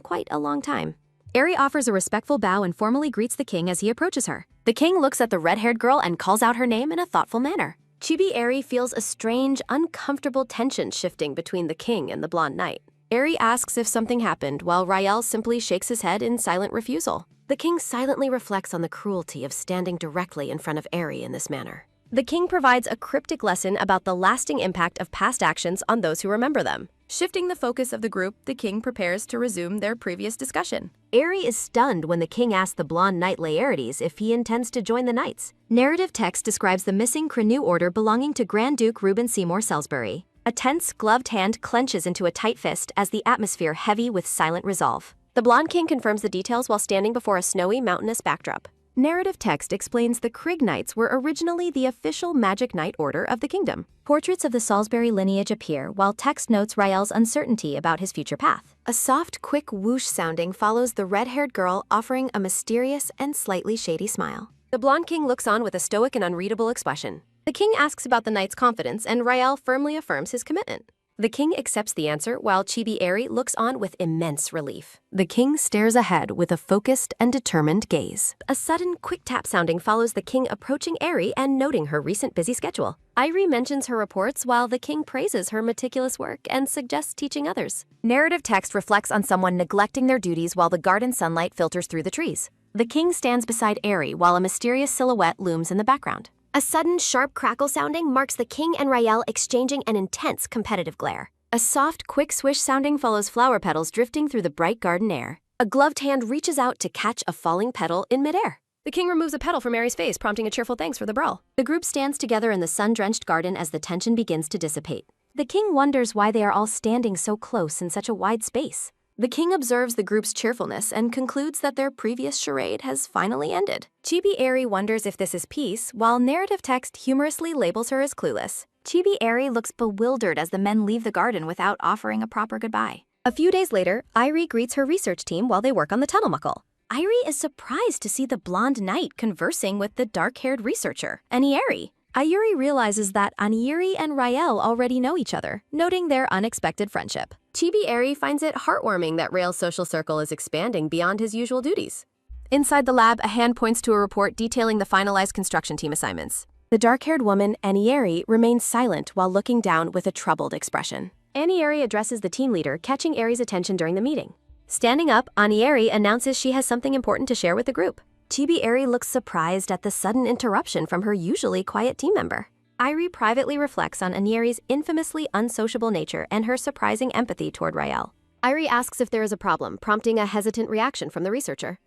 quite a long time. Aerie offers a respectful bow and formally greets the king as he approaches her. The king looks at the red-haired girl and calls out her name in a thoughtful manner. Chibi Aerie feels a strange, uncomfortable tension shifting between the king and the blonde knight. Aerie asks if something happened, while Rael simply shakes his head in silent refusal. The king silently reflects on the cruelty of standing directly in front of Aerie in this manner. The king provides a cryptic lesson about the lasting impact of past actions on those who remember them. Shifting the focus of the group, the king prepares to resume their previous discussion. Aerie is stunned when the king asks the blonde knight Laertes if he intends to join the knights. Narrative text describes the missing Crenu order belonging to Grand Duke Reuben Seymour Salisbury. A tense, gloved hand clenches into a tight fist as the atmosphere heavy with silent resolve. The blonde king confirms the details while standing before a snowy, mountainous backdrop. Narrative text explains the Krigg Knights were originally the official Magic Knight Order of the kingdom. Portraits of the Salisbury lineage appear, while text notes Rael's uncertainty about his future path. A soft, quick whoosh sounding follows the red-haired girl offering a mysterious and slightly shady smile. The blonde king looks on with a stoic and unreadable expression. The king asks about the knight's confidence, and Rael firmly affirms his commitment. The king accepts the answer, while Chibi Aerie looks on with immense relief. The king stares ahead with a focused and determined gaze. A sudden, quick tap sounding follows the king approaching Aerie and noting her recent busy schedule. Aerie mentions her reports while the king praises her meticulous work and suggests teaching others. Narrative text reflects on someone neglecting their duties while the garden sunlight filters through the trees. The king stands beside Aerie while a mysterious silhouette looms in the background. A sudden, sharp crackle sounding marks the king and Rael exchanging an intense competitive glare. A soft, quick swish sounding follows flower petals drifting through the bright garden air. A gloved hand reaches out to catch a falling petal in midair. The king removes a petal from Aerie's face, prompting a cheerful thanks for the brawl. The group stands together in the sun-drenched garden as the tension begins to dissipate. The king wonders why they are all standing so close in such a wide space. The king observes the group's cheerfulness and concludes that their previous charade has finally ended. Chibi Aerie wonders if this is peace, while narrative text humorously labels her as clueless. Chibi Aerie looks bewildered as the men leave the garden without offering a proper goodbye. A few days later, Aerie greets her research team while they work on the tunnel muckle. Aerie is surprised to see the blonde knight conversing with the dark-haired researcher, Anieri. Aerie realizes that Anieri and Rael already know each other, noting their unexpected friendship. Chibi Aerie finds it heartwarming that Rael's social circle is expanding beyond his usual duties. Inside the lab, a hand points to a report detailing the finalized construction team assignments. The dark-haired woman, Anieri, remains silent while looking down with a troubled expression. Anieri addresses the team leader, catching Aerie's attention during the meeting. Standing up, Anieri announces she has something important to share with the group. Chibi Aerie looks surprised at the sudden interruption from her usually quiet team member. Aerie privately reflects on Anieri's infamously unsociable nature and her surprising empathy toward Rael. Aerie asks if there is a problem, prompting a hesitant reaction from the researcher.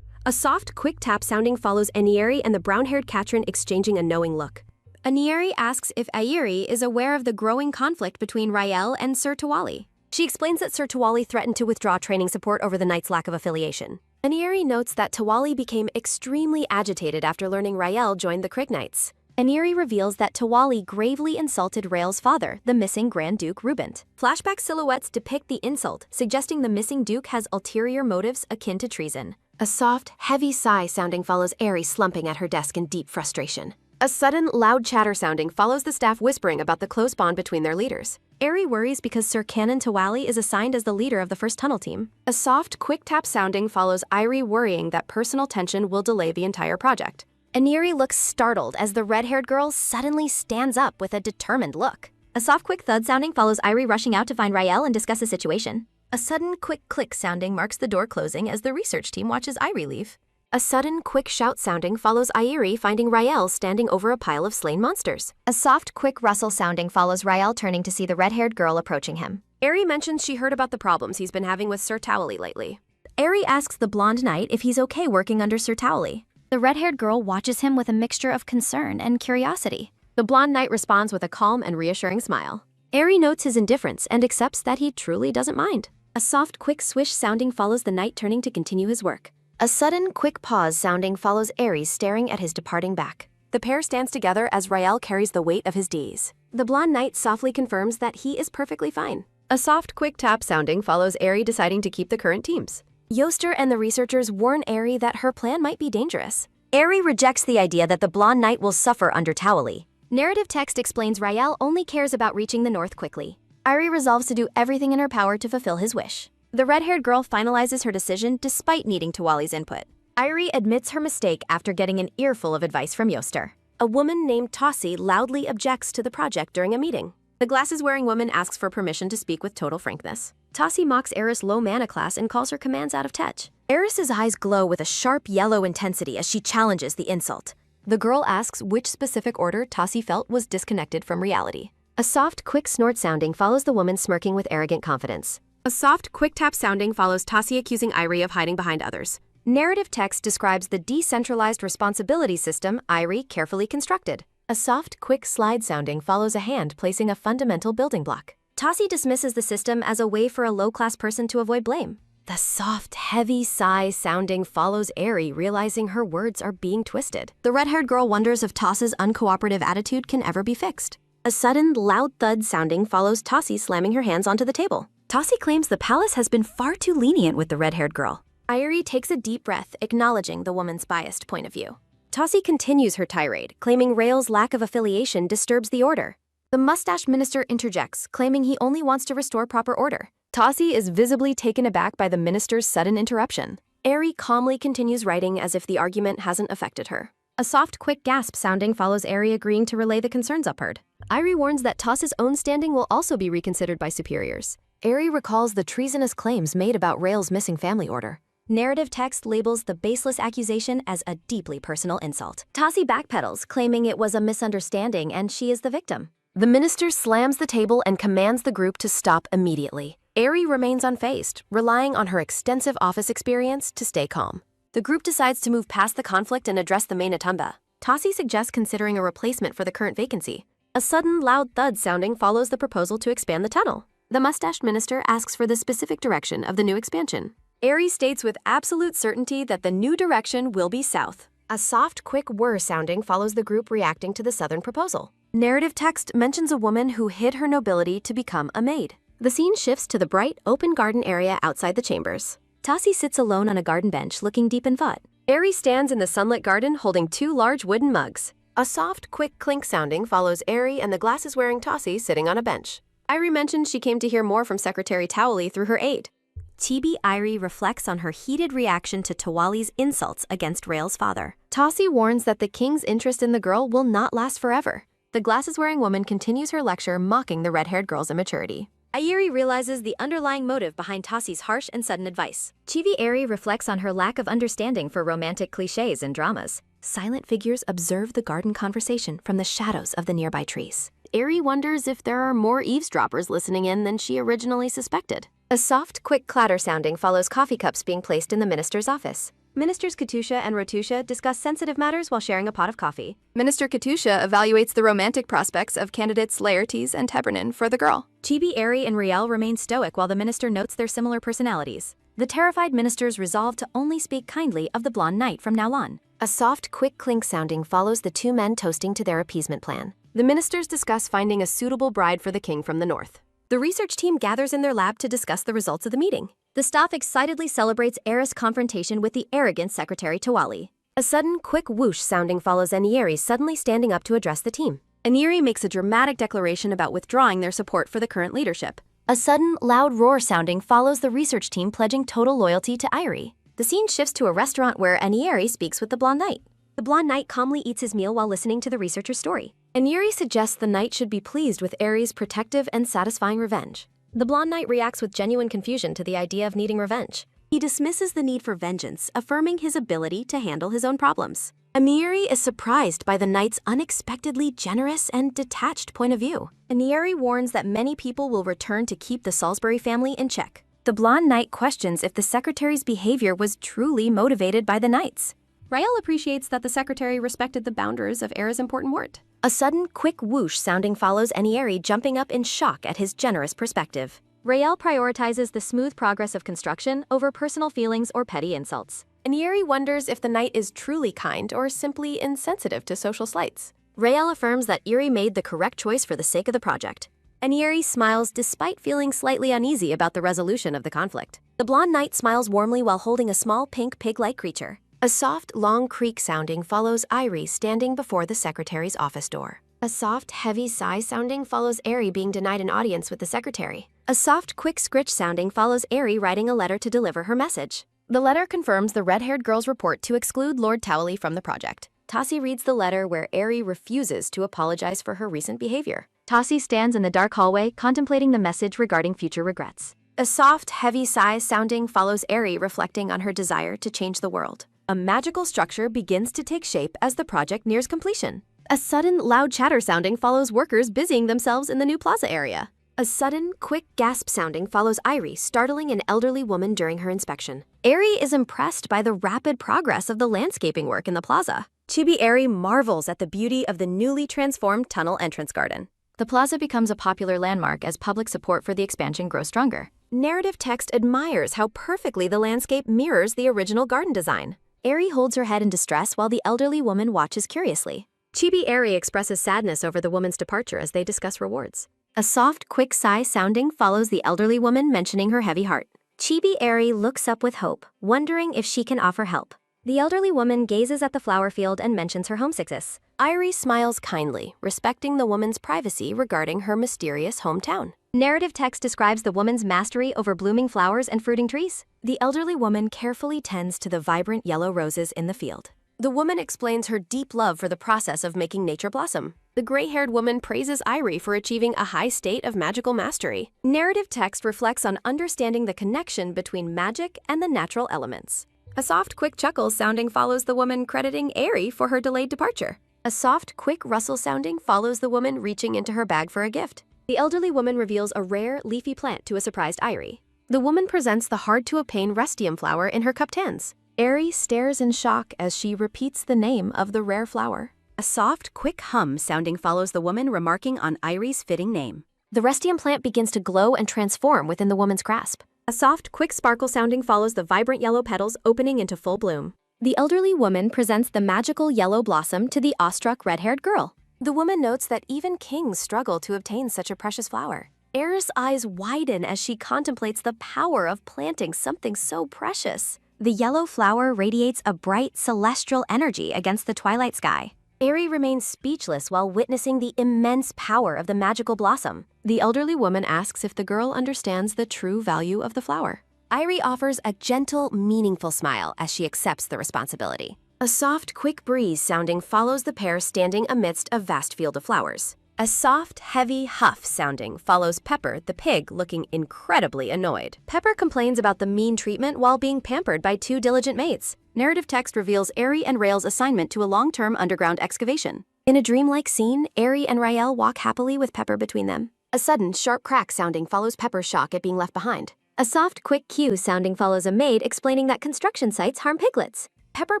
A soft, quick tap sounding follows Anieri and the brown-haired Katrin exchanging a knowing look. Anieri asks if Airi is aware of the growing conflict between Rael and Sir Tawali. She explains that Sir Tawali threatened to withdraw training support over the knight's lack of affiliation. Anieri notes that Tawali became extremely agitated after learning Rael joined the Krig Knights. Anieri reveals that Tawali gravely insulted Rael's father, the missing Grand Duke Rubent. Flashback silhouettes depict the insult, suggesting the missing duke has ulterior motives akin to treason. A soft, heavy sigh sounding follows Aerie slumping at her desk in deep frustration. A sudden, loud chatter sounding follows the staff whispering about the close bond between their leaders. Aerie worries because Sir Canon Tawali is assigned as the leader of the first tunnel team. A soft, quick tap sounding follows Aerie worrying that personal tension will delay the entire project. Anieri looks startled as the red-haired girl suddenly stands up with a determined look. A soft, quick thud sounding follows Aerie rushing out to find Rael and discuss the situation. A sudden, quick click sounding marks the door closing as the research team watches Aerie leave. A sudden, quick shout sounding follows Aerie finding Rael standing over a pile of slain monsters. A soft, quick rustle sounding follows Rael turning to see the red-haired girl approaching him. Aerie mentions she heard about the problems he's been having with Sir Tawali lately. Aerie asks the blonde knight if he's okay working under Sir Tawali. The red-haired girl watches him with a mixture of concern and curiosity. The blonde knight responds with a calm and reassuring smile. Aerie notes his indifference and accepts that he truly doesn't mind. A soft, quick swish sounding follows the knight turning to continue his work. A sudden, quick pause sounding follows Aerie staring at his departing back. The pair stands together as Rael carries the weight of his Ds. The blonde knight softly confirms that he is perfectly fine. A soft, quick tap sounding follows Aerie deciding to keep the current teams. Yoster and the researchers warn Aerie that her plan might be dangerous. Aerie rejects the idea that the blonde knight will suffer under Tawali. Narrative text explains Rael only cares about reaching the north quickly. Aerie resolves to do everything in her power to fulfill his wish. The red-haired girl finalizes her decision despite needing Tawali's input. Aerie admits her mistake after getting an earful of advice from Yoster. A woman named Tossie loudly objects to the project during a meeting. The glasses-wearing woman asks for permission to speak with total frankness. Tossie mocks Eris' low mana class and calls her commands out of touch. Eris's eyes glow with a sharp yellow intensity as she challenges the insult. The girl asks which specific order Tossie felt was disconnected from reality. A soft, quick snort sounding follows the woman smirking with arrogant confidence. A soft, quick tap sounding follows Tossie accusing Aerie of hiding behind others. Narrative text describes the decentralized responsibility system Aerie carefully constructed. A soft, quick slide sounding follows a hand placing a fundamental building block. Tossie dismisses the system as a way for a low-class person to avoid blame. The soft, heavy sigh sounding follows Aerie, realizing her words are being twisted. The red-haired girl wonders if Toss's uncooperative attitude can ever be fixed. A sudden, loud thud sounding follows Tossie slamming her hands onto the table. Tossie claims the palace has been far too lenient with the red-haired girl. Aerie takes a deep breath, acknowledging the woman's biased point of view. Tossie continues her tirade, claiming Rael's lack of affiliation disturbs the order. The mustached minister interjects, claiming he only wants to restore proper order. Tossie is visibly taken aback by the minister's sudden interruption. Aerie calmly continues writing as if the argument hasn't affected her. A soft, quick gasp sounding follows Aerie agreeing to relay the concerns upheard. Aerie warns that Toss's own standing will also be reconsidered by superiors. Aerie recalls the treasonous claims made about Rael's missing family order. Narrative text labels the baseless accusation as a deeply personal insult. Tossie backpedals, claiming it was a misunderstanding and she is the victim. The minister slams the table and commands the group to stop immediately. Aerie remains unfazed, relying on her extensive office experience to stay calm. The group decides to move past the conflict and address the main Atumba. Tossie suggests considering a replacement for the current vacancy. A sudden, loud thud sounding follows the proposal to expand the tunnel. The mustached minister asks for the specific direction of the new expansion. Aerie states with absolute certainty that the new direction will be south. A soft, quick whir sounding follows the group reacting to the southern proposal. Narrative text mentions a woman who hid her nobility to become a maid. The scene shifts to the bright, open garden area outside the chambers. Tossie sits alone on a garden bench, looking deep in thought. Aerie stands in the sunlit garden holding two large wooden mugs. A soft, quick clink sounding follows Aerie and the glasses-wearing Tossie sitting on a bench. Aerie mentioned she came to hear more from Secretary Tawali through her aide. Chibi Aerie reflects on her heated reaction to Tawali's insults against Rael's father. Tossie warns that the king's interest in the girl will not last forever. The glasses-wearing woman continues her lecture, mocking the red-haired girl's immaturity. Aerie realizes the underlying motive behind Tossie's harsh and sudden advice. Chibi Aerie reflects on her lack of understanding for romantic cliches and dramas. Silent figures observe the garden conversation from the shadows of the nearby trees. Aerie wonders if there are more eavesdroppers listening in than she originally suspected. A soft, quick clatter sounding follows coffee cups being placed in the minister's office. Ministers Katusha and Rotusha discuss sensitive matters while sharing a pot of coffee. Minister Katusha evaluates the romantic prospects of candidates Laertes and Tebernin for the girl. Chibi, Airy, and Riel remain stoic while the minister notes their similar personalities. The terrified ministers resolve to only speak kindly of the blonde knight from now on. A soft, quick clink sounding follows the two men toasting to their appeasement plan. The ministers discuss finding a suitable bride for the king from the north. The research team gathers in their lab to discuss the results of the meeting. The staff excitedly celebrates Aerith's confrontation with the arrogant Secretary Tawali. A sudden, quick whoosh sounding follows Anieri suddenly standing up to address the team. Anieri makes a dramatic declaration about withdrawing their support for the current leadership. A sudden, loud roar sounding follows the research team pledging total loyalty to Irie. The scene shifts to a restaurant where Anieri speaks with the blonde knight. The blonde knight calmly eats his meal while listening to the researcher's story. Anieri suggests the knight should be pleased with Aerie's protective and satisfying revenge. The blonde knight reacts with genuine confusion to the idea of needing revenge. He dismisses the need for vengeance, affirming his ability to handle his own problems. Anieri is surprised by the knight's unexpectedly generous and detached point of view. Anieri warns that many people will return to keep the Salisbury family in check. The blonde knight questions if the secretary's behavior was truly motivated by the knights. Rael appreciates that the secretary respected the boundaries of Era's important word. A sudden, quick whoosh sounding follows Anieri jumping up in shock at his generous perspective. Rael prioritizes the smooth progress of construction over personal feelings or petty insults. Anieri wonders if the knight is truly kind or simply insensitive to social slights. Rael affirms that Erie made the correct choice for the sake of the project. Anieri smiles despite feeling slightly uneasy about the resolution of the conflict. The blonde knight smiles warmly while holding a small pink pig-like creature. A soft, long creak sounding follows Irie standing before the secretary's office door. A soft, heavy sigh sounding follows Airy being denied an audience with the secretary. A soft, quick scritch sounding follows Airy writing a letter to deliver her message. The letter confirms the red-haired girl's report to exclude Lord Towley from the project. Tassie reads the letter where Airy refuses to apologize for her recent behavior. Tassie stands in the dark hallway contemplating the message regarding future regrets. A soft, heavy sigh sounding follows Airy reflecting on her desire to change the world. A magical structure begins to take shape as the project nears completion. A sudden, loud chatter sounding follows workers busying themselves in the new plaza area. A sudden, quick gasp sounding follows Irie, startling an elderly woman during her inspection. Airy is impressed by the rapid progress of the landscaping work in the plaza. Chibi Airy marvels at the beauty of the newly transformed tunnel entrance garden. The plaza becomes a popular landmark as public support for the expansion grows stronger. Narrative text admires how perfectly the landscape mirrors the original garden design. Airy holds her head in distress while the elderly woman watches curiously. Chibi Airy expresses sadness over the woman's departure as they discuss rewards. A soft, quick sigh sounding follows the elderly woman mentioning her heavy heart. Chibi Airy looks up with hope, wondering if she can offer help. The elderly woman gazes at the flower field and mentions her homesickness. Irie smiles kindly, respecting the woman's privacy regarding her mysterious hometown. Narrative text describes the woman's mastery over blooming flowers and fruiting trees. The elderly woman carefully tends to the vibrant yellow roses in the field. The woman explains her deep love for the process of making nature blossom. The gray-haired woman praises Irie for achieving a high state of magical mastery. Narrative text reflects on understanding the connection between magic and the natural elements. A soft, quick chuckle sounding follows the woman crediting Airy for her delayed departure. A soft, quick rustle sounding follows the woman reaching into her bag for a gift. The elderly woman reveals a rare, leafy plant to a surprised Irie. The woman presents the hard-to-obtain rustium flower in her cupped hands. Airy stares in shock as she repeats the name of the rare flower. A soft, quick hum sounding follows the woman remarking on Irie's fitting name. The rustium plant begins to glow and transform within the woman's grasp. A soft, quick sparkle sounding follows the vibrant yellow petals opening into full bloom. The elderly woman presents the magical yellow blossom to the awestruck red-haired girl. The woman notes that even kings struggle to obtain such a precious flower. Air's eyes widen as she contemplates the power of planting something so precious. The yellow flower radiates a bright celestial energy against the twilight sky. Airy remains speechless while witnessing the immense power of the magical blossom. The elderly woman asks if the girl understands the true value of the flower. Airy offers a gentle, meaningful smile as she accepts the responsibility. A soft, quick breeze sounding follows the pair standing amidst a vast field of flowers. A soft, heavy huff sounding follows Pepper, the pig, looking incredibly annoyed. Pepper complains about the mean treatment while being pampered by two diligent maids. Narrative text reveals Airy and Rael's assignment to a long-term underground excavation. In a dreamlike scene, Airy and Rael walk happily with Pepper between them. A sudden, sharp crack sounding follows Pepper's shock at being left behind. A soft, quick cue sounding follows a maid explaining that construction sites harm piglets. Pepper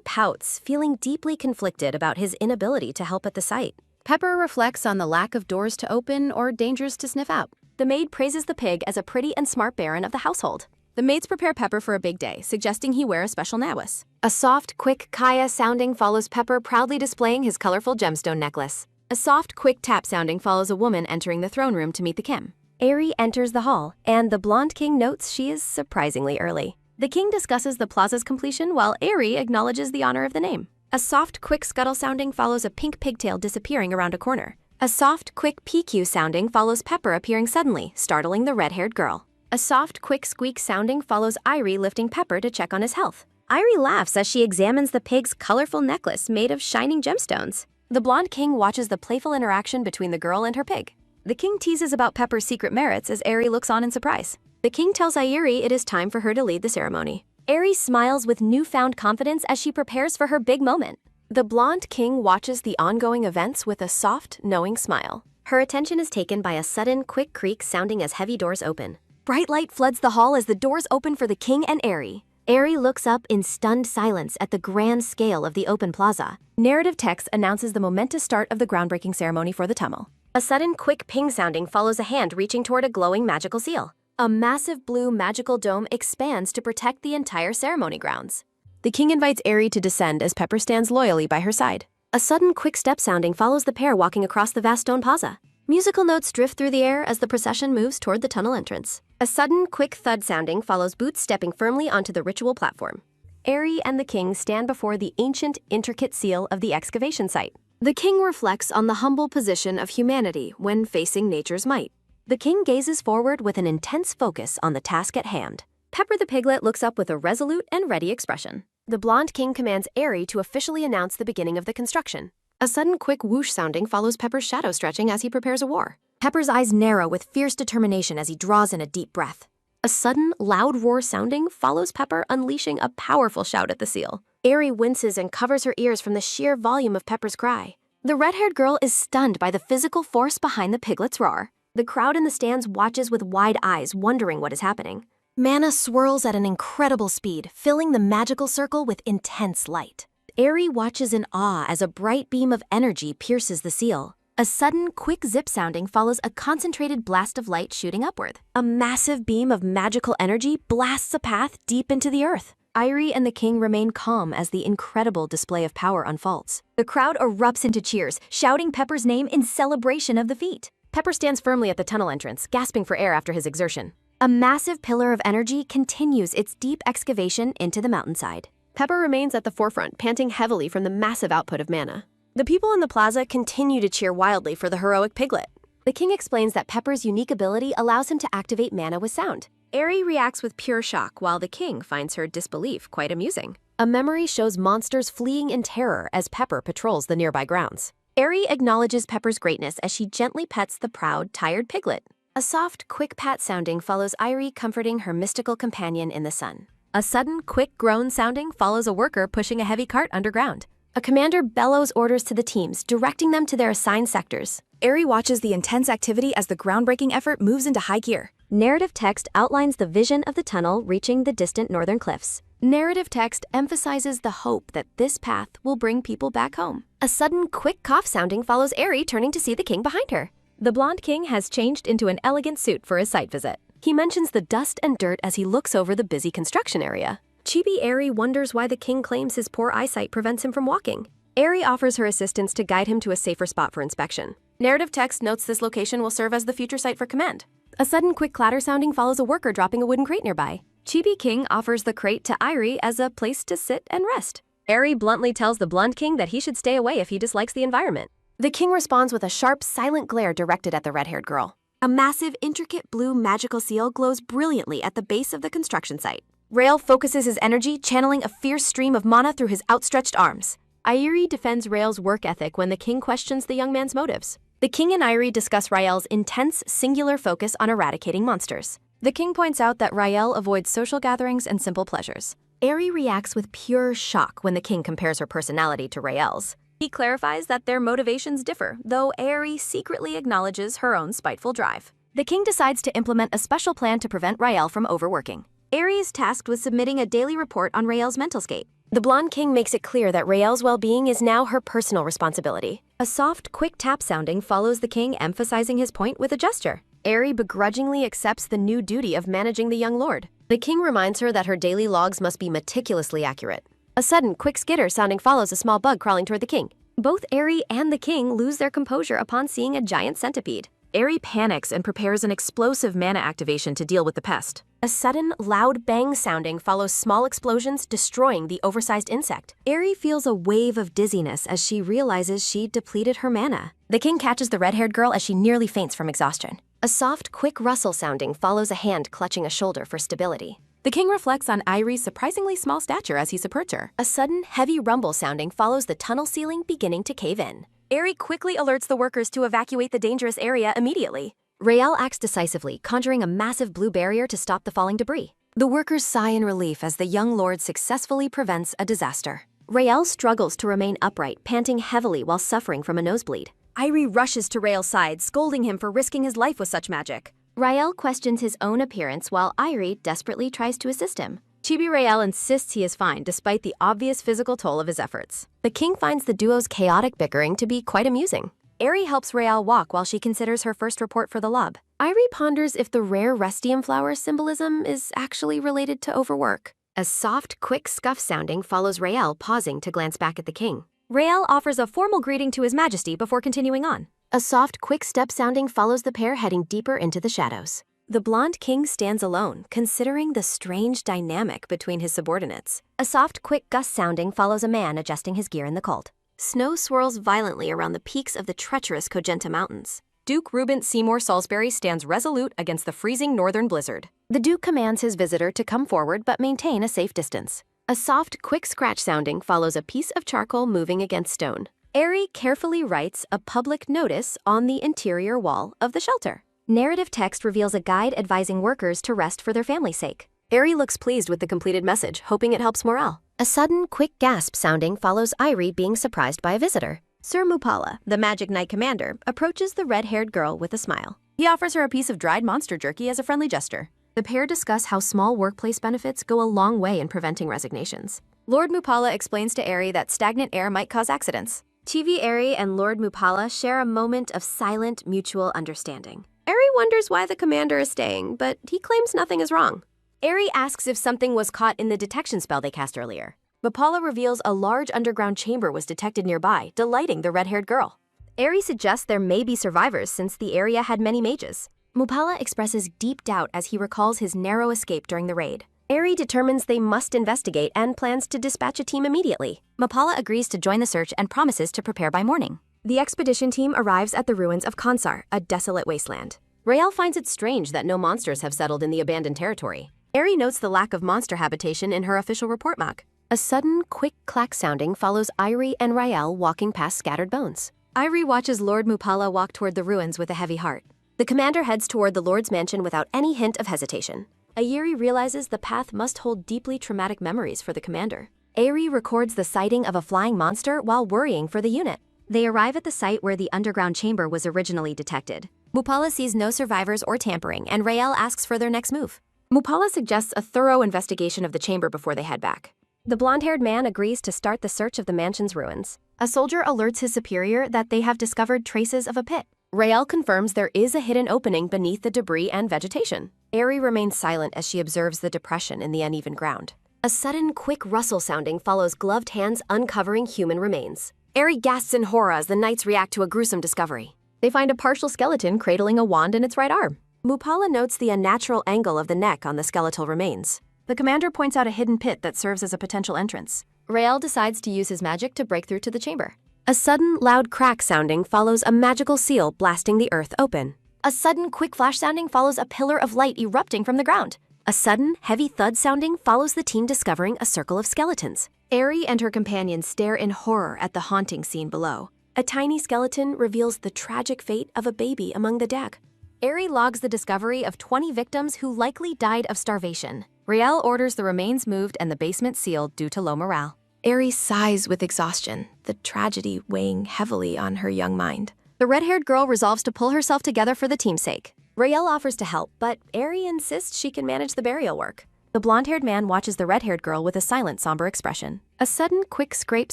pouts, feeling deeply conflicted about his inability to help at the site. Pepper reflects on the lack of doors to open or dangers to sniff out. The maid praises the pig as a pretty and smart baron of the household. The maids prepare Pepper for a big day, suggesting he wear a special nawis. A soft, quick kaya sounding follows Pepper proudly displaying his colorful gemstone necklace. A soft, quick tap sounding follows a woman entering the throne room to meet the Kim. Aerie enters the hall, and the blonde king notes she is surprisingly early. The king discusses the plaza's completion while Aerie acknowledges the honor of the name. A soft, quick scuttle sounding follows a pink pigtail disappearing around a corner. A soft, quick PQ sounding follows Pepper appearing suddenly, startling the red-haired girl. A soft, quick squeak sounding follows Irie lifting Pepper to check on his health. Irie laughs as she examines the pig's colorful necklace made of shining gemstones. The blonde king watches the playful interaction between the girl and her pig. The king teases about Pepper's secret merits as Aerie looks on in surprise. The king tells Irie it is time for her to lead the ceremony. Aerie smiles with newfound confidence as she prepares for her big moment. The blonde king watches the ongoing events with a soft, knowing smile. Her attention is taken by a sudden, quick creak sounding as heavy doors open. Bright light floods the hall as the doors open for the king and Aerie. Aerie looks up in stunned silence at the grand scale of the open plaza. Narrative text announces the momentous start of the groundbreaking ceremony for the tunnel. A sudden, quick ping sounding follows a hand reaching toward a glowing magical seal. A massive blue magical dome expands to protect the entire ceremony grounds. The king invites Aerie to descend as Pepper stands loyally by her side. A sudden, quick step sounding follows the pair walking across the vast stone plaza. Musical notes drift through the air as the procession moves toward the tunnel entrance. A sudden, quick thud sounding follows boots stepping firmly onto the ritual platform. Aerie and the king stand before the ancient, intricate seal of the excavation site. The king reflects on the humble position of humanity when facing nature's might. The king gazes forward with an intense focus on the task at hand. Pepper the piglet looks up with a resolute and ready expression. The blonde king commands Aerie to officially announce the beginning of the construction. A sudden quick whoosh sounding follows Pepper's shadow stretching as he prepares a war. Pepper's eyes narrow with fierce determination as he draws in a deep breath. A sudden, loud roar sounding follows Pepper unleashing a powerful shout at the seal. Aerie winces and covers her ears from the sheer volume of Pepper's cry. The red-haired girl is stunned by the physical force behind the piglet's roar. The crowd in the stands watches with wide eyes, wondering what is happening. Mana swirls at an incredible speed, filling the magical circle with intense light. Aerie watches in awe as a bright beam of energy pierces the seal. A sudden, quick zip sounding follows a concentrated blast of light shooting upward. A massive beam of magical energy blasts a path deep into the earth. Irie and the king remain calm as the incredible display of power unfolds. The crowd erupts into cheers, shouting Pepper's name in celebration of the feat. Pepper stands firmly at the tunnel entrance, gasping for air after his exertion. A massive pillar of energy continues its deep excavation into the mountainside. Pepper remains at the forefront, panting heavily from the massive output of mana. The people in the plaza continue to cheer wildly for the heroic piglet. The king explains that Pepper's unique ability allows him to activate mana with sound. Aerie reacts with pure shock, while the king finds her disbelief quite amusing. A memory shows monsters fleeing in terror as Pepper patrols the nearby grounds. Aerie acknowledges Pepper's greatness as she gently pets the proud, tired piglet. A soft, quick pat sounding follows Irie comforting her mystical companion in the sun. A sudden, quick groan sounding follows a worker pushing a heavy cart underground. A commander bellows orders to the teams, directing them to their assigned sectors. Aerie watches the intense activity as the groundbreaking effort moves into high gear. Narrative text outlines the vision of the tunnel reaching the distant northern cliffs. Narrative text emphasizes the hope that this path will bring people back home. A sudden, quick cough sounding follows Aerie turning to see the king behind her. The blonde king has changed into an elegant suit for his site visit. He mentions the dust and dirt as he looks over the busy construction area. Chibi Aerie wonders why the king claims his poor eyesight prevents him from walking. Aerie offers her assistance to guide him to a safer spot for inspection. Narrative text notes this location will serve as the future site for command. A sudden quick clatter sounding follows a worker dropping a wooden crate nearby. Chibi King offers the crate to Irie as a place to sit and rest. Aerie bluntly tells the blonde king that he should stay away if he dislikes the environment. The king responds with a sharp, silent glare directed at the red-haired girl. A massive, intricate blue magical seal glows brilliantly at the base of the construction site. Rael focuses his energy, channeling a fierce stream of mana through his outstretched arms. Irie defends Rael's work ethic when the king questions the young man's motives. The king and Irie discuss Rael's intense, singular focus on eradicating monsters. The king points out that Rael avoids social gatherings and simple pleasures. Aerie reacts with pure shock when the king compares her personality to Rael's. He clarifies that their motivations differ, though Aerie secretly acknowledges her own spiteful drive. The king decides to implement a special plan to prevent Rael from overworking. Aerie is tasked with submitting a daily report on Rael's mental state. The blonde king makes it clear that Rael's well-being is now her personal responsibility. A soft, quick tap sounding follows the king, emphasizing his point with a gesture. Aerie begrudgingly accepts the new duty of managing the young lord. The king reminds her that her daily logs must be meticulously accurate. A sudden, quick skitter sounding follows a small bug crawling toward the king. Both Aerie and the king lose their composure upon seeing a giant centipede. Aerie panics and prepares an explosive mana activation to deal with the pest. A sudden, loud bang sounding follows small explosions, destroying the oversized insect. Aerie feels a wave of dizziness as she realizes she depleted her mana. The king catches the red-haired girl as she nearly faints from exhaustion. A soft, quick rustle sounding follows a hand clutching a shoulder for stability. The king reflects on Aerie's surprisingly small stature as he supports her. A sudden, heavy rumble sounding follows the tunnel ceiling beginning to cave in. Aerie quickly alerts the workers to evacuate the dangerous area immediately. Rael acts decisively, conjuring a massive blue barrier to stop the falling debris. The workers sigh in relief as the young lord successfully prevents a disaster. Rael struggles to remain upright, panting heavily while suffering from a nosebleed. Aerie rushes to Rael's side, scolding him for risking his life with such magic. Rael questions his own appearance while Aerie desperately tries to assist him. Chibi Rael insists he is fine despite the obvious physical toll of his efforts. The king finds the duo's chaotic bickering to be quite amusing. Aerie helps Rael walk while she considers her first report for the lob. Aerie ponders if the rare restium flower symbolism is actually related to overwork. A soft, quick scuff sounding follows Rael, pausing to glance back at the king. Rael offers a formal greeting to His Majesty before continuing on. A soft, quick step sounding follows the pair heading deeper into the shadows. The blonde king stands alone, considering the strange dynamic between his subordinates. A soft, quick gust sounding follows a man adjusting his gear in the cold. Snow swirls violently around the peaks of the treacherous Cogenta Mountains. Duke Reuben Seymour Salisbury stands resolute against the freezing northern blizzard. The Duke commands his visitor to come forward but maintain a safe distance. A soft, quick scratch sounding follows a piece of charcoal moving against stone. Aerie carefully writes a public notice on the interior wall of the shelter. Narrative text reveals a guide advising workers to rest for their family's sake. Aerie looks pleased with the completed message, hoping it helps morale. A sudden, quick gasp sounding follows Aerie being surprised by a visitor. Sir Mupala, the Magic Knight commander, approaches the red-haired girl with a smile. He offers her a piece of dried monster jerky as a friendly gesture. The pair discuss how small workplace benefits go a long way in preventing resignations. Lord Mupala explains to Aerie that stagnant air might cause accidents. Chibi Aerie and Lord Mupala share a moment of silent mutual understanding. Aerie wonders why the commander is staying, but he claims nothing is wrong. Aerie asks if something was caught in the detection spell they cast earlier. Mupala reveals a large underground chamber was detected nearby, delighting the red-haired girl. Aerie suggests there may be survivors since the area had many mages. Mupala expresses deep doubt as he recalls his narrow escape during the raid. Aerie determines they must investigate and plans to dispatch a team immediately. Mupala agrees to join the search and promises to prepare by morning. The expedition team arrives at the ruins of Konsar, a desolate wasteland. Rael finds it strange that no monsters have settled in the abandoned territory. Aerie notes the lack of monster habitation in her official report mock. A sudden, quick clack sounding follows Aerie and Rael walking past scattered bones. Aerie watches Lord Mupala walk toward the ruins with a heavy heart. The commander heads toward the Lord's mansion without any hint of hesitation. Aerie realizes the path must hold deeply traumatic memories for the commander. Aerie records the sighting of a flying monster while worrying for the unit. They arrive at the site where the underground chamber was originally detected. Mupala sees no survivors or tampering, and Rael asks for their next move. Mupala suggests a thorough investigation of the chamber before they head back. The blonde-haired man agrees to start the search of the mansion's ruins. A soldier alerts his superior that they have discovered traces of a pit. Rael confirms there is a hidden opening beneath the debris and vegetation. Aerie remains silent as she observes the depression in the uneven ground. A sudden, quick rustle sounding follows gloved hands uncovering human remains. Aerie gasps in horror as the knights react to a gruesome discovery. They find a partial skeleton cradling a wand in its right arm. Mupala notes the unnatural angle of the neck on the skeletal remains. The commander points out a hidden pit that serves as a potential entrance. Rael decides to use his magic to break through to the chamber. A sudden, loud crack sounding follows a magical seal blasting the earth open. A sudden, quick flash sounding follows a pillar of light erupting from the ground. A sudden, heavy thud sounding follows the team discovering a circle of skeletons. Aerie and her companions stare in horror at the haunting scene below. A tiny skeleton reveals the tragic fate of a baby among the dead. Aerie logs the discovery of 20 victims who likely died of starvation. Rael orders the remains moved and the basement sealed due to low morale. Aerie sighs with exhaustion, the tragedy weighing heavily on her young mind. The red-haired girl resolves to pull herself together for the team's sake. Raelle offers to help, but Aerie insists she can manage the burial work. The blonde-haired man watches the red-haired girl with a silent, somber expression. A sudden, quick scrape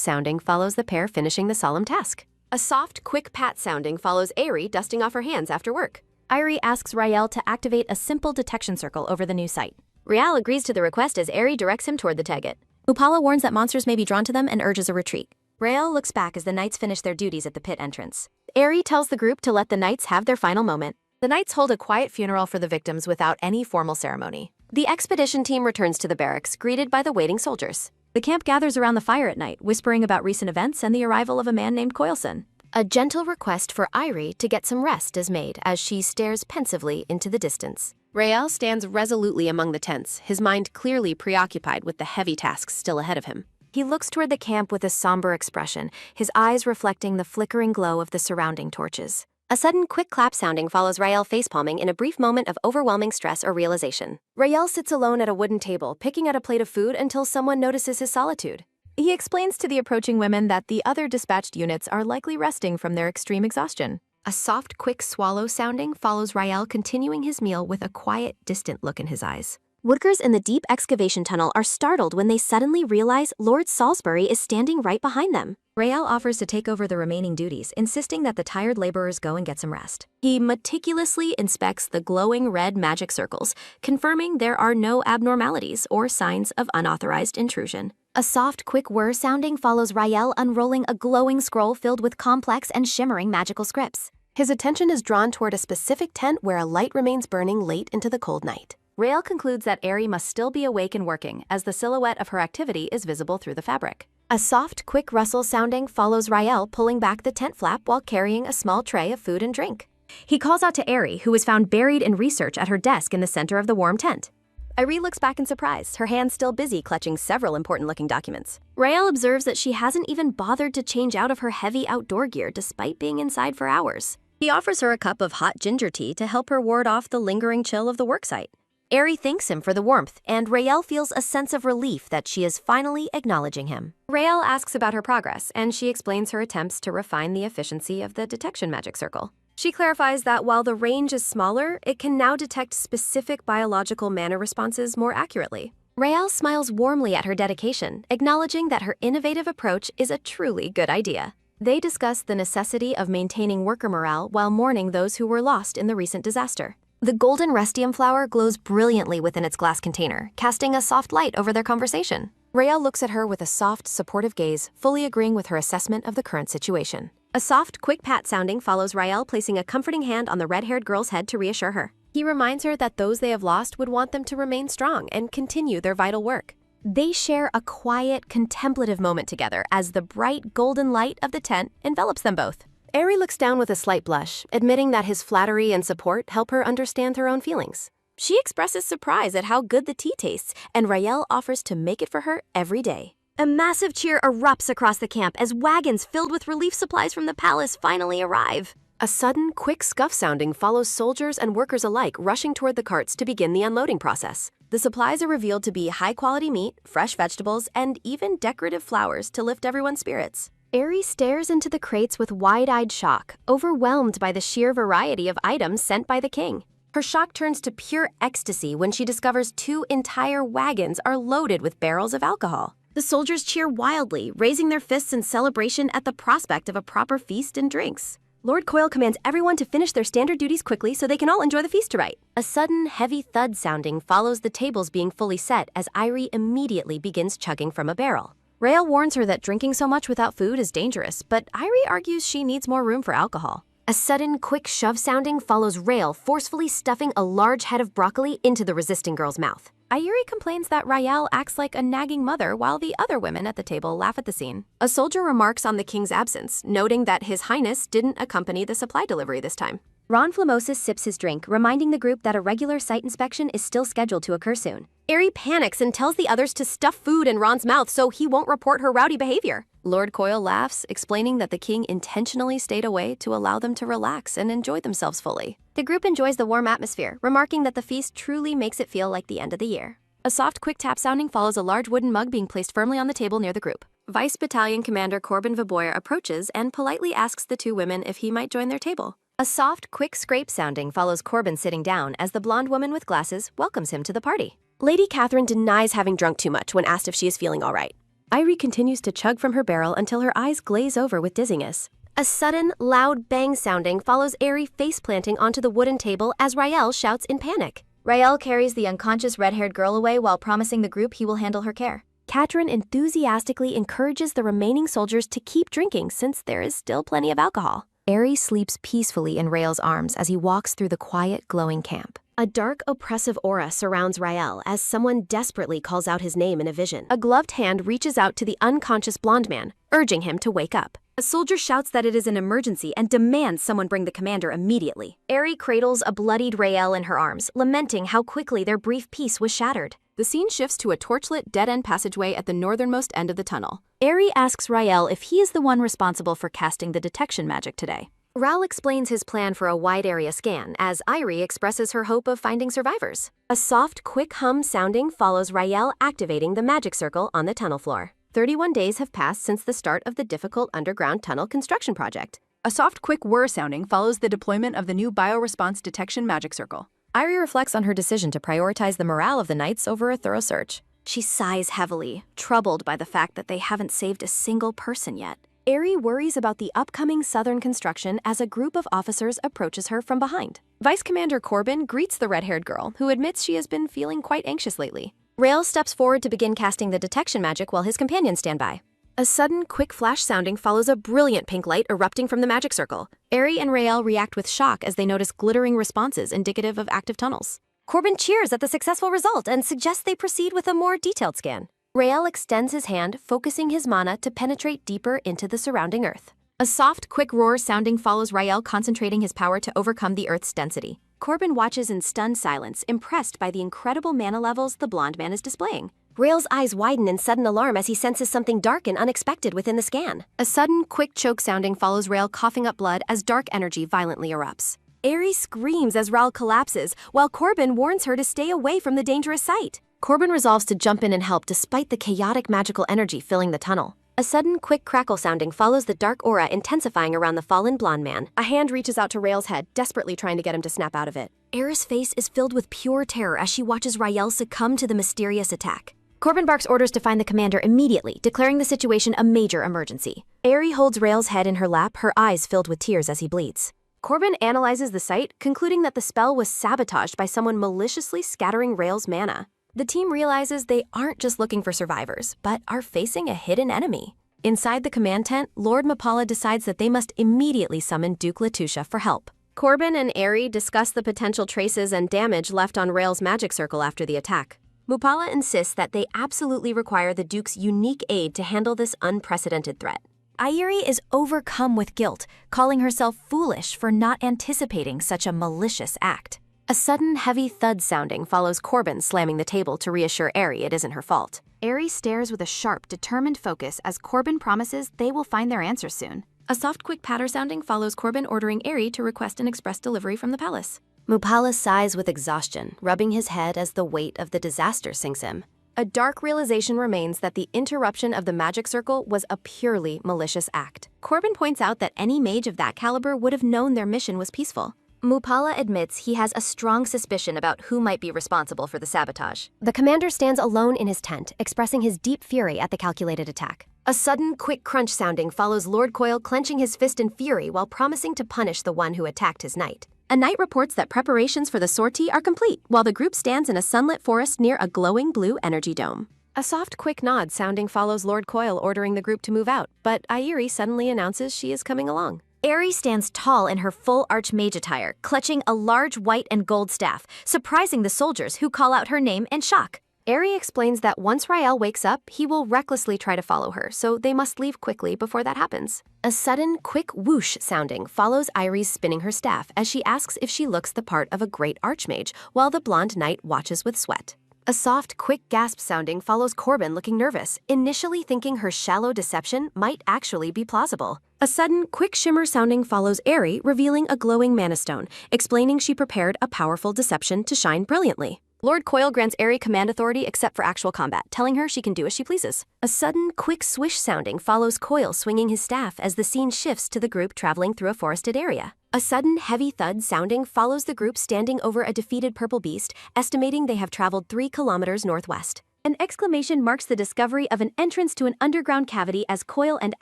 sounding follows the pair finishing the solemn task. A soft, quick pat sounding follows Aerie dusting off her hands after work. Aerie asks Raelle to activate a simple detection circle over the new site. Raelle agrees to the request as Aerie directs him toward the Tegot. Upala warns that monsters may be drawn to them and urges a retreat. Raelle looks back as the knights finish their duties at the pit entrance. Aerie tells the group to let the knights have their final moment. The knights hold a quiet funeral for the victims without any formal ceremony. The expedition team returns to the barracks, greeted by the waiting soldiers. The camp gathers around the fire at night, whispering about recent events and the arrival of a man named Coilson. A gentle request for Aerie to get some rest is made as she stares pensively into the distance. Raelle stands resolutely among the tents, his mind clearly preoccupied with the heavy tasks still ahead of him. He looks toward the camp with a somber expression, his eyes reflecting the flickering glow of the surrounding torches. A sudden quick clap sounding follows Raelle facepalming in a brief moment of overwhelming stress or realization. Raelle sits alone at a wooden table, picking at a plate of food until someone notices his solitude. He explains to the approaching women that the other dispatched units are likely resting from their extreme exhaustion. A soft, quick swallow sounding follows Raelle continuing his meal with a quiet, distant look in his eyes. Workers in the deep excavation tunnel are startled when they suddenly realize Lord Salisbury is standing right behind them. Raelle offers to take over the remaining duties, insisting that the tired laborers go and get some rest. He meticulously inspects the glowing red magic circles, confirming there are no abnormalities or signs of unauthorized intrusion. A soft, quick whir sounding follows Raelle unrolling a glowing scroll filled with complex and shimmering magical scripts. His attention is drawn toward a specific tent where a light remains burning late into the cold night. Raelle concludes that Aerie must still be awake and working, as the silhouette of her activity is visible through the fabric. A soft, quick rustle sounding follows Raelle pulling back the tent flap while carrying a small tray of food and drink. He calls out to Aerie, who was found buried in research at her desk in the center of the warm tent. Aerie looks back in surprise, her hands still busy clutching several important-looking documents. Raelle observes that she hasn't even bothered to change out of her heavy outdoor gear despite being inside for hours. He offers her a cup of hot ginger tea to help her ward off the lingering chill of the worksite. Aerie thanks him for the warmth, and Raelle feels a sense of relief that she is finally acknowledging him. Raelle asks about her progress, and she explains her attempts to refine the efficiency of the detection magic circle. She clarifies that while the range is smaller, it can now detect specific biological mana responses more accurately. Raelle smiles warmly at her dedication, acknowledging that her innovative approach is a truly good idea. They discuss the necessity of maintaining worker morale while mourning those who were lost in the recent disaster. The golden restium flower glows brilliantly within its glass container, casting a soft light over their conversation. Raelle looks at her with a soft, supportive gaze, fully agreeing with her assessment of the current situation. A soft, quick pat sounding follows Raelle placing a comforting hand on the red-haired girl's head to reassure her. He reminds her that those they have lost would want them to remain strong and continue their vital work. They share a quiet, contemplative moment together as the bright, golden light of the tent envelops them both. Aerie looks down with a slight blush, admitting that his flattery and support help her understand her own feelings. She expresses surprise at how good the tea tastes, and Raelle offers to make it for her every day. A massive cheer erupts across the camp as wagons filled with relief supplies from the palace finally arrive. A sudden, quick scuff sounding follows soldiers and workers alike rushing toward the carts to begin the unloading process. The supplies are revealed to be high-quality meat, fresh vegetables, and even decorative flowers to lift everyone's spirits. Aerie stares into the crates with wide-eyed shock, overwhelmed by the sheer variety of items sent by the king. Her shock turns to pure ecstasy when she discovers 2 entire wagons are loaded with barrels of alcohol. The soldiers cheer wildly, raising their fists in celebration at the prospect of a proper feast and drinks. Lord Coil commands everyone to finish their standard duties quickly so they can all enjoy the feast to right. A sudden, heavy thud sounding follows the tables being fully set as Aerie immediately begins chugging from a barrel. Raelle warns her that drinking so much without food is dangerous, but Aerie argues she needs more room for alcohol. A sudden, quick shove sounding follows Raelle forcefully stuffing a large head of broccoli into the resisting girl's mouth. Aerie complains that Raelle acts like a nagging mother while the other women at the table laugh at the scene. A soldier remarks on the king's absence, noting that His Highness didn't accompany the supply delivery this time. Ron Flamosis sips his drink, reminding the group that a regular site inspection is still scheduled to occur soon. Aerie panics and tells the others to stuff food in Ron's mouth so he won't report her rowdy behavior. Lord Coil laughs, explaining that the king intentionally stayed away to allow them to relax and enjoy themselves fully. The group enjoys the warm atmosphere, remarking that the feast truly makes it feel like the end of the year. A soft, quick tap sounding follows a large wooden mug being placed firmly on the table near the group. Vice Battalion Commander Corbin Viboyer approaches and politely asks the 2 women if he might join their table. A soft, quick scrape sounding follows Corbin sitting down as the blonde woman with glasses welcomes him to the party. Lady Catherine denies having drunk too much when asked if she is feeling all right. Irie continues to chug from her barrel until her eyes glaze over with dizziness. A sudden, loud bang sounding follows Aerie face-planting onto the wooden table as Rael shouts in panic. Rael carries the unconscious red-haired girl away while promising the group he will handle her care. Catherine enthusiastically encourages the remaining soldiers to keep drinking since there is still plenty of alcohol. Aerie sleeps peacefully in Rael's arms as he walks through the quiet, glowing camp. A dark, oppressive aura surrounds Rael as someone desperately calls out his name in a vision. A gloved hand reaches out to the unconscious blonde man, urging him to wake up. A soldier shouts that it is an emergency and demands someone bring the commander immediately. Aerie cradles a bloodied Rael in her arms, lamenting how quickly their brief peace was shattered. The scene shifts to a torchlit, dead-end passageway at the northernmost end of the tunnel. Aerie asks Rael if he is the one responsible for casting the detection magic today. Rael explains his plan for a wide-area scan as Irie expresses her hope of finding survivors. A soft, quick hum sounding follows Rael activating the magic circle on the tunnel floor. 31 days have passed since the start of the difficult underground tunnel construction project. A soft, quick whir sounding follows the deployment of the new bioresponse detection magic circle. Irie reflects on her decision to prioritize the morale of the knights over a thorough search. She sighs heavily, troubled by the fact that they haven't saved a single person yet. Aerie worries about the upcoming southern construction as a group of officers approaches her from behind. Vice Commander Corbin greets the red-haired girl, who admits she has been feeling quite anxious lately. Rael steps forward to begin casting the detection magic while his companions stand by. A sudden, quick flash sounding follows a brilliant pink light erupting from the magic circle. Aerie and Rael react with shock as they notice glittering responses indicative of active tunnels. Corbin cheers at the successful result and suggests they proceed with a more detailed scan. Rael extends his hand, focusing his mana to penetrate deeper into the surrounding earth. A soft, quick roar sounding follows Rael concentrating his power to overcome the Earth's density. Corbin watches in stunned silence, impressed by the incredible mana levels the blonde man is displaying. Rael's eyes widen in sudden alarm as he senses something dark and unexpected within the scan. A sudden, quick choke sounding follows Rael coughing up blood as dark energy violently erupts. Aerie screams as Rael collapses, while Corbin warns her to stay away from the dangerous site. Corbin resolves to jump in and help despite the chaotic magical energy filling the tunnel. A sudden, quick crackle sounding follows the dark aura intensifying around the fallen blonde man. A hand reaches out to Rael's head, desperately trying to get him to snap out of it. Aerie's face is filled with pure terror as she watches Rael succumb to the mysterious attack. Corbin barks orders to find the commander immediately, declaring the situation a major emergency. Aerie holds Rael's head in her lap, her eyes filled with tears as he bleeds. Corbin analyzes the site, concluding that the spell was sabotaged by someone maliciously scattering Rael's mana. The team realizes they aren't just looking for survivors, but are facing a hidden enemy. Inside the command tent, Lord Mapala decides that they must immediately summon Duke Latusha for help. Corbin and Aerie discuss the potential traces and damage left on Rael's magic circle after the attack. Mupala insists that they absolutely require the Duke's unique aid to handle this unprecedented threat. Irie is overcome with guilt, calling herself foolish for not anticipating such a malicious act. A sudden, heavy thud sounding follows Corbin slamming the table to reassure Aerie it isn't her fault. Aerie stares with a sharp, determined focus as Corbin promises they will find their answers soon. A soft, quick patter sounding follows Corbin ordering Aerie to request an express delivery from the palace. Mupala sighs with exhaustion, rubbing his head as the weight of the disaster sinks him. A dark realization remains that the interruption of the magic circle was a purely malicious act. Corbin points out that any mage of that caliber would have known their mission was peaceful. Mupala admits he has a strong suspicion about who might be responsible for the sabotage. The commander stands alone in his tent, expressing his deep fury at the calculated attack. A sudden, quick crunch sounding follows Lord Coil clenching his fist in fury while promising to punish the one who attacked his knight. A knight reports that preparations for the sortie are complete, while the group stands in a sunlit forest near a glowing blue energy dome. A soft, quick nod sounding follows Lord Coil ordering the group to move out, but Irie suddenly announces she is coming along. Aerie stands tall in her full archmage attire, clutching a large white and gold staff, surprising the soldiers who call out her name in shock. Aerie explains that once Rael wakes up, he will recklessly try to follow her, so they must leave quickly before that happens. A sudden, quick whoosh sounding follows Irie's spinning her staff as she asks if she looks the part of a great archmage, while the blonde knight watches with sweat. A soft, quick gasp sounding follows Corbin looking nervous, initially thinking her shallow deception might actually be plausible. A sudden, quick shimmer sounding follows Aerie, revealing a glowing mana stone, explaining she prepared a powerful deception to shine brilliantly. Lord Coil grants Aerie command authority except for actual combat, telling her she can do as she pleases. A sudden, quick swish sounding follows Coil swinging his staff as the scene shifts to the group traveling through a forested area. A sudden, heavy thud sounding follows the group standing over a defeated purple beast, estimating they have traveled 3 kilometers northwest. An exclamation marks the discovery of an entrance to an underground cavity as Coil and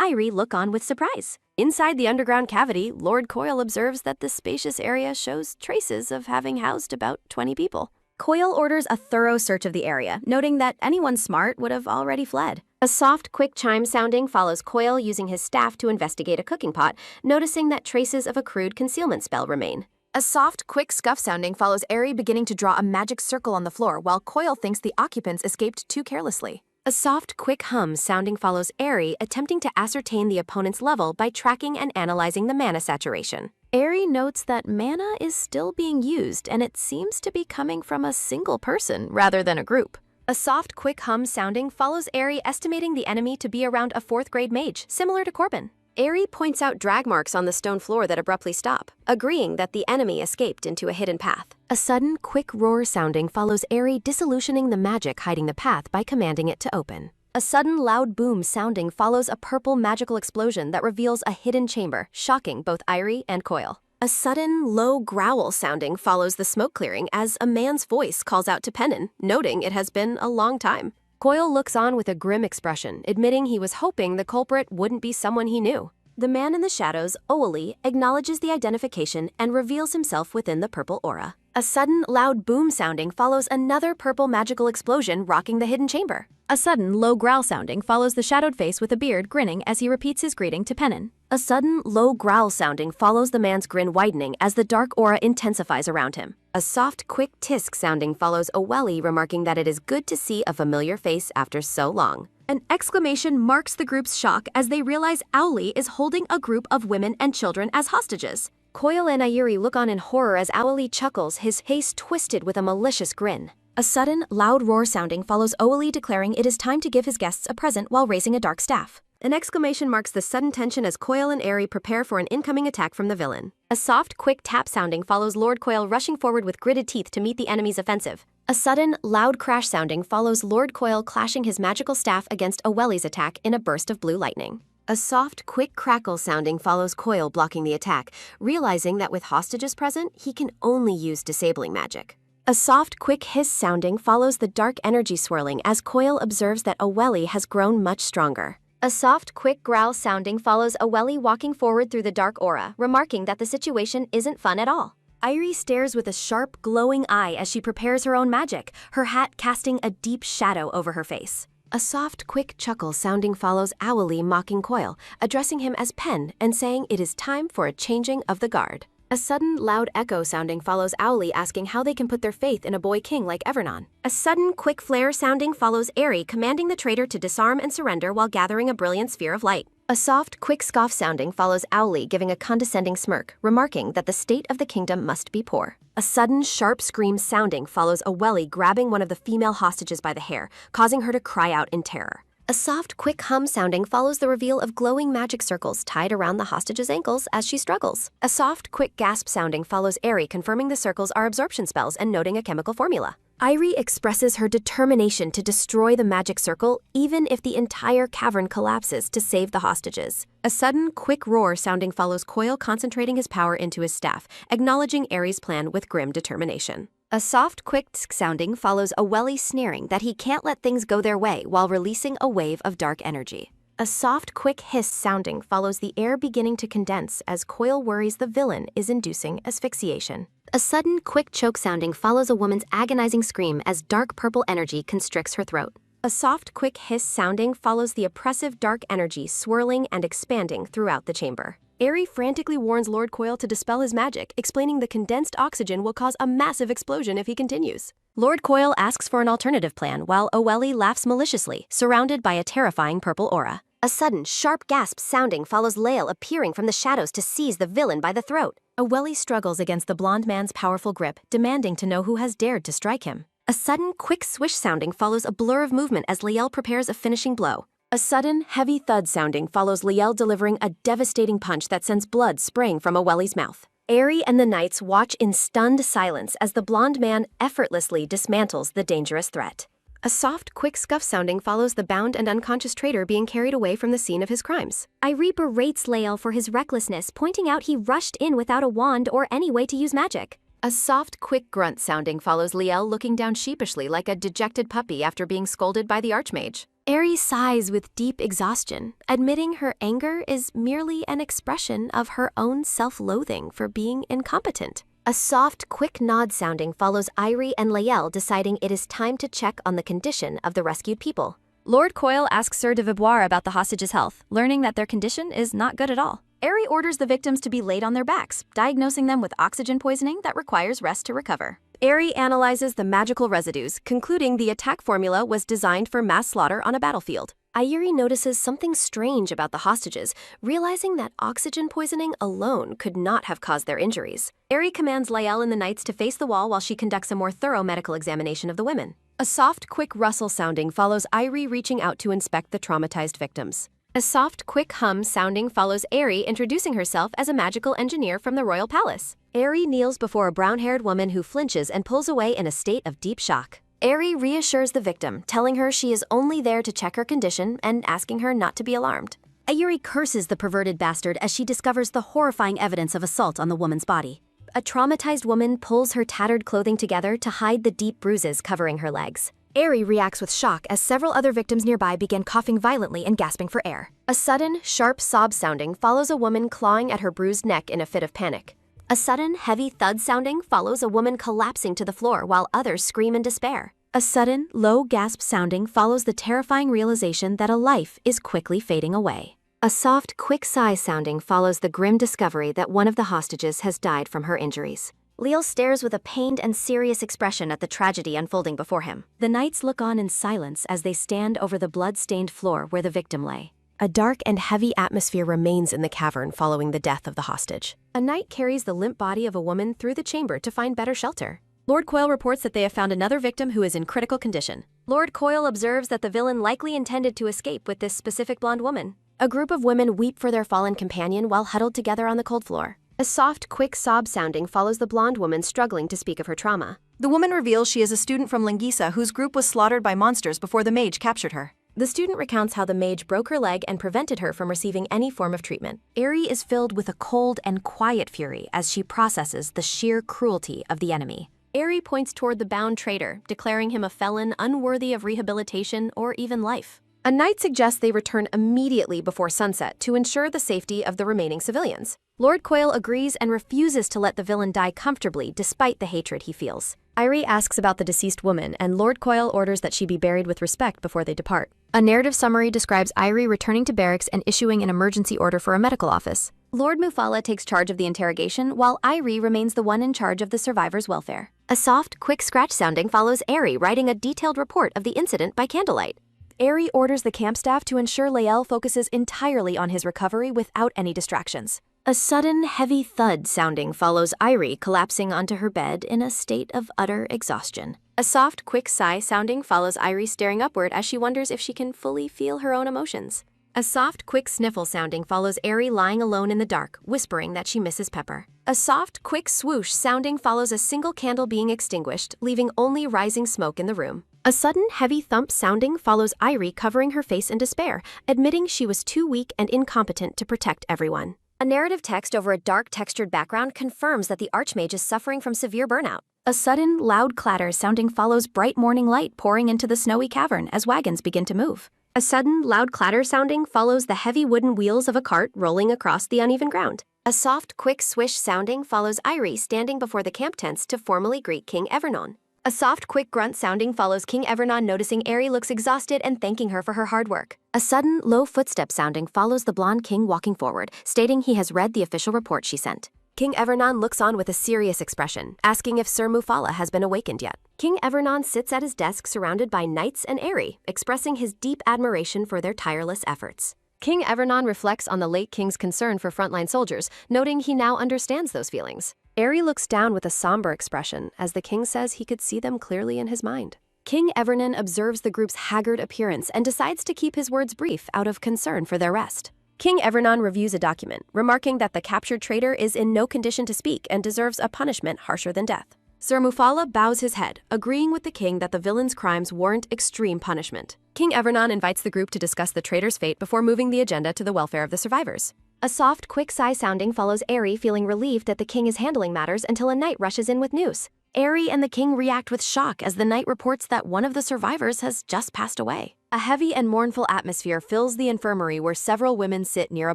Aerie look on with surprise. Inside the underground cavity, Lord Coil observes that the spacious area shows traces of having housed about 20 people. Coil orders a thorough search of the area, noting that anyone smart would have already fled. A soft, quick chime sounding follows Coil using his staff to investigate a cooking pot, noticing that traces of a crude concealment spell remain. A soft, quick scuff sounding follows Aerie beginning to draw a magic circle on the floor while Coil thinks the occupants escaped too carelessly. A soft, quick hum sounding follows Aerie attempting to ascertain the opponent's level by tracking and analyzing the mana saturation. Aerie notes that mana is still being used and it seems to be coming from a single person rather than a group. A soft, quick hum sounding follows Aerie estimating the enemy to be around a 4th grade mage, similar to Corbin. Aerie points out drag marks on the stone floor that abruptly stop, agreeing that the enemy escaped into a hidden path. A sudden, quick roar sounding follows Aerie disillusioning the magic hiding the path by commanding it to open. A sudden loud boom sounding follows a purple magical explosion that reveals a hidden chamber, shocking both Aerie and Coil. A sudden, low growl sounding follows the smoke clearing as a man's voice calls out to Pennon, noting it has been a long time. Coil looks on with a grim expression, admitting he was hoping the culprit wouldn't be someone he knew. The man in the shadows, Oali, acknowledges the identification and reveals himself within the purple aura. A sudden, loud boom sounding follows another purple magical explosion rocking the hidden chamber. A sudden, low growl sounding follows the shadowed face with a beard grinning as he repeats his greeting to Pennon. A sudden, low growl sounding follows the man's grin widening as the dark aura intensifies around him. A soft, quick tisk sounding follows Oweli remarking that it is good to see a familiar face after so long. An exclamation marks the group's shock as they realize Owli is holding a group of women and children as hostages. Coil and Aerie look on in horror as Oweli chuckles, his face twisted with a malicious grin. A sudden, loud roar sounding follows Oweli declaring it is time to give his guests a present while raising a dark staff. An exclamation marks the sudden tension as Coil and Aerie prepare for an incoming attack from the villain. A soft, quick tap sounding follows Lord Coil rushing forward with gritted teeth to meet the enemy's offensive. A sudden, loud crash sounding follows Lord Coil clashing his magical staff against Oweli's attack in a burst of blue lightning. A soft, quick crackle sounding follows Coil blocking the attack, realizing that with hostages present, he can only use disabling magic. A soft, quick hiss sounding follows the dark energy swirling as Coil observes that Oweli has grown much stronger. A soft, quick growl sounding follows Oweli walking forward through the dark aura, remarking that the situation isn't fun at all. Aerie stares with a sharp, glowing eye as she prepares her own magic, her hat casting a deep shadow over her face. A soft, quick chuckle sounding follows Oweli mocking Coil, addressing him as Pen and saying it is time for a changing of the guard. A sudden, loud echo sounding follows Owli asking how they can put their faith in a boy king like Evernon. A sudden, quick flare sounding follows Aerie commanding the traitor to disarm and surrender while gathering a brilliant sphere of light. A soft, quick scoff sounding follows Owli giving a condescending smirk, remarking that the state of the kingdom must be poor. A sudden, sharp scream sounding follows Oweli grabbing one of the female hostages by the hair, causing her to cry out in terror. A soft, quick hum sounding follows the reveal of glowing magic circles tied around the hostage's ankles as she struggles. A soft, quick gasp sounding follows Aerie confirming the circles are absorption spells and noting a chemical formula. Aerie expresses her determination to destroy the magic circle even if the entire cavern collapses to save the hostages. A sudden, quick roar sounding follows Coil concentrating his power into his staff, acknowledging Aerie's plan with grim determination. A soft, quick tsk sounding follows Oweli sneering that he can't let things go their way while releasing a wave of dark energy. A soft, quick hiss sounding follows the air beginning to condense as Coil worries the villain is inducing asphyxiation. A sudden, quick choke sounding follows a woman's agonizing scream as dark purple energy constricts her throat. A soft, quick hiss sounding follows the oppressive dark energy swirling and expanding throughout the chamber. Aerie frantically warns Lord Coil to dispel his magic, explaining the condensed oxygen will cause a massive explosion if he continues. Lord Coil asks for an alternative plan while Oweli laughs maliciously, surrounded by a terrifying purple aura. A sudden, sharp gasp sounding follows Lael appearing from the shadows to seize the villain by the throat. Oweli struggles against the blonde man's powerful grip, demanding to know who has dared to strike him. A sudden, quick swish sounding follows a blur of movement as Lael prepares a finishing blow. A sudden, heavy thud sounding follows Lael delivering a devastating punch that sends blood spraying from Oweli's mouth. Aerie and the knights watch in stunned silence as the blonde man effortlessly dismantles the dangerous threat. A soft, quick scuff sounding follows the bound and unconscious traitor being carried away from the scene of his crimes. Irie berates Lael for his recklessness, pointing out he rushed in without a wand or any way to use magic. A soft, quick grunt sounding follows Liel looking down sheepishly like a dejected puppy after being scolded by the Archmage. Aerie sighs with deep exhaustion, admitting her anger is merely an expression of her own self-loathing for being incompetent. A soft, quick nod sounding follows Irie and Lael deciding it is time to check on the condition of the rescued people. Lord Coyle asks Sir de Viboire about the hostages' health, learning that their condition is not good at all. Aerie orders the victims to be laid on their backs, diagnosing them with oxygen poisoning that requires rest to recover. Aerie analyzes the magical residues, concluding the attack formula was designed for mass slaughter on a battlefield. Irie notices something strange about the hostages, realizing that oxygen poisoning alone could not have caused their injuries. Aerie commands Lael and the knights to face the wall while she conducts a more thorough medical examination of the women. A soft, quick rustle sounding follows Irie reaching out to inspect the traumatized victims. A soft, quick hum sounding follows Aerie introducing herself as a magical engineer from the royal palace. Aerie kneels before a brown-haired woman who flinches and pulls away in a state of deep shock. Aerie reassures the victim, telling her she is only there to check her condition and asking her not to be alarmed. Irie curses the perverted bastard as she discovers the horrifying evidence of assault on the woman's body. A traumatized woman pulls her tattered clothing together to hide the deep bruises covering her legs. Aerie reacts with shock as several other victims nearby begin coughing violently and gasping for air. A sudden, sharp sob sounding follows a woman clawing at her bruised neck in a fit of panic. A sudden, heavy thud sounding follows a woman collapsing to the floor while others scream in despair. A sudden, low gasp sounding follows the terrifying realization that a life is quickly fading away. A soft, quick sigh sounding follows the grim discovery that one of the hostages has died from her injuries. Leal stares with a pained and serious expression at the tragedy unfolding before him. The knights look on in silence as they stand over the blood-stained floor where the victim lay. A dark and heavy atmosphere remains in the cavern following the death of the hostage. A knight carries the limp body of a woman through the chamber to find better shelter. Lord Coyle reports that they have found another victim who is in critical condition. Lord Coyle observes that the villain likely intended to escape with this specific blonde woman. A group of women weep for their fallen companion while huddled together on the cold floor. A soft, quick sob sounding follows the blonde woman struggling to speak of her trauma. The woman reveals she is a student from Lingisa whose group was slaughtered by monsters before the mage captured her. The student recounts how the mage broke her leg and prevented her from receiving any form of treatment. Aerie is filled with a cold and quiet fury as she processes the sheer cruelty of the enemy. Aerie points toward the bound traitor, declaring him a felon unworthy of rehabilitation or even life. A knight suggests they return immediately before sunset to ensure the safety of the remaining civilians. Lord Coyle agrees and refuses to let the villain die comfortably despite the hatred he feels. Irie asks about the deceased woman, and Lord Coyle orders that she be buried with respect before they depart. A narrative summary describes Irie returning to barracks and issuing an emergency order for a medical office. Lord Mufala takes charge of the interrogation, while Irie remains the one in charge of the survivors' welfare. A soft, quick scratch sounding follows Aerie writing a detailed report of the incident by candlelight. Aerie orders the camp staff to ensure Lael focuses entirely on his recovery without any distractions. A sudden, heavy thud sounding follows Irie collapsing onto her bed in a state of utter exhaustion. A soft, quick sigh sounding follows Irie staring upward as she wonders if she can fully feel her own emotions. A soft, quick sniffle sounding follows Aerie lying alone in the dark, whispering that she misses Pepper. A soft, quick swoosh sounding follows a single candle being extinguished, leaving only rising smoke in the room. A sudden, heavy thump sounding follows Irie covering her face in despair, admitting she was too weak and incompetent to protect everyone. A narrative text over a dark textured background confirms that the Archmage is suffering from severe burnout. A sudden, loud clatter sounding follows bright morning light pouring into the snowy cavern as wagons begin to move. A sudden, loud clatter sounding follows the heavy wooden wheels of a cart rolling across the uneven ground. A soft, quick swish sounding follows Irie standing before the camp tents to formally greet King Evernon. A soft, quick grunt sounding follows King Evernon noticing Aerie looks exhausted and thanking her for her hard work. A sudden, low footstep sounding follows the blonde king walking forward, stating he has read the official report she sent. King Evernon looks on with a serious expression, asking if Sir Mufala has been awakened yet. King Evernon sits at his desk surrounded by knights and Aerie, expressing his deep admiration for their tireless efforts. King Evernon reflects on the late king's concern for frontline soldiers, noting he now understands those feelings. Aerie looks down with a somber expression as the king says he could see them clearly in his mind. King Evernon observes the group's haggard appearance and decides to keep his words brief out of concern for their rest. King Evernon reviews a document, remarking that the captured traitor is in no condition to speak and deserves a punishment harsher than death. Sir Mufala bows his head, agreeing with the king that the villain's crimes warrant extreme punishment. King Evernon invites the group to discuss the traitor's fate before moving the agenda to the welfare of the survivors. A soft, quick sigh sounding follows Aerie, feeling relieved that the king is handling matters until a knight rushes in with news. Aerie and the king react with shock as the knight reports that one of the survivors has just passed away. A heavy and mournful atmosphere fills the infirmary where several women sit near a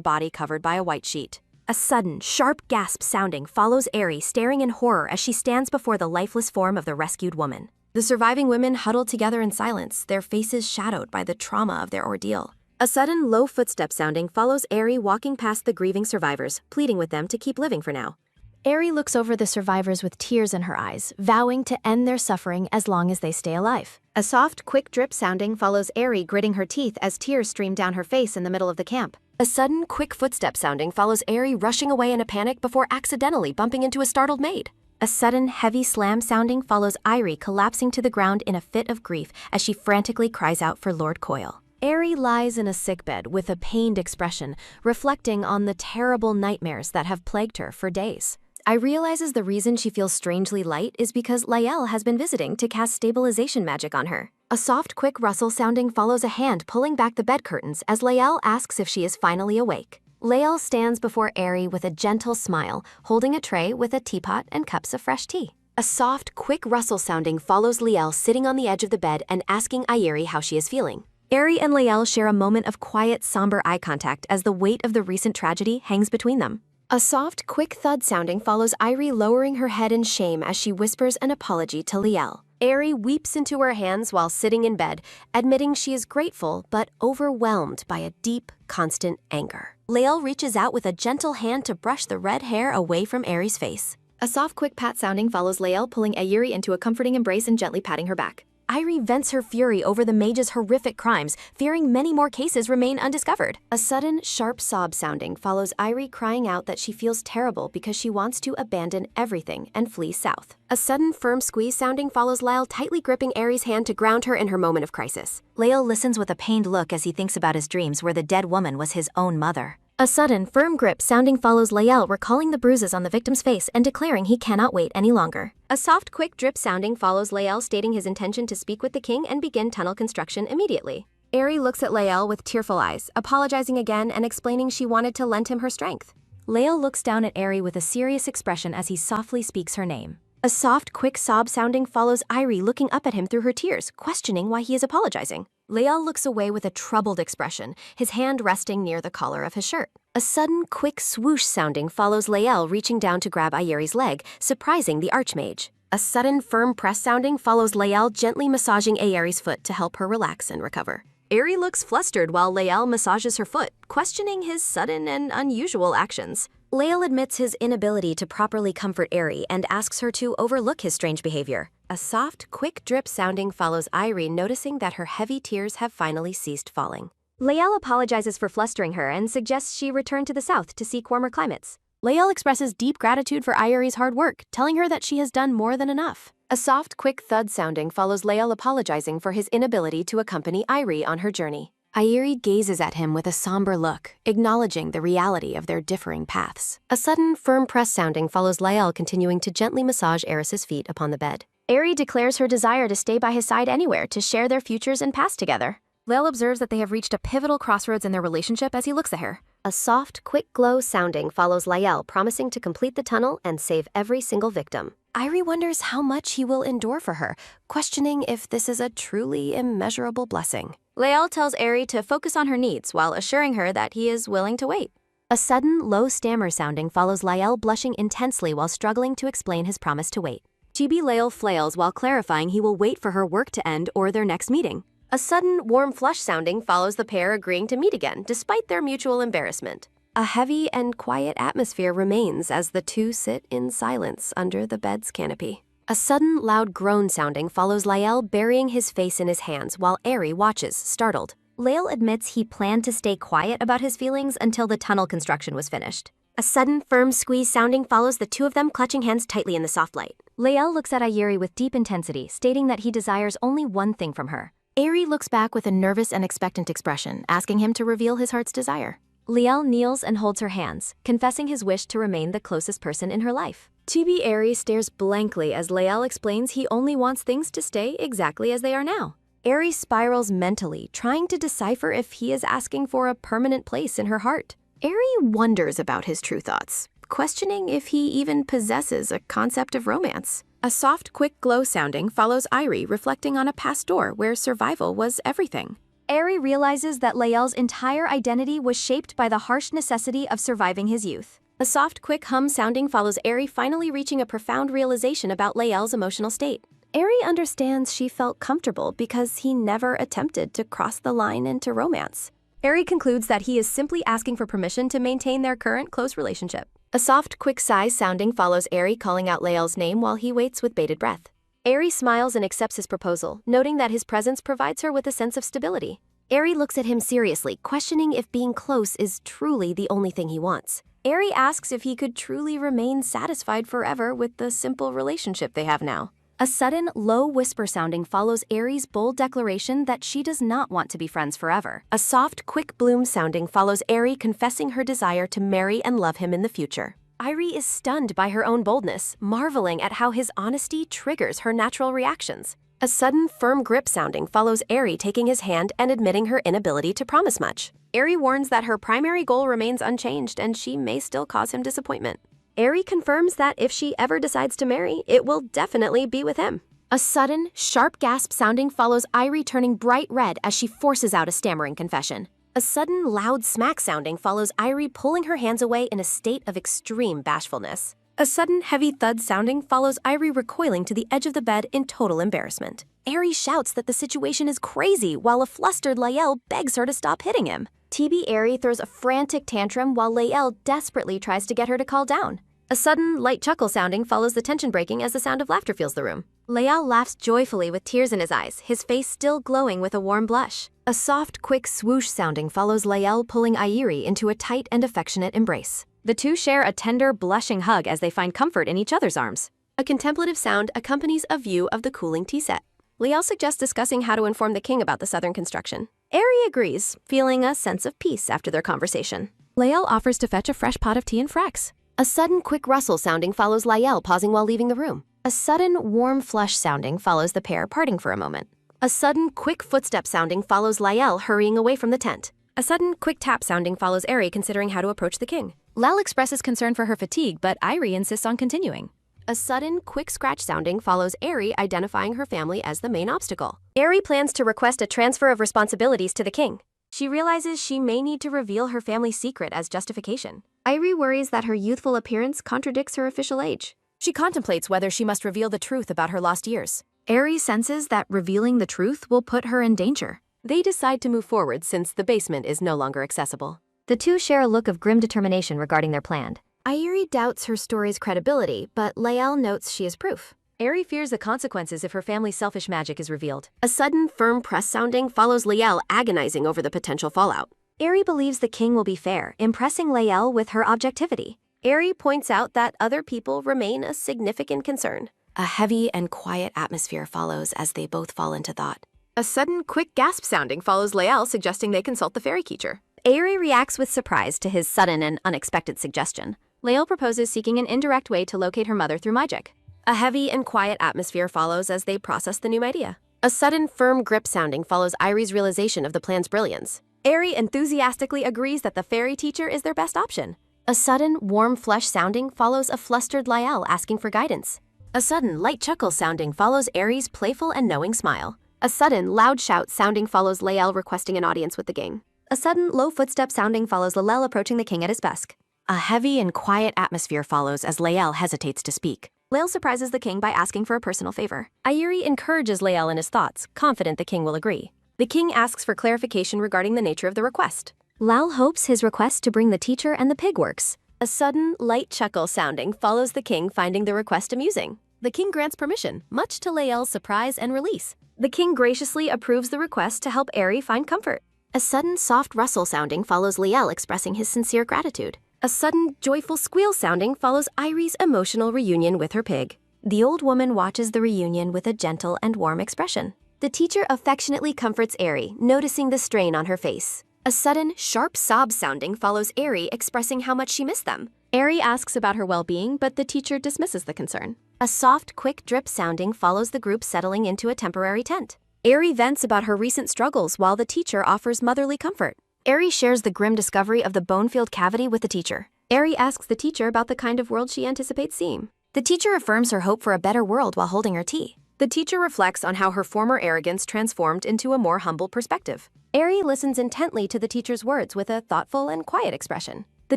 body covered by a white sheet. A sudden, sharp gasp sounding follows Aerie, staring in horror as she stands before the lifeless form of the rescued woman. The surviving women huddle together in silence, their faces shadowed by the trauma of their ordeal. A sudden, low footstep sounding follows Aerie walking past the grieving survivors, pleading with them to keep living for now. Aerie looks over the survivors with tears in her eyes, vowing to end their suffering as long as they stay alive. A soft, quick drip sounding follows Aerie, gritting her teeth as tears stream down her face in the middle of the camp. A sudden, quick footstep sounding follows Aerie rushing away in a panic before accidentally bumping into a startled Maid. A sudden, heavy slam sounding follows Aerie, collapsing to the ground in a fit of grief as she frantically cries out for Lord Coyle. Aerie lies in a sickbed with a pained expression, reflecting on the terrible nightmares that have plagued her for days. I realizes the reason she feels strangely light is because Lael has been visiting to cast stabilization magic on her. A soft, quick rustle sounding follows a hand pulling back the bed curtains as Lael asks if she is finally awake. Lael stands before Aerie with a gentle smile, holding a tray with a teapot and cups of fresh tea. A soft, quick rustle sounding follows Lael sitting on the edge of the bed and asking Aerie how she is feeling. Aerie and Lael share a moment of quiet, somber eye contact as the weight of the recent tragedy hangs between them. A soft, quick thud sounding follows Aerie lowering her head in shame as she whispers an apology to Lael. Aerie weeps into her hands while sitting in bed, admitting she is grateful but overwhelmed by a deep, constant anger. Lael reaches out with a gentle hand to brush the red hair away from Aerie's face. A soft, quick pat sounding follows Lael, pulling Aerie into a comforting embrace and gently patting her back. Aerie vents her fury over the mage's horrific crimes, fearing many more cases remain undiscovered. A sudden, sharp sob sounding follows Aerie crying out that she feels terrible because she wants to abandon everything and flee south. A sudden, firm squeeze sounding follows Lael tightly gripping Aerie's hand to ground her in her moment of crisis. Lael listens with a pained look as he thinks about his dreams where the dead woman was his own mother. A sudden, firm grip sounding follows Lael, recalling the bruises on the victim's face and declaring he cannot wait any longer. A soft, quick drip sounding follows Lael, stating his intention to speak with the king and begin tunnel construction immediately. Aerie looks at Lael with tearful eyes, apologizing again and explaining she wanted to lend him her strength. Lael looks down at Aerie with a serious expression as he softly speaks her name. A soft, quick sob sounding follows Aerie looking up at him through her tears, questioning why he is apologizing. Lael looks away with a troubled expression, his hand resting near the collar of his shirt. A sudden, quick swoosh sounding follows Lael reaching down to grab Aerie's leg, surprising the archmage. A sudden, firm press sounding follows Lael gently massaging Aerie's foot to help her relax and recover. Aerie looks flustered while Lael massages her foot, questioning his sudden and unusual actions. Lael admits his inability to properly comfort Aerie and asks her to overlook his strange behavior. A soft, quick drip sounding follows Aerie, noticing that her heavy tears have finally ceased falling. Lael apologizes for flustering her and suggests she return to the south to seek warmer climates. Lael expresses deep gratitude for Aerie's hard work, telling her that she has done more than enough. A soft, quick thud sounding follows Lael apologizing for his inability to accompany Aerie on her journey. Aerie gazes at him with a somber look, acknowledging the reality of their differing paths. A sudden, firm press sounding follows Lael continuing to gently massage Eris's feet upon the bed. Aerie declares her desire to stay by his side anywhere to share their futures and past together. Lael observes that they have reached a pivotal crossroads in their relationship as he looks at her. A soft, quick glow sounding follows Lael, promising to complete the tunnel and save every single victim. Aerie wonders how much he will endure for her, questioning if this is a truly immeasurable blessing. Lael tells Aerie to focus on her needs while assuring her that he is willing to wait. A sudden, low stammer sounding follows Lael, blushing intensely while struggling to explain his promise to wait. Chibi Lael flails while clarifying he will wait for her work to end or their next meeting. A sudden, warm flush sounding follows the pair agreeing to meet again, despite their mutual embarrassment. A heavy and quiet atmosphere remains as the two sit in silence under the bed's canopy. A sudden, loud groan sounding follows Lael, burying his face in his hands while Aerie watches, startled. Lael admits he planned to stay quiet about his feelings until the tunnel construction was finished. A sudden, firm squeeze sounding follows the two of them clutching hands tightly in the soft light. Lael looks at Aerie with deep intensity, stating that he desires only one thing from her. Aerie looks back with a nervous and expectant expression, asking him to reveal his heart's desire. Liel kneels and holds her hands, confessing his wish to remain the closest person in her life. Chibi Eri stares blankly as Liel explains he only wants things to stay exactly as they are now. Eri spirals mentally, trying to decipher if he is asking for a permanent place in her heart. Eri wonders about his true thoughts, questioning if he even possesses a concept of romance. A soft, quick glow sounding follows Irie reflecting on a past door where survival was everything. Eri realizes that Liel's entire identity was shaped by the harsh necessity of surviving his youth. A soft, quick hum sounding follows Eri finally reaching a profound realization about Liel's emotional state. Eri understands she felt comfortable because he never attempted to cross the line into romance. Eri concludes that he is simply asking for permission to maintain their current close relationship. A soft, quick sigh sounding follows Eri calling out Liel's name while he waits with bated breath. Eri smiles and accepts his proposal, noting that his presence provides her with a sense of stability. Eri looks at him seriously, questioning if being close is truly the only thing he wants. Eri asks if he could truly remain satisfied forever with the simple relationship they have now. A sudden, low whisper sounding follows Eri's bold declaration that she does not want to be friends forever. A soft, quick bloom sounding follows Eri confessing her desire to marry and love him in the future. Irie is stunned by her own boldness, marveling at how his honesty triggers her natural reactions. A sudden, firm grip sounding follows Eri taking his hand and admitting her inability to promise much. Eri warns that her primary goal remains unchanged and she may still cause him disappointment. Eri confirms that if she ever decides to marry, it will definitely be with him. A sudden, sharp gasp sounding follows Irie turning bright red as she forces out a stammering confession. A sudden, loud smack sounding follows Irie pulling her hands away in a state of extreme bashfulness. A sudden, heavy thud sounding follows Irie recoiling to the edge of the bed in total embarrassment. Eri shouts that the situation is crazy while a flustered Liel begs her to stop hitting him. TB Eri throws a frantic tantrum while Liel desperately tries to get her to calm down. A sudden, light chuckle sounding follows the tension breaking as the sound of laughter fills the room. Liel laughs joyfully with tears in his eyes, his face still glowing with a warm blush. A soft, quick swoosh sounding follows Liel pulling Irie into a tight and affectionate embrace. The two share a tender, blushing hug as they find comfort in each other's arms. A contemplative sound accompanies a view of the cooling tea set. Liel suggests discussing how to inform the king about the southern construction. Eri agrees, feeling a sense of peace after their conversation. Liel offers to fetch a fresh pot of tea and Frex. A sudden, quick rustle sounding follows Liel pausing while leaving the room. A sudden, warm flush sounding follows the pair parting for a moment. A sudden, quick footstep sounding follows Liel hurrying away from the tent. A sudden, quick tap sounding follows Eri considering how to approach the king. Lal expresses concern for her fatigue, but Irie insists on continuing. A sudden, quick scratch sounding follows Eri identifying her family as the main obstacle. Eri plans to request a transfer of responsibilities to the king. She realizes she may need to reveal her family's secret as justification. Irie worries that her youthful appearance contradicts her official age. She contemplates whether she must reveal the truth about her lost years. Eri senses that revealing the truth will put her in danger. They decide to move forward since the basement is no longer accessible. The two share a look of grim determination regarding their plan. Irie doubts her story's credibility, but Liel notes she is proof. Eri fears the consequences if her family's selfish magic is revealed. A sudden, firm press sounding follows Liel agonizing over the potential fallout. Eri believes the king will be fair, impressing Liel with her objectivity. Eri points out that other people remain a significant concern. A heavy and quiet atmosphere follows as they both fall into thought. A sudden, quick gasp sounding follows Liel suggesting they consult the fairy teacher. Eri reacts with surprise to his sudden and unexpected suggestion. Liel proposes seeking an indirect way to locate her mother through magic. A heavy and quiet atmosphere follows as they process the new idea. A sudden, firm grip sounding follows Irie's realization of the plan's brilliance. Eri enthusiastically agrees that the fairy teacher is their best option. A sudden, warm flush sounding follows a flustered Liel asking for guidance. A sudden, light chuckle sounding follows Eri's playful and knowing smile. A sudden, loud shout sounding follows Liel requesting an audience with the king. A sudden, low footstep sounding follows Liel approaching the king at his desk. A heavy and quiet atmosphere follows as Liel hesitates to speak. Liel surprises the king by asking for a personal favor. Irie encourages Liel in his thoughts, confident the king will agree. The king asks for clarification regarding the nature of the request. Lal hopes his request to bring the teacher and the pig works. A sudden, light chuckle sounding follows the king finding the request amusing. The king grants permission, much to Liel's surprise and release. The king graciously approves the request to help Eri find comfort. A sudden, soft rustle sounding follows Liel expressing his sincere gratitude. A sudden, joyful squeal sounding follows Irie's emotional reunion with her pig. The old woman watches the reunion with a gentle and warm expression. The teacher affectionately comforts Eri, noticing the strain on her face. A sudden, sharp sob sounding follows Aerie expressing how much she missed them. Aerie asks about her well-being, but the teacher dismisses the concern. A soft, quick drip sounding follows the group settling into a temporary tent. Aerie vents about her recent struggles while the teacher offers motherly comfort. Aerie shares the grim discovery of the bone-filled cavity with the teacher. Aerie asks the teacher about the kind of world she anticipates seeing. The teacher affirms her hope for a better world while holding her tea. The teacher reflects on how her former arrogance transformed into a more humble perspective. Aerie listens intently to the teacher's words with a thoughtful and quiet expression. The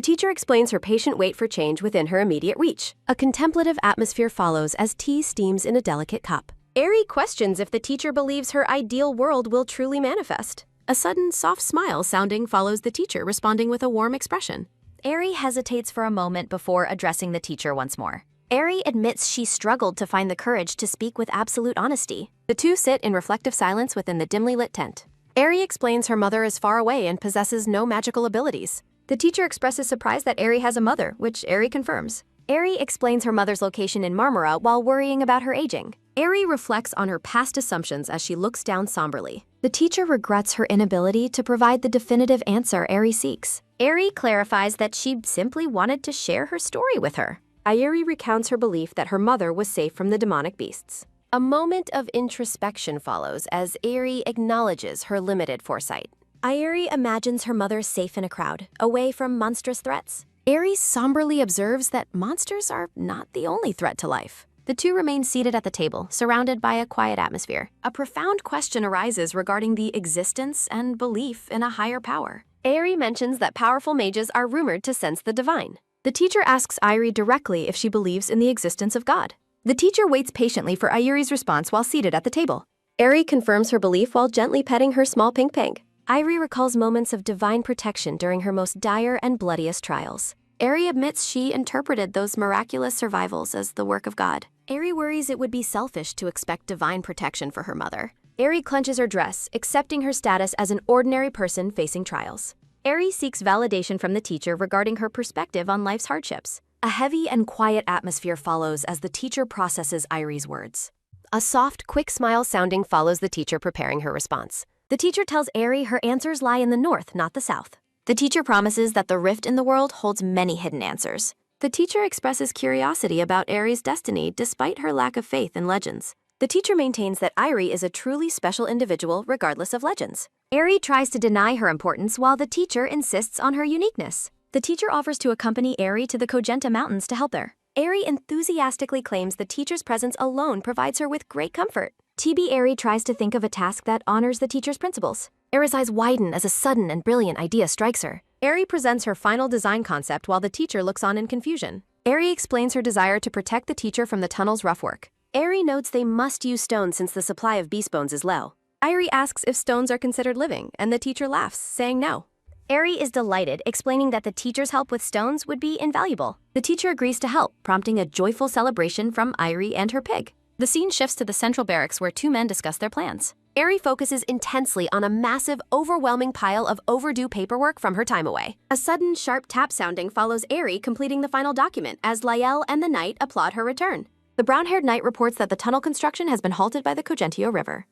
teacher explains her patient wait for change within her immediate reach. A contemplative atmosphere follows as tea steams in a delicate cup. Aerie questions if the teacher believes her ideal world will truly manifest. A sudden, soft smile sounding follows the teacher, responding with a warm expression. Aerie hesitates for a moment before addressing the teacher once more. Aerie admits she struggled to find the courage to speak with absolute honesty. The two sit in reflective silence within the dimly lit tent. Aerie explains her mother is far away and possesses no magical abilities. The teacher expresses surprise that Aerie has a mother, which Aerie confirms. Aerie explains her mother's location in Marmara while worrying about her aging. Aerie reflects on her past assumptions as she looks down somberly. The teacher regrets her inability to provide the definitive answer Aerie seeks. Aerie clarifies that she simply wanted to share her story with her. Aerie recounts her belief that her mother was safe from the demonic beasts. A moment of introspection follows as Aerie acknowledges her limited foresight. Aerie imagines her mother safe in a crowd, away from monstrous threats. Aerie somberly observes that monsters are not the only threat to life. The two remain seated at the table, surrounded by a quiet atmosphere. A profound question arises regarding the existence and belief in a higher power. Aerie mentions that powerful mages are rumored to sense the divine. The teacher asks Aerie directly if she believes in the existence of God. The teacher waits patiently for Aerie's response while seated at the table. Aerie confirms her belief while gently petting her small pink pig. Aerie recalls moments of divine protection during her most dire and bloodiest trials. Aerie admits she interpreted those miraculous survivals as the work of God. Aerie worries it would be selfish to expect divine protection for her mother. Aerie clenches her dress, accepting her status as an ordinary person facing trials. Aerie seeks validation from the teacher regarding her perspective on life's hardships. A heavy and quiet atmosphere follows as the teacher processes Aerie's words. A soft, quick smile sounding follows the teacher preparing her response. The teacher tells Aerie her answers lie in the north, not the south. The teacher promises that the rift in the world holds many hidden answers. The teacher expresses curiosity about Aerie's destiny despite her lack of faith in legends. The teacher maintains that Aerie is a truly special individual regardless of legends. Aerie tries to deny her importance while the teacher insists on her uniqueness. The teacher offers to accompany Aerie to the Kogenta Mountains to help her. Aerie enthusiastically claims the teacher's presence alone provides her with great comfort. Aerie tries to think of a task that honors the teacher's principles. Aerie's eyes widen as a sudden and brilliant idea strikes her. Aerie presents her final design concept while the teacher looks on in confusion. Aerie explains her desire to protect the teacher from the tunnel's rough work. Aerie notes they must use stones since the supply of beast bones is low. Aerie asks if stones are considered living, and the teacher laughs, saying no. Aerie is delighted, explaining that the teacher's help with stones would be invaluable. The teacher agrees to help, prompting a joyful celebration from Aerie and her pig. The scene shifts to the central barracks where two men discuss their plans. Aerie focuses intensely on a massive, overwhelming pile of overdue paperwork from her time away. A sudden, sharp tap sounding follows Aerie completing the final document as Lael and the knight applaud her return. The brown-haired knight reports that the tunnel construction has been halted by the Cogentio River.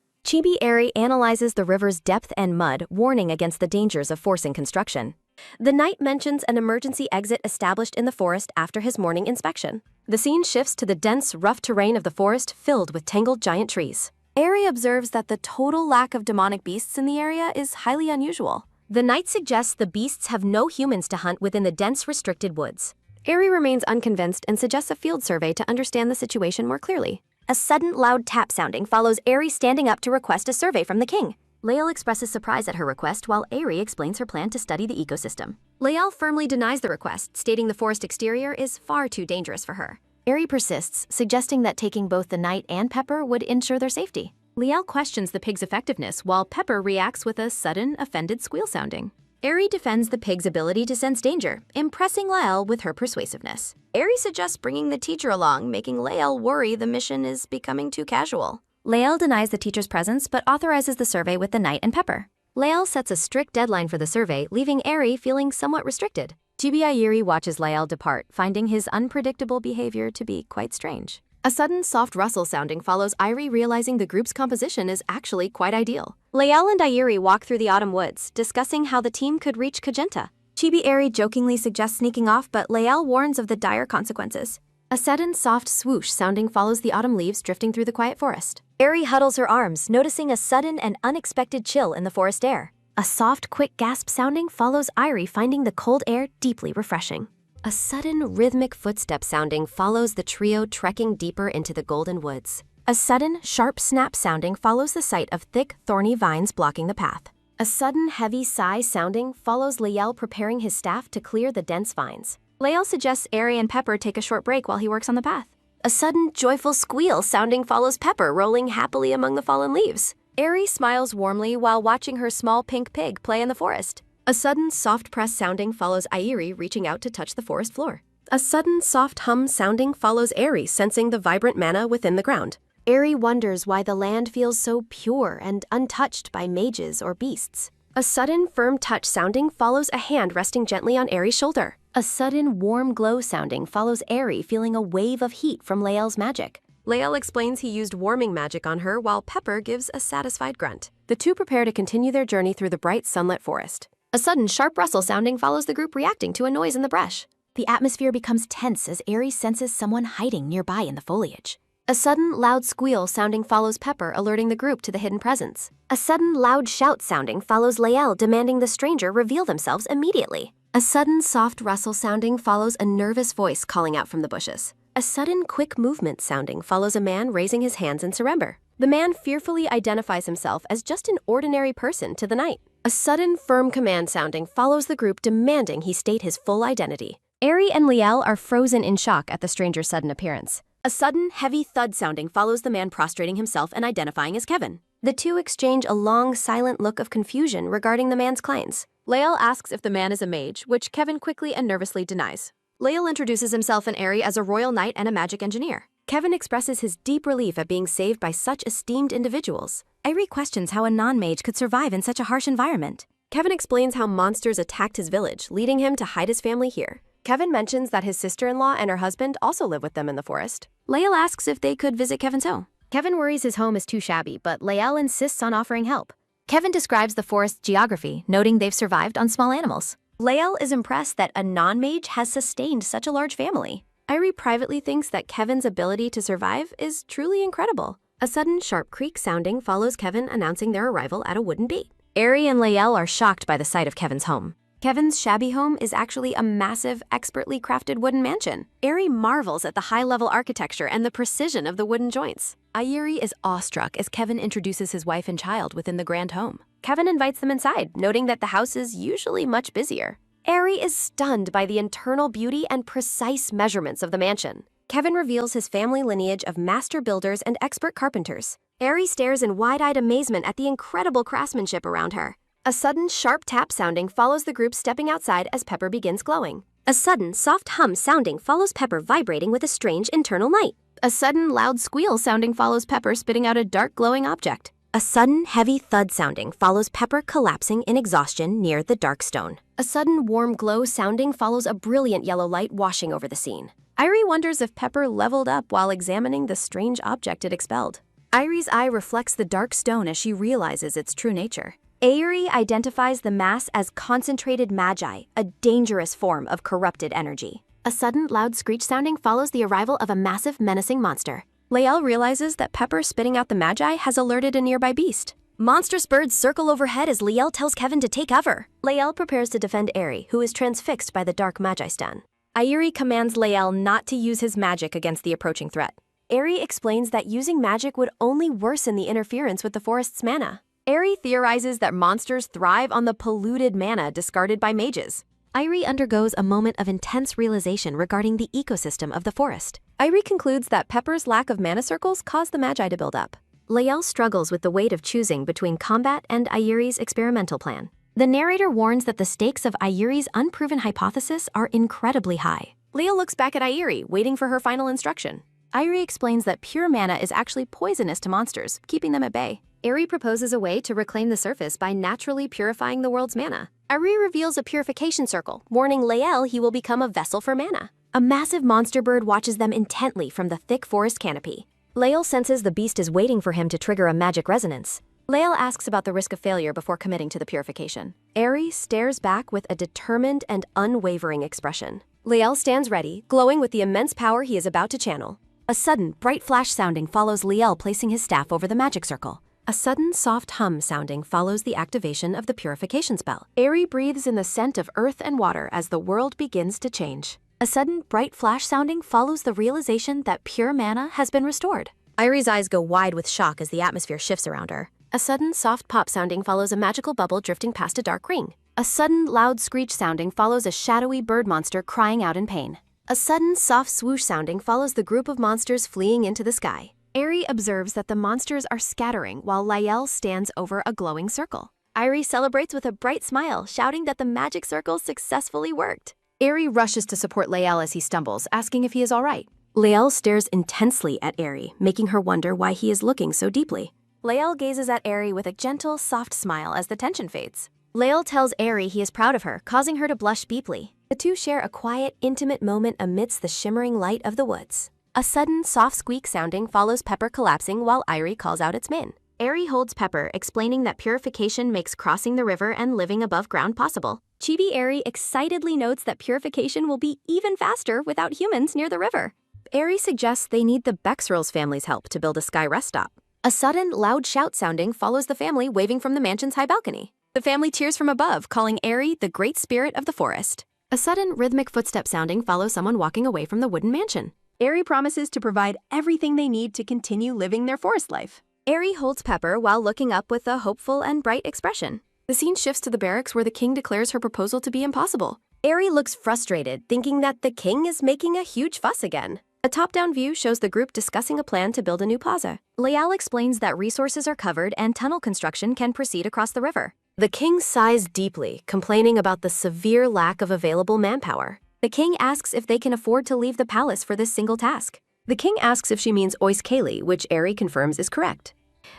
Aerie analyzes the river's depth and mud, warning against the dangers of forcing construction. The knight mentions an emergency exit established in the forest after his morning inspection. The scene shifts to the dense, rough terrain of the forest filled with tangled giant trees. Aerie observes that the total lack of demonic beasts in the area is highly unusual. The knight suggests the beasts have no humans to hunt within the dense, restricted woods. Aerie remains unconvinced and suggests a field survey to understand the situation more clearly. A sudden, loud tap sounding follows Aerie standing up to request a survey from the king. Lael expresses surprise at her request while Aerie explains her plan to study the ecosystem. Lael firmly denies the request, stating the forest exterior is far too dangerous for her. Aerie persists, suggesting that taking both the knight and Pepper would ensure their safety. Lael questions the pig's effectiveness while Pepper reacts with a sudden, offended squeal sounding. Aerie defends the pig's ability to sense danger, impressing Lael with her persuasiveness. Aerie suggests bringing the teacher along, making Lael worry the mission is becoming too casual. Lael denies the teacher's presence but authorizes the survey with the knight and Pepper. Lael sets a strict deadline for the survey, leaving Aerie feeling somewhat restricted. Aerie watches Lael depart, finding his unpredictable behavior to be quite strange. A sudden soft rustle sounding follows Aerie realizing the group's composition is actually quite ideal. Lael and Ayuri walk through the autumn woods, discussing how the team could reach Kajenta. Chibi Eri jokingly suggests sneaking off, but Lael warns of the dire consequences. A sudden soft swoosh sounding follows the autumn leaves drifting through the quiet forest. Eri huddles her arms, noticing a sudden and unexpected chill in the forest air. A soft, quick gasp sounding follows Ayuri, finding the cold air deeply refreshing. A sudden, rhythmic footstep sounding follows the trio trekking deeper into the golden woods. A sudden, sharp snap sounding follows the sight of thick, thorny vines blocking the path. A sudden, heavy sigh sounding follows Lael preparing his staff to clear the dense vines. Lael suggests Eri and Pepper take a short break while he works on the path. A sudden, joyful squeal sounding follows Pepper rolling happily among the fallen leaves. Eri smiles warmly while watching her small pink pig play in the forest. A sudden, soft press sounding follows Ayuri reaching out to touch the forest floor. A sudden, soft hum sounding follows Eri sensing the vibrant mana within the ground. Eri wonders why the land feels so pure and untouched by mages or beasts. A sudden, firm touch sounding follows a hand resting gently on Eri's shoulder. A sudden, warm glow sounding follows Eri feeling a wave of heat from Lael's magic. Lael explains he used warming magic on her while Pepper gives a satisfied grunt. The two prepare to continue their journey through the bright sunlit forest. A sudden, sharp rustle sounding follows the group reacting to a noise in the brush. The atmosphere becomes tense as Eri senses someone hiding nearby in the foliage. A sudden, loud squeal sounding follows Pepper, alerting the group to the hidden presence. A sudden, loud shout sounding follows Lael, demanding the stranger reveal themselves immediately. A sudden, soft rustle sounding follows a nervous voice calling out from the bushes. A sudden, quick movement sounding follows a man raising his hands in surrender. The man fearfully identifies himself as just an ordinary person to the knight. A sudden, firm command sounding follows the group, demanding he state his full identity. Eri and Lael are frozen in shock at the stranger's sudden appearance. A sudden, heavy thud sounding follows the man prostrating himself and identifying as Kevin. The two exchange a long, silent look of confusion regarding the man's claims. Lael asks if the man is a mage, which Kevin quickly and nervously denies. Lael introduces himself and Eri as a royal knight and a magic engineer. Kevin expresses his deep relief at being saved by such esteemed individuals. Eri questions how a non-mage could survive in such a harsh environment. Kevin explains how monsters attacked his village, leading him to hide his family here. Kevin mentions that his sister-in-law and her husband also live with them in the forest. Lael asks if they could visit Kevin's home. Kevin worries his home is too shabby, but Lael insists on offering help. Kevin describes the forest's geography, noting they've survived on small animals. Lael is impressed that a non-mage has sustained such a large family. Eri privately thinks that Kevin's ability to survive is truly incredible. A sudden, sharp creak sounding follows Kevin announcing their arrival at a wooden gate. Eri and Lael are shocked by the sight of Kevin's home. Kevin's shabby home is actually a massive, expertly crafted wooden mansion. Eri marvels at the high-level architecture and the precision of the wooden joints. Ayuri is awestruck as Kevin introduces his wife and child within the grand home. Kevin invites them inside, noting that the house is usually much busier. Eri is stunned by the internal beauty and precise measurements of the mansion. Kevin reveals his family lineage of master builders and expert carpenters. Eri stares in wide-eyed amazement at the incredible craftsmanship around her. A sudden, sharp tap sounding follows the group stepping outside as Pepper begins glowing. A sudden, soft hum sounding follows Pepper vibrating with a strange internal light. A sudden, loud squeal sounding follows Pepper spitting out a dark glowing object. A sudden, heavy thud sounding follows Pepper collapsing in exhaustion near the dark stone. A sudden, warm glow sounding follows a brilliant yellow light washing over the scene. Eri wonders if Pepper leveled up while examining the strange object it expelled. Eri's eye reflects the dark stone as she realizes its true nature. Eri identifies the mass as concentrated magi, a dangerous form of corrupted energy. A sudden, loud screech sounding follows the arrival of a massive, menacing monster. Lael realizes that Pepper spitting out the magi has alerted a nearby beast. Monstrous birds circle overhead as Lael tells Kevin to take cover. Lael prepares to defend Eri, who is transfixed by the dark magi stun. Ayuri commands Lael not to use his magic against the approaching threat. Eri explains that using magic would only worsen the interference with the forest's mana. Eri theorizes that monsters thrive on the polluted mana discarded by mages. Ayuri undergoes a moment of intense realization regarding the ecosystem of the forest. Ayuri concludes that Pepper's lack of mana circles caused the magi to build up. Lael struggles with the weight of choosing between combat and Ayuri's experimental plan. The narrator warns that the stakes of Ayuri's unproven hypothesis are incredibly high. Lael looks back at Ayuri, waiting for her final instruction. Ayuri explains that pure mana is actually poisonous to monsters, keeping them at bay. Eri proposes a way to reclaim the surface by naturally purifying the world's mana. Ayuri reveals a purification circle, warning Lael he will become a vessel for mana. A massive monster bird watches them intently from the thick forest canopy. Lael senses the beast is waiting for him to trigger a magic resonance. Lael asks about the risk of failure before committing to the purification. Eri stares back with a determined and unwavering expression. Lael stands ready, glowing with the immense power he is about to channel. A sudden, bright flash sounding follows Lael placing his staff over the magic circle. A sudden, soft hum sounding follows the activation of the purification spell. Eri breathes in the scent of earth and water as the world begins to change. A sudden, bright flash sounding follows the realization that pure mana has been restored. Irie's eyes go wide with shock as the atmosphere shifts around her. A sudden, soft pop sounding follows a magical bubble drifting past a dark ring. A sudden, loud screech sounding follows a shadowy bird monster crying out in pain. A sudden, soft swoosh sounding follows the group of monsters fleeing into the sky. Eri observes that the monsters are scattering while Lael stands over a glowing circle. Irie celebrates with a bright smile, shouting that the magic circle successfully worked. Eri rushes to support Lael as he stumbles, asking if he is all right. Lael stares intensely at Eri, making her wonder why he is looking so deeply. Lael gazes at Eri with a gentle, soft smile as the tension fades. Lael tells Eri he is proud of her, causing her to blush deeply. The two share a quiet, intimate moment amidst the shimmering light of the woods. A sudden, soft squeak sounding follows Pepper collapsing while Irie calls out its min. Eri holds Pepper, explaining that purification makes crossing the river and living above ground possible. Chibi Eri excitedly notes that purification will be even faster without humans near the river. Eri suggests they need the Bexrel's family's help to build a sky rest stop. A sudden, loud shout sounding follows the family waving from the mansion's high balcony. The family cheers from above, calling Eri the great spirit of the forest. A sudden, rhythmic footstep sounding follows someone walking away from the wooden mansion. Eri promises to provide everything they need to continue living their forest life. Eri holds Pepper while looking up with a hopeful and bright expression. The scene shifts to the barracks where the king declares her proposal to be impossible. Eri looks frustrated, thinking that the king is making a huge fuss again. A top-down view shows the group discussing a plan to build a new plaza. Lael explains that resources are covered and tunnel construction can proceed across the river. The king sighs deeply, complaining about the severe lack of available manpower. The king asks if they can afford to leave the palace for this single task. The king asks if she means Ois Kaylee, which Eri confirms is correct.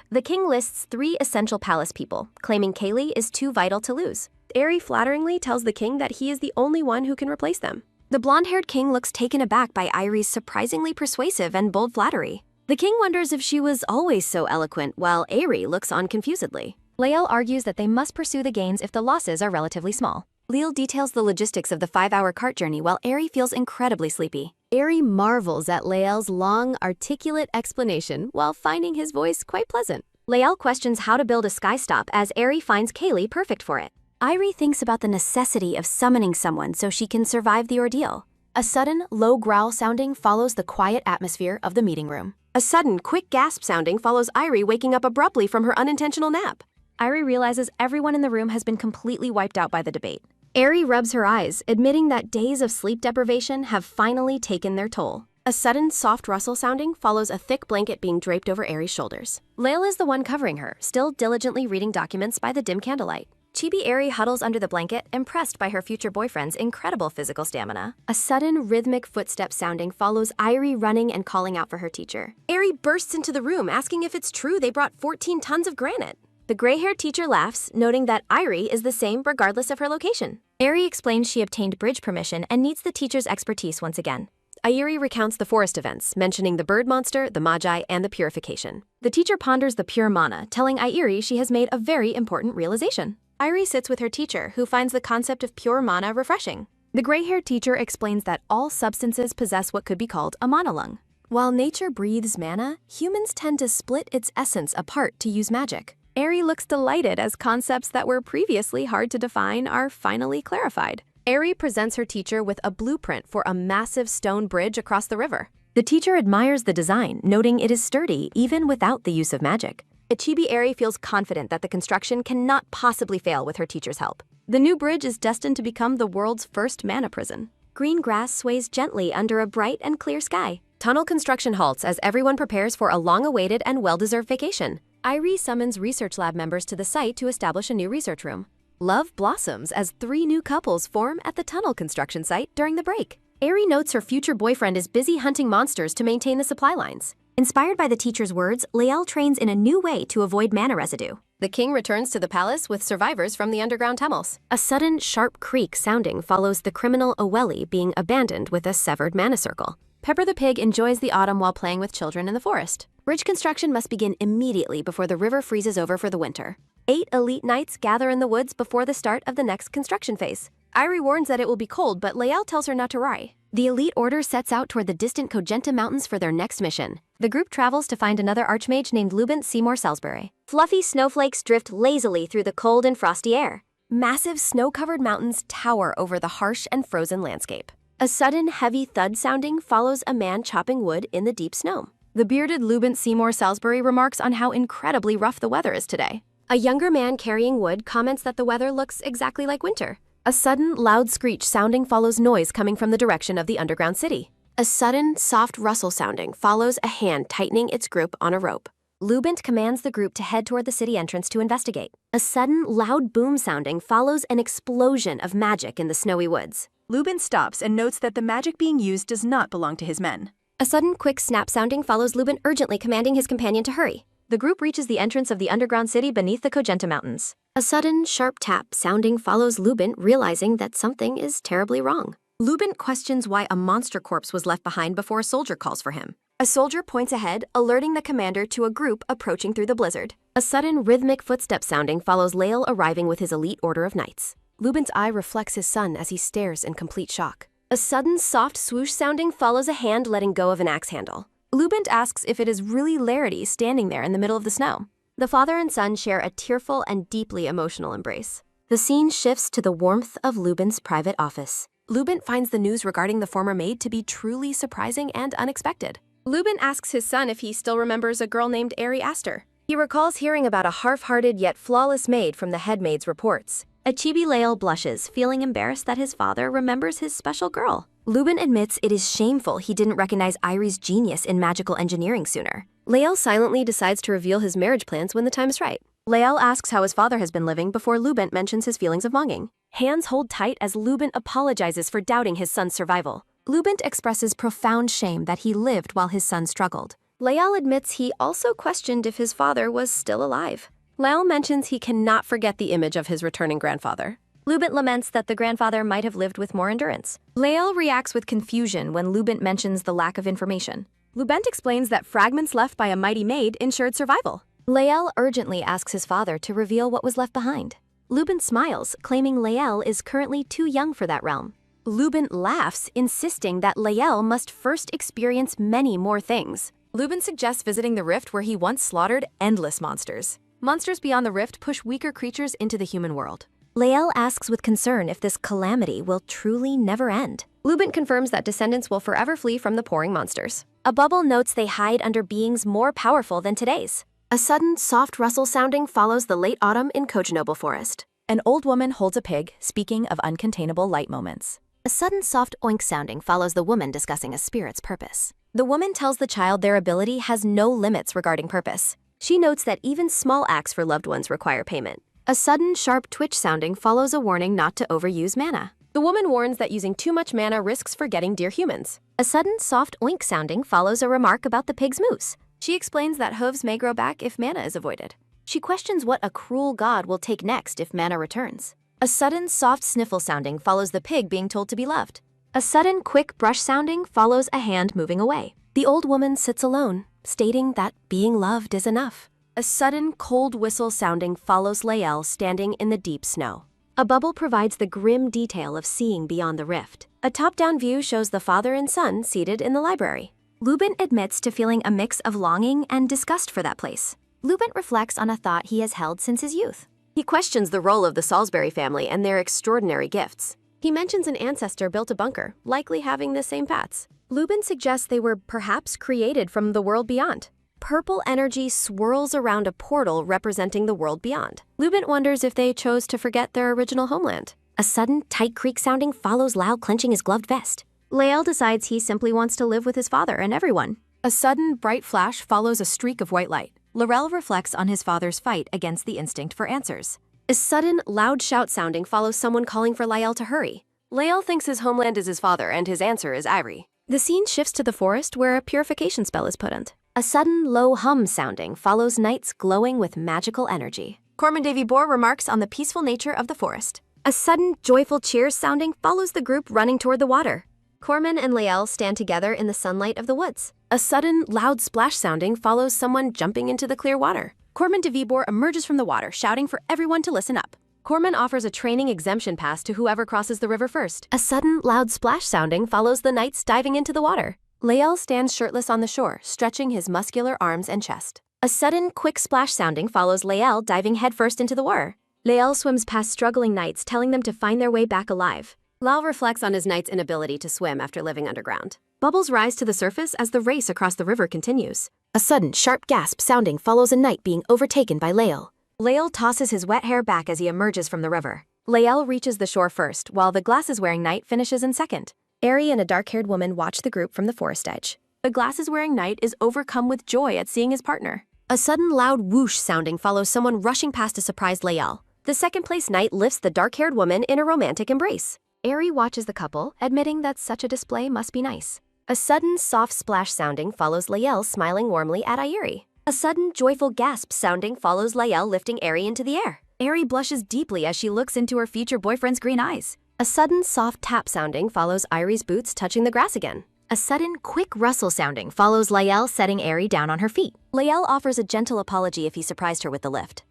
The king lists 3 essential palace people, claiming Kaylee is too vital to lose. Eri flatteringly tells the king that he is the only one who can replace them. The blonde-haired king looks taken aback by Irie's surprisingly persuasive and bold flattery. The king wonders if she was always so eloquent, while Eri looks on confusedly. Lael argues that they must pursue the gains if the losses are relatively small. Lael details the logistics of the 5-hour cart journey while Eri feels incredibly sleepy. Eri marvels at Lael's long, articulate explanation while finding his voice quite pleasant. Lael questions how to build a sky stop as Eri finds Kaylee perfect for it. Irie thinks about the necessity of summoning someone so she can survive the ordeal. A sudden, low growl sounding follows the quiet atmosphere of the meeting room. A sudden, quick gasp sounding follows Irie waking up abruptly from her unintentional nap. Irie realizes everyone in the room has been completely wiped out by the debate. Eri rubs her eyes, admitting that days of sleep deprivation have finally taken their toll. A sudden, soft rustle sounding follows a thick blanket being draped over Eri's shoulders. Lael is the one covering her, still diligently reading documents by the dim candlelight. Chibi Eri huddles under the blanket, impressed by her future boyfriend's incredible physical stamina. A sudden, rhythmic footstep sounding follows Irie running and calling out for her teacher. Eri bursts into the room, asking if it's true they brought 14 tons of granite. The gray-haired teacher laughs, noting that Irie is the same regardless of her location. Eri explains she obtained bridge permission and needs the teacher's expertise once again. Irie recounts the forest events, mentioning the bird monster, the magi, and the purification. The teacher ponders the pure mana, telling Irie she has made a very important realization. Irie sits with her teacher, who finds the concept of pure mana refreshing. The gray-haired teacher explains that all substances possess what could be called a mana lung. While nature breathes mana, humans tend to split its essence apart to use magic. Eri looks delighted as concepts that were previously hard to define are finally clarified. Eri presents her teacher with a blueprint for a massive stone bridge across the river. The teacher admires the design, noting it is sturdy even without the use of magic. Chibi Eri feels confident that the construction cannot possibly fail with her teacher's help. The new bridge is destined to become the world's first mana prison. Green grass sways gently under a bright and clear sky. Tunnel construction halts as everyone prepares for a long-awaited and well-deserved vacation. Irie summons research lab members to the site to establish a new research room. Love blossoms as 3 new couples form at the tunnel construction site during the break. Eri notes her future boyfriend is busy hunting monsters to maintain the supply lines. Inspired by the teacher's words, Lael trains in a new way to avoid mana residue. The king returns to the palace with survivors from the underground tunnels. A sudden, sharp creak sounding follows the criminal Oweli being abandoned with a severed mana circle. Pepper the pig enjoys the autumn while playing with children in the forest. Bridge construction must begin immediately before the river freezes over for the winter. 8 elite knights gather in the woods before the start of the next construction phase. Irie warns that it will be cold, but Lael tells her not to worry. The elite order sets out toward the distant Kogenta Mountains for their next mission. The group travels to find another archmage named Lubin Seymour Salisbury. Fluffy snowflakes drift lazily through the cold and frosty air. Massive snow-covered mountains tower over the harsh and frozen landscape. A sudden, heavy thud sounding follows a man chopping wood in the deep snow. The bearded Lubin Seymour Salisbury remarks on how incredibly rough the weather is today. A younger man carrying wood comments that the weather looks exactly like winter. A sudden, loud screech sounding follows noise coming from the direction of the underground city. A sudden, soft rustle sounding follows a hand tightening its grip on a rope. Lubin commands the group to head toward the city entrance to investigate. A sudden, loud boom sounding follows an explosion of magic in the snowy woods. Lubin stops and notes that the magic being used does not belong to his men. A sudden, quick snap sounding follows Lubin urgently commanding his companion to hurry. The group reaches the entrance of the underground city beneath the Kogenta Mountains. A sudden, sharp tap sounding follows Lubin, realizing that something is terribly wrong. Lubin questions why a monster corpse was left behind before a soldier calls for him. A soldier points ahead, alerting the commander to a group approaching through the blizzard. A sudden, rhythmic footstep sounding follows Lael arriving with his elite order of knights. Lubin's eye reflects his son as he stares in complete shock. A sudden, soft swoosh sounding follows a hand letting go of an axe handle. Lubin asks if it is really Larity standing there in the middle of the snow. The father and son share a tearful and deeply emotional embrace. The scene shifts to the warmth of Lubin's private office. Lubin finds the news regarding the former maid to be truly surprising and unexpected. Lubin asks his son if he still remembers a girl named Ari Aster. He recalls hearing about a half-hearted yet flawless maid from the head maid's reports. A chibi Lael blushes, feeling embarrassed that his father remembers his special girl. Lubin admits it is shameful he didn't recognize Irie's genius in magical engineering sooner. Lael silently decides to reveal his marriage plans when the time is right. Lael asks how his father has been living before Lubin mentions his feelings of longing. Hands hold tight as Lubin apologizes for doubting his son's survival. Lubin expresses profound shame that he lived while his son struggled. Lael admits he also questioned if his father was still alive. Lael mentions he cannot forget the image of his returning grandfather. Lubin laments that the grandfather might have lived with more endurance. Lael reacts with confusion when Lubin mentions the lack of information. Lubin explains that fragments left by a mighty maid ensured survival. Lael urgently asks his father to reveal what was left behind. Lubin smiles, claiming Lael is currently too young for that realm. Lubin laughs, insisting that Lael must first experience many more things. Lubin suggests visiting the rift where he once slaughtered endless monsters. Monsters beyond the rift push weaker creatures into the human world. Lael asks with concern if this calamity will truly never end. Lubin confirms that descendants will forever flee from the pouring monsters. A bubble notes they hide under beings more powerful than today's. A sudden, soft rustle sounding follows the late autumn in Kojinobu Forest. An old woman holds a pig, speaking of uncontainable light moments. A sudden soft oink sounding follows the woman discussing a spirit's purpose. The woman tells the child their ability has no limits regarding purpose. She notes that even small acts for loved ones require payment. A sudden, sharp twitch sounding follows a warning not to overuse mana. The woman warns that using too much mana risks forgetting dear humans. A sudden, soft oink sounding follows a remark about the pig's moose. She explains that hooves may grow back if mana is avoided. She questions what a cruel god will take next if mana returns. A sudden, soft sniffle sounding follows the pig being told to be loved. A sudden, quick brush sounding follows a hand moving away. The old woman sits alone, stating that being loved is enough. A sudden, cold whistle sounding follows Lael standing in the deep snow. A bubble provides the grim detail of seeing beyond the rift. A top-down view shows the father and son seated in the library. Lubin admits to feeling a mix of longing and disgust for that place. Lubin reflects on a thought he has held since his youth. He questions the role of the Salisbury family and their extraordinary gifts. He mentions an ancestor built a bunker, likely having the same paths. Lubin suggests they were perhaps created from the world beyond. Purple energy swirls around a portal representing the world beyond. Lubin wonders if they chose to forget their original homeland. A sudden, tight creak sounding follows Lao clenching his gloved vest. Lael decides he simply wants to live with his father and everyone. A sudden, bright flash follows a streak of white light. Laurel reflects on his father's fight against the instinct for answers. A sudden, loud shout sounding follows someone calling for Lael to hurry. Lael thinks his homeland is his father and his answer is Irie. The scene shifts to the forest where a purification spell is put on. A sudden, low hum sounding follows nights glowing with magical energy. Corman Davy Bohr remarks on the peaceful nature of the forest. A sudden, joyful cheers sounding follows the group running toward the water. Corman and Lael stand together in the sunlight of the woods. A sudden, loud splash sounding follows someone jumping into the clear water. Corman de Vibor emerges from the water, shouting for everyone to listen up. Corman offers a training exemption pass to whoever crosses the river first. A sudden, loud splash sounding follows the knights diving into the water. Lael stands shirtless on the shore, stretching his muscular arms and chest. A sudden, quick splash sounding follows Lael diving headfirst into the water. Lael swims past struggling knights, telling them to find their way back alive. Lal reflects on his knight's inability to swim after living underground. Bubbles rise to the surface as the race across the river continues. A sudden, sharp gasp sounding follows a knight being overtaken by Lael. Lael tosses his wet hair back as he emerges from the river. Lael reaches the shore first, while the glasses-wearing knight finishes in second. Eri and a dark-haired woman watch the group from the forest edge. The glasses-wearing knight is overcome with joy at seeing his partner. A sudden, loud whoosh sounding follows someone rushing past a surprised Lael. The second-place knight lifts the dark-haired woman in a romantic embrace. Eri watches the couple, admitting that such a display must be nice. A sudden, soft splash sounding follows Lael smiling warmly at Eri. A sudden, joyful gasp sounding follows Lael lifting Eri into the air. Eri blushes deeply as she looks into her future boyfriend's green eyes. A sudden, soft tap sounding follows Iri's boots touching the grass again. A sudden, quick rustle sounding follows Lael setting Eri down on her feet. Lael offers a gentle apology if he surprised her with the lift.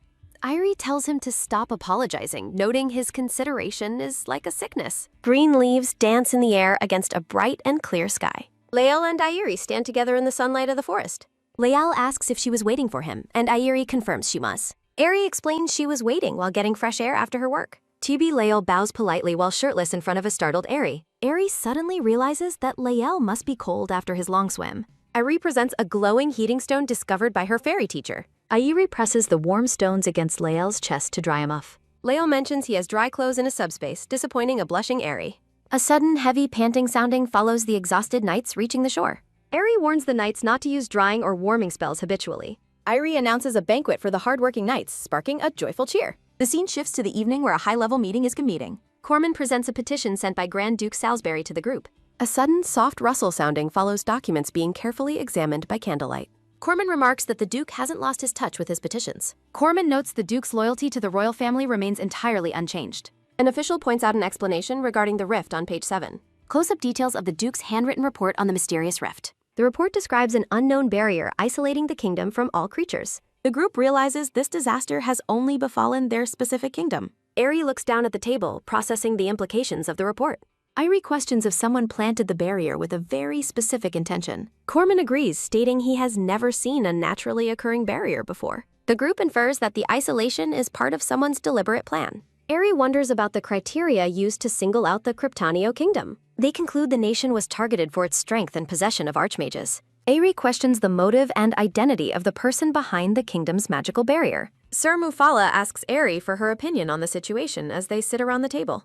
Iri tells him to stop apologizing, noting his consideration is like a sickness. Green leaves dance in the air against a bright and clear sky. Lael and Iri stand together in the sunlight of the forest. Lael asks if she was waiting for him, and Iri confirms she was. Eri explains she was waiting while getting fresh air after her work. Tibi Lael bows politely while shirtless in front of a startled Eri. Eri suddenly realizes that Lael must be cold after his long swim. Iri presents a glowing heating stone discovered by her fairy teacher. Iri presses the warm stones against Lael's chest to dry him off. Lael mentions he has dry clothes in a subspace, disappointing a blushing Eri. A sudden, heavy panting sounding follows the exhausted knights reaching the shore. Eri warns the knights not to use drying or warming spells habitually. Iri announces a banquet for the hardworking knights, sparking a joyful cheer. The scene shifts to the evening where a high-level meeting is convening. Corman presents a petition sent by Grand Duke Salisbury to the group. A sudden, soft rustle sounding follows documents being carefully examined by candlelight. Corman remarks that the Duke hasn't lost his touch with his petitions. Corman notes the Duke's loyalty to the royal family remains entirely unchanged. An official points out an explanation regarding the rift on page 7. Close-up details of the Duke's handwritten report on the mysterious rift. The report describes an unknown barrier isolating the kingdom from all creatures. The group realizes this disaster has only befallen their specific kingdom. Eri looks down at the table, processing the implications of the report. Iri questions if someone planted the barrier with a very specific intention. Corman agrees, stating he has never seen a naturally occurring barrier before. The group infers that the isolation is part of someone's deliberate plan. Eri wonders about the criteria used to single out the Kryptonio kingdom. They conclude the nation was targeted for its strength and possession of archmages. Eri questions the motive and identity of the person behind the kingdom's magical barrier. Sir Mufala asks Eri for her opinion on the situation as they sit around the table.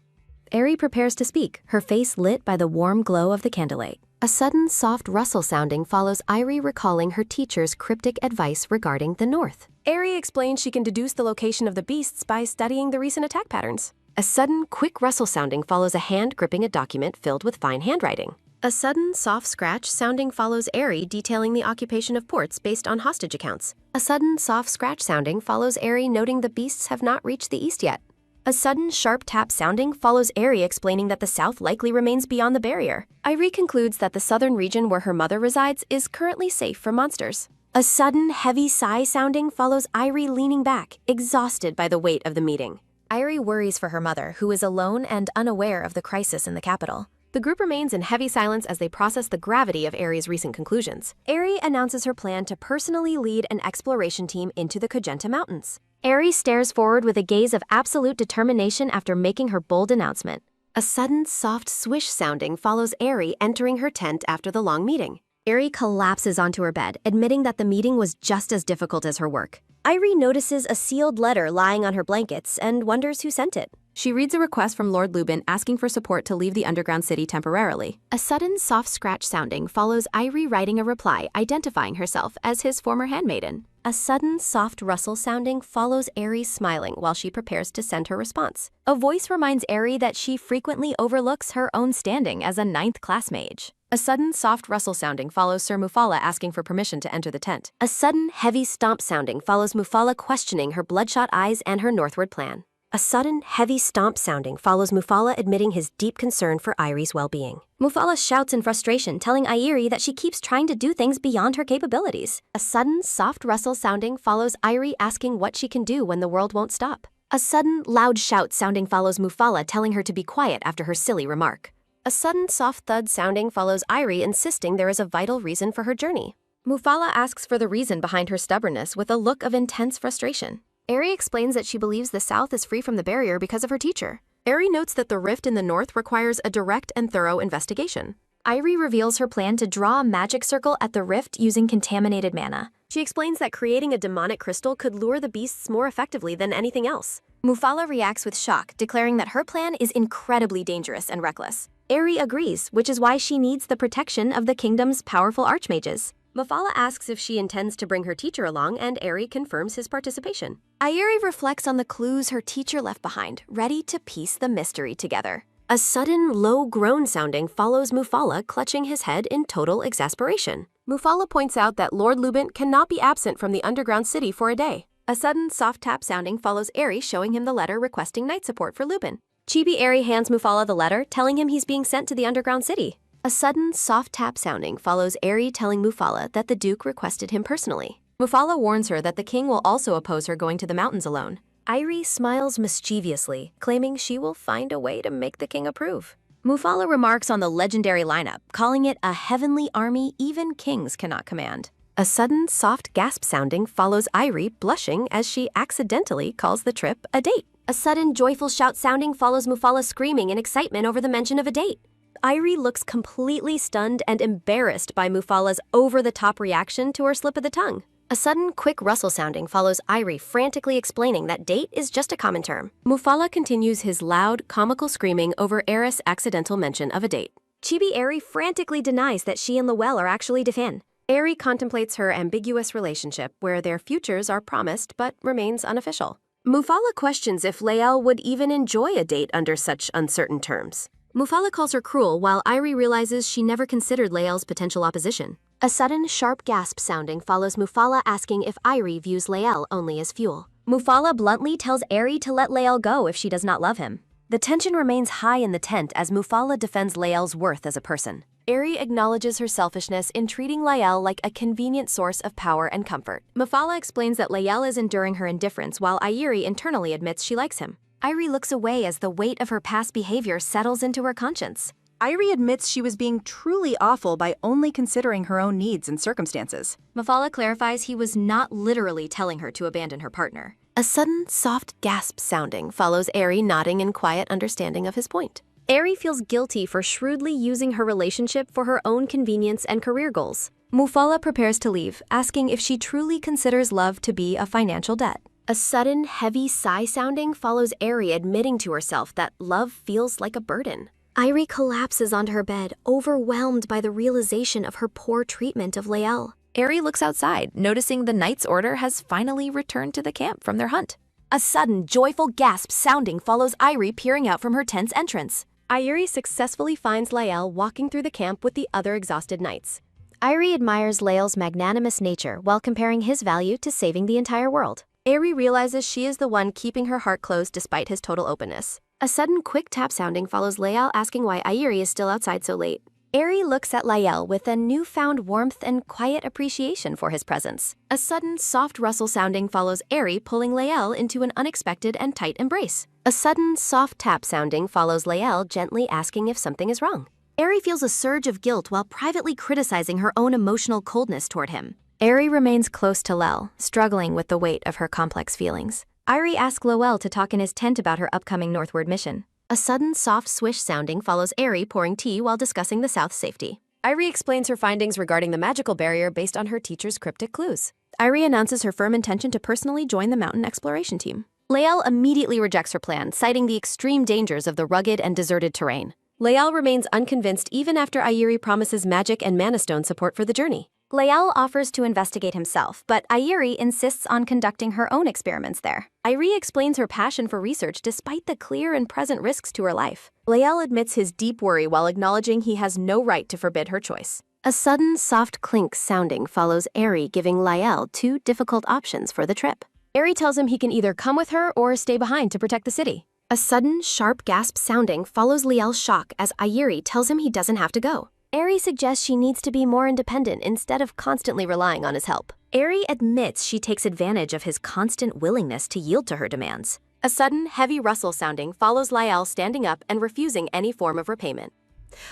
Eri prepares to speak, her face lit by the warm glow of the candlelight. A sudden, soft rustle sounding follows Iri recalling her teacher's cryptic advice regarding the north. Eri explains she can deduce the location of the beasts by studying the recent attack patterns. A sudden, quick rustle sounding follows a hand gripping a document filled with fine handwriting. A sudden, soft scratch sounding follows Eri detailing the occupation of ports based on hostage accounts. A sudden, soft scratch sounding follows Eri noting the beasts have not reached the east yet. A sudden, sharp tap sounding follows Eri explaining that the south likely remains beyond the barrier. Iri concludes that the southern region where her mother resides is currently safe from monsters. A sudden, heavy sigh sounding follows Iri leaning back, exhausted by the weight of the meeting. Iri worries for her mother, who is alone and unaware of the crisis in the capital. The group remains in heavy silence as they process the gravity of Eri's recent conclusions. Eri announces her plan to personally lead an exploration team into the Kogenta Mountains. Eri stares forward with a gaze of absolute determination after making her bold announcement. A sudden, soft swish sounding follows Eri entering her tent after the long meeting. Eri collapses onto her bed, admitting that the meeting was just as difficult as her work. Iri notices a sealed letter lying on her blankets and wonders who sent it. She reads a request from Lord Lubin asking for support to leave the underground city temporarily. A sudden, soft scratch sounding follows Iri writing a reply, identifying herself as his former handmaiden. A sudden, soft rustle sounding follows Eri smiling while she prepares to send her response. A voice reminds Eri that she frequently overlooks her own standing as a 9th-class mage. A sudden, soft rustle sounding follows Sir Mufala asking for permission to enter the tent. A sudden, heavy stomp sounding follows Mufala questioning her bloodshot eyes and her northward plan. A sudden, heavy stomp sounding follows Mufala admitting his deep concern for Airi's well-being. Mufala shouts in frustration, telling Airi that she keeps trying to do things beyond her capabilities. A sudden, soft rustle sounding follows Airi asking what she can do when the world won't stop. A sudden, loud shout sounding follows Mufala telling her to be quiet after her silly remark. A sudden, soft thud sounding follows Airi insisting there is a vital reason for her journey. Mufala asks for the reason behind her stubbornness with a look of intense frustration. Airi explains that she believes the South is free from the barrier because of her teacher. Airi notes that the rift in the North requires a direct and thorough investigation. Airi reveals her plan to draw a magic circle at the rift using contaminated mana. She explains that creating a demonic crystal could lure the beasts more effectively than anything else. Mufala reacts with shock, declaring that her plan is incredibly dangerous and reckless. Airi agrees, which is why she needs the protection of the kingdom's powerful archmages. Mufala asks if she intends to bring her teacher along, and Airi confirms his participation. Airi reflects on the clues her teacher left behind, ready to piece the mystery together. A sudden, low groan sounding follows Mufala clutching his head in total exasperation. Mufala points out that Lord Lubin cannot be absent from the underground city for a day. A sudden, soft tap sounding follows Airi showing him the letter requesting night support for Lubin. Chibi Airi hands Mufala the letter, telling him he's being sent to the underground city. A sudden, soft tap sounding follows Airi telling Mufala that the Duke requested him personally. Mufala warns her that the king will also oppose her going to the mountains alone. Airi smiles mischievously, claiming she will find a way to make the king approve. Mufala remarks on the legendary lineup, calling it a heavenly army even kings cannot command. A sudden, soft gasp sounding follows Airi blushing as she accidentally calls the trip a date. A sudden, joyful shout sounding follows Mufala screaming in excitement over the mention of a date. Airi looks completely stunned and embarrassed by Mufala's over-the-top reaction to her slip of the tongue. A sudden, quick rustle sounding follows Airi frantically explaining that date is just a common term. Mufala continues his loud, comical screaming over Eris' accidental mention of a date. Chibi Airi frantically denies that she and Lowell are actually Defin. Airi contemplates her ambiguous relationship where their futures are promised but remains unofficial. Mufala questions if Lael would even enjoy a date under such uncertain terms. Mufala calls her cruel while Airi realizes she never considered Lael's potential opposition. A sudden, sharp gasp sounding follows Mufala asking if Airi views Lael only as fuel. Mufala bluntly tells Airi to let Lael go if she does not love him. The tension remains high in the tent as Mufala defends Lael's worth as a person. Airi acknowledges her selfishness in treating Lael like a convenient source of power and comfort. Mufala explains that Lael is enduring her indifference while Airi internally admits she likes him. Airi looks away as the weight of her past behavior settles into her conscience. Airi admits she was being truly awful by only considering her own needs and circumstances. Mufala clarifies he was not literally telling her to abandon her partner. A sudden, soft gasp sounding follows Airi nodding in quiet understanding of his point. Airi feels guilty for shrewdly using her relationship for her own convenience and career goals. Mufala prepares to leave, asking if she truly considers love to be a financial debt. A sudden, heavy sigh sounding follows Airi admitting to herself that love feels like a burden. Airi collapses onto her bed, overwhelmed by the realization of her poor treatment of Lael. Airi looks outside, noticing the knight's order has finally returned to the camp from their hunt. A sudden, joyful gasp sounding follows Airi peering out from her tent's entrance. Airi successfully finds Lael walking through the camp with the other exhausted knights. Airi admires Lael's magnanimous nature while comparing his value to saving the entire world. Airi realizes she is the one keeping her heart closed despite his total openness. A sudden quick tap sounding follows Lael asking why Airi is still outside so late. Airi looks at Lael with a newfound warmth and quiet appreciation for his presence. A sudden soft rustle sounding follows Airi pulling Lael into an unexpected and tight embrace. A sudden soft tap sounding follows Lael gently asking if something is wrong. Airi feels a surge of guilt while privately criticizing her own emotional coldness toward him. Airi remains close to Lel, struggling with the weight of her complex feelings. Airi asks Lowell to talk in his tent about her upcoming northward mission. A sudden soft swish sounding follows Airi pouring tea while discussing the South's safety. Airi explains her findings regarding the magical barrier based on her teacher's cryptic clues. Airi announces her firm intention to personally join the mountain exploration team. Lael immediately rejects her plan, citing the extreme dangers of the rugged and deserted terrain. Lael remains unconvinced even after Airi promises magic and mana stone support for the journey. Lael offers to investigate himself, but Airi insists on conducting her own experiments there. Airi explains her passion for research despite the clear and present risks to her life. Lael admits his deep worry while acknowledging he has no right to forbid her choice. A sudden soft clink sounding follows Airi giving Lael two difficult options for the trip. Aerie tells him he can either come with her or stay behind to protect the city. A sudden, sharp gasp sounding follows Liel's shock as Aerie tells him he doesn't have to go. Aerie suggests she needs to be more independent instead of constantly relying on his help. Aerie admits she takes advantage of his constant willingness to yield to her demands. A sudden, heavy rustle sounding follows Liel standing up and refusing any form of repayment.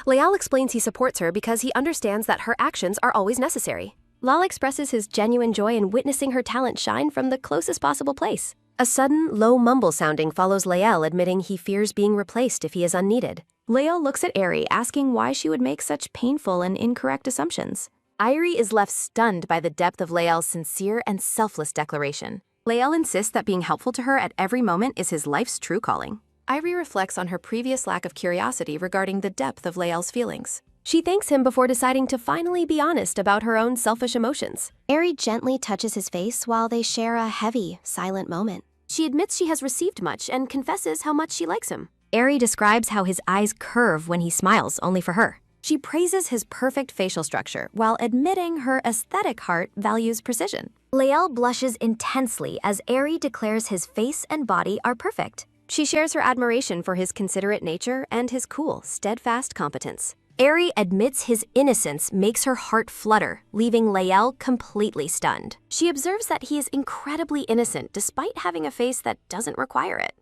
Liel explains he supports her because he understands that her actions are always necessary. Lal expresses his genuine joy in witnessing her talent shine from the closest possible place. A sudden, low mumble sounding follows Liel admitting he fears being replaced if he is unneeded. Liel looks at Aerie, asking why she would make such painful and incorrect assumptions. Aerie is left stunned by the depth of Liel's sincere and selfless declaration. Liel insists that being helpful to her at every moment is his life's true calling. Aerie reflects on her previous lack of curiosity regarding the depth of Liel's feelings. She thanks him before deciding to finally be honest about her own selfish emotions. Aerie gently touches his face while they share a heavy, silent moment. She admits she has received much and confesses how much she likes him. Aerie describes how his eyes curve when he smiles only for her. She praises his perfect facial structure while admitting her aesthetic heart values precision. Liel blushes intensely as Aerie declares his face and body are perfect. She shares her admiration for his considerate nature and his cool, steadfast competence. Aerie admits his innocence makes her heart flutter, leaving Liel completely stunned. She observes that he is incredibly innocent despite having a face that doesn't require it.